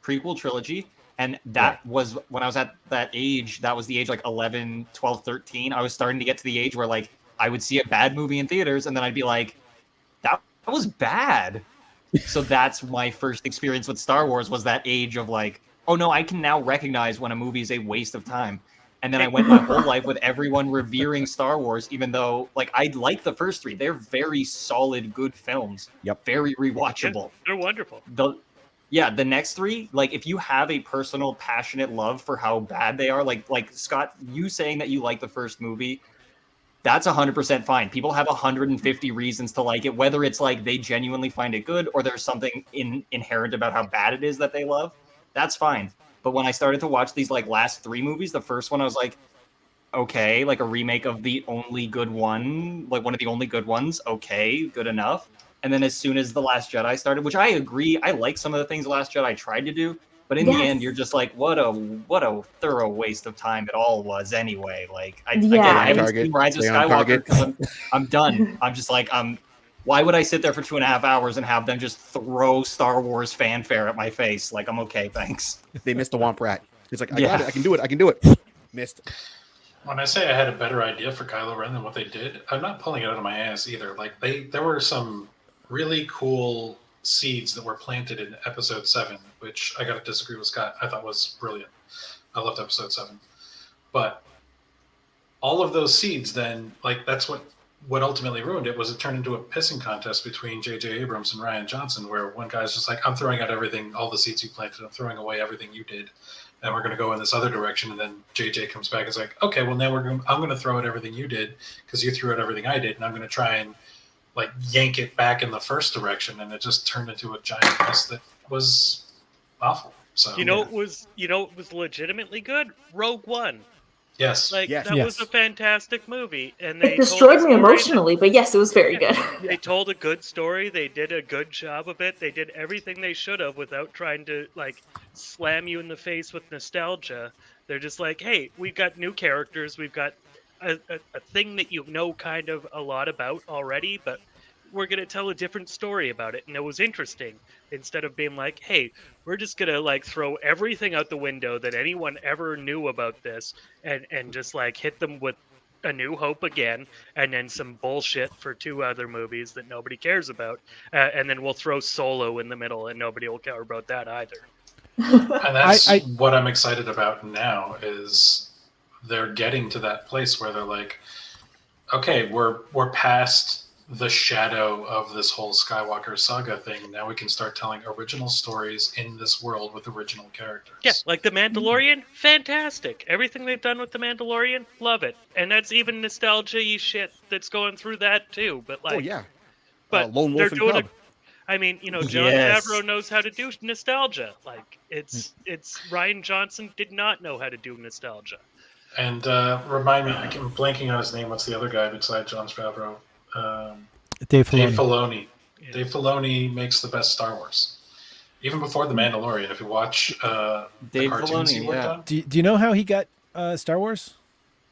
prequel trilogy. And that was when I was at that age, that was the age like 11, 12, 13. I was starting to get to the age where like I would see a bad movie in theaters and then I'd be like, that was bad. So that's my first experience with Star Wars, was that age of like, oh no, I can now recognize when a movie is a waste of time. And then I went my whole life with everyone revering Star Wars, even though like I like the first 3. They're very solid, good films. Yep. Very rewatchable. They're wonderful. The next 3, like if you have a personal, passionate love for how bad they are, like Scott, you saying that you like the first movie, that's 100% fine. People have 150 reasons to like it, whether it's like they genuinely find it good or there's something inherent about how bad it is that they love. That's fine. But when I started to watch these like last 3 movies, the first one I was like, okay, like a remake of the only good one, like one of the only good ones. Okay, good enough. And then as soon as The Last Jedi started, which I agree, I like some of the things The Last Jedi tried to do, but in the end, you're just like, what a thorough waste of time it all was anyway. Like, I haven't seen Rise of Skywalker because I'm done. I'm just like, why would I sit there for 2.5 hours and have them just throw Star Wars fanfare at my face? Like, I'm okay, thanks. They missed the Womp Rat. It's like, I got it, I can do it. Missed. When I say I had a better idea for Kylo Ren than what they did, I'm not pulling it out of my ass either. Like, there were some really cool seeds that were planted in episode 7, which I gotta disagree with Scott. I thought was brilliant. I loved episode 7. But all of those seeds then, like, that's what ultimately ruined it, was it turned into a pissing contest between J.J. Abrams and Rian Johnson, where one guy's just like, I'm throwing out everything, all the seeds you planted, I'm throwing away everything you did, and we're going to go in this other direction. And then J.J. comes back and is like, okay, well now I'm going to throw out everything you did because you threw out everything I did, and I'm going to try and like yank it back in the first direction. And it just turned into a giant mess that was awful. So it was legitimately good. Rogue One. Yes. That was a fantastic movie, and they It destroyed me emotionally, but yes, it was very good. They told a good story. They did a good job of it. They did everything they should have without trying to like slam you in the face with nostalgia. They're just like, hey, we've got new characters. We've got a thing that you know kind of a lot about already, but we're gonna tell a different story about it, and it was interesting. Instead of being like, hey, we're just gonna like throw everything out the window that anyone ever knew about this, and just like hit them with A New Hope again, and then some bullshit for 2 other movies that nobody cares about, and then we'll throw Solo in the middle, and nobody will care about that either. And that's what I'm excited about now is they're getting to that place where they're like, okay, we're past the shadow of this whole Skywalker saga thing. Now we can start telling original stories in this world with original characters. Yeah, like The Mandalorian, fantastic. Everything they've done with The Mandalorian, love it. And that's even nostalgia-y shit that's going through that too. But like, Oh yeah. but Lone they're Wolf and doing Cub. I mean, Jon Yes. Favreau knows how to do nostalgia. Like, it's Ryan Johnson did not know how to do nostalgia. And remind me, I'm blanking on his name. What's the other guy besides Jon Favreau? Dave Filoni. Dave Filoni. Yeah. Dave Filoni makes the best Star Wars. Even before The Mandalorian, if you watch the Dave cartoons he Filoni, worked yeah. on. Do you know how he got Star Wars?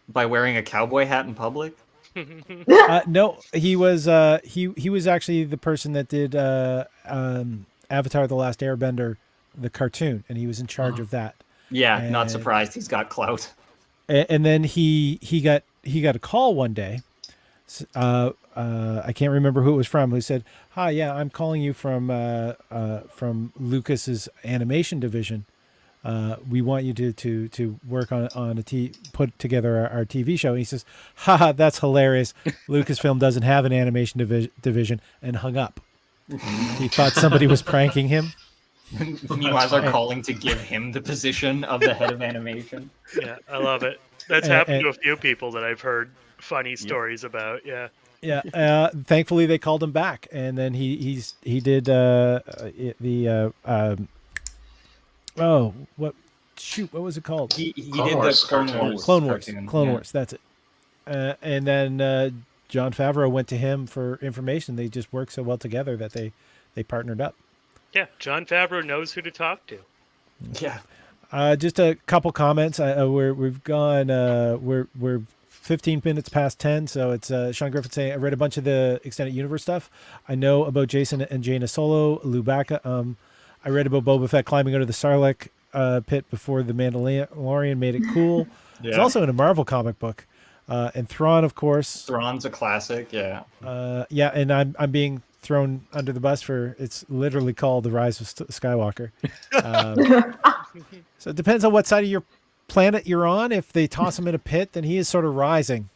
By wearing a cowboy hat in public? No, he was he was actually the person that did Avatar: The Last Airbender, the cartoon, and he was in charge of that. Yeah, not And- surprised. He's got clout. And then he got a call one day. I can't remember who it was from. Who said, "Hi, yeah, I'm calling you from Lucas's animation division. We want you to work on put together our TV show." And he says, "Haha, that's hilarious. Lucasfilm doesn't have an animation division," and hung up. He thought somebody was pranking him. Meanwhile, they're calling to give him the position of the head of animation. Yeah, I love it. That's happened to a few people that I've heard funny stories about. Yeah. Yeah. Thankfully, they called him back, and then he did what was it called? He Clone did Wars the Clone cartoon. Wars. Clone Wars. cartoon, Clone yeah. Wars. That's it. And then Jon Favreau went to him for information. They just worked so well together that they partnered up. Yeah, Jon Favreau knows who to talk to. Yeah. Just a couple comments. We've gone. We're 15 minutes past 10, so it's Sean Griffin saying, I read a bunch of the extended universe stuff. I know about Jason and Jaina Solo, Lubaka. I read about Boba Fett climbing out of the Sarlacc pit before the Mandalorian made it cool. It's also in a Marvel comic book. And Thrawn, of course. Thrawn's a classic, yeah. Yeah, and I'm being thrown under the bus for it's literally called The Rise of Skywalker. So it depends on what side of your planet you're on. If they toss him in a pit, then he is sort of rising.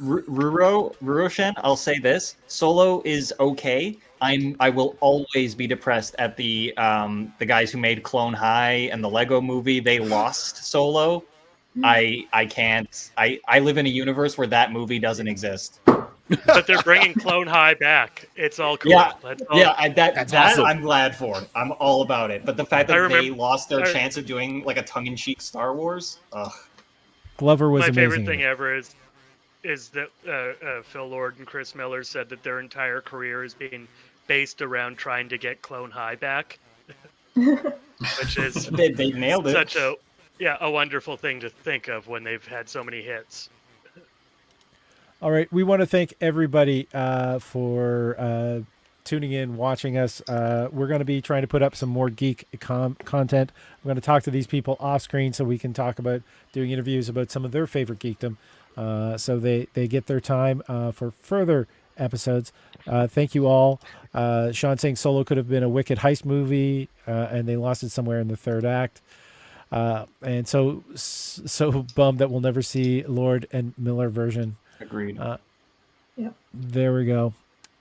Ruroshen, I'll say this: Solo is okay. I will always be depressed at the guys who made Clone High and the Lego Movie. They lost Solo. I can't. I live in a universe where that movie doesn't exist. But they're bringing Clone High back. It's all cool. Yeah, That's all. yeah. That's That awesome. I'm glad for. I'm all about it. But the fact that I remember- they lost their I- chance of doing like a tongue-in-cheek Star Wars, ugh. Glover was My amazing. favorite in thing it. ever is that Phil Lord and Chris Miller said that their entire career is being based around trying to get Clone High back, which is They nailed it. such a wonderful thing to think of when they've had so many hits. All right, we want to thank everybody for tuning in, watching us. We're going to be trying to put up some more geek content. We're going to talk to these people off screen so we can talk about doing interviews about some of their favorite geekdom. So they get their time for further episodes. Thank you all. Sean saying Solo could have been a wicked heist movie, and they lost it somewhere in the third act. And so bummed that we'll never see Lord and Miller version. Agreed. Yep. There we go.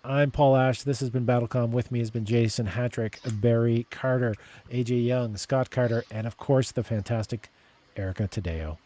I'm Paul Ash. This has been BattleCom. With me has been Jason Hatrick, Barry Carter, AJ Young, Scott Carter, and of course the fantastic Erica Taddeo.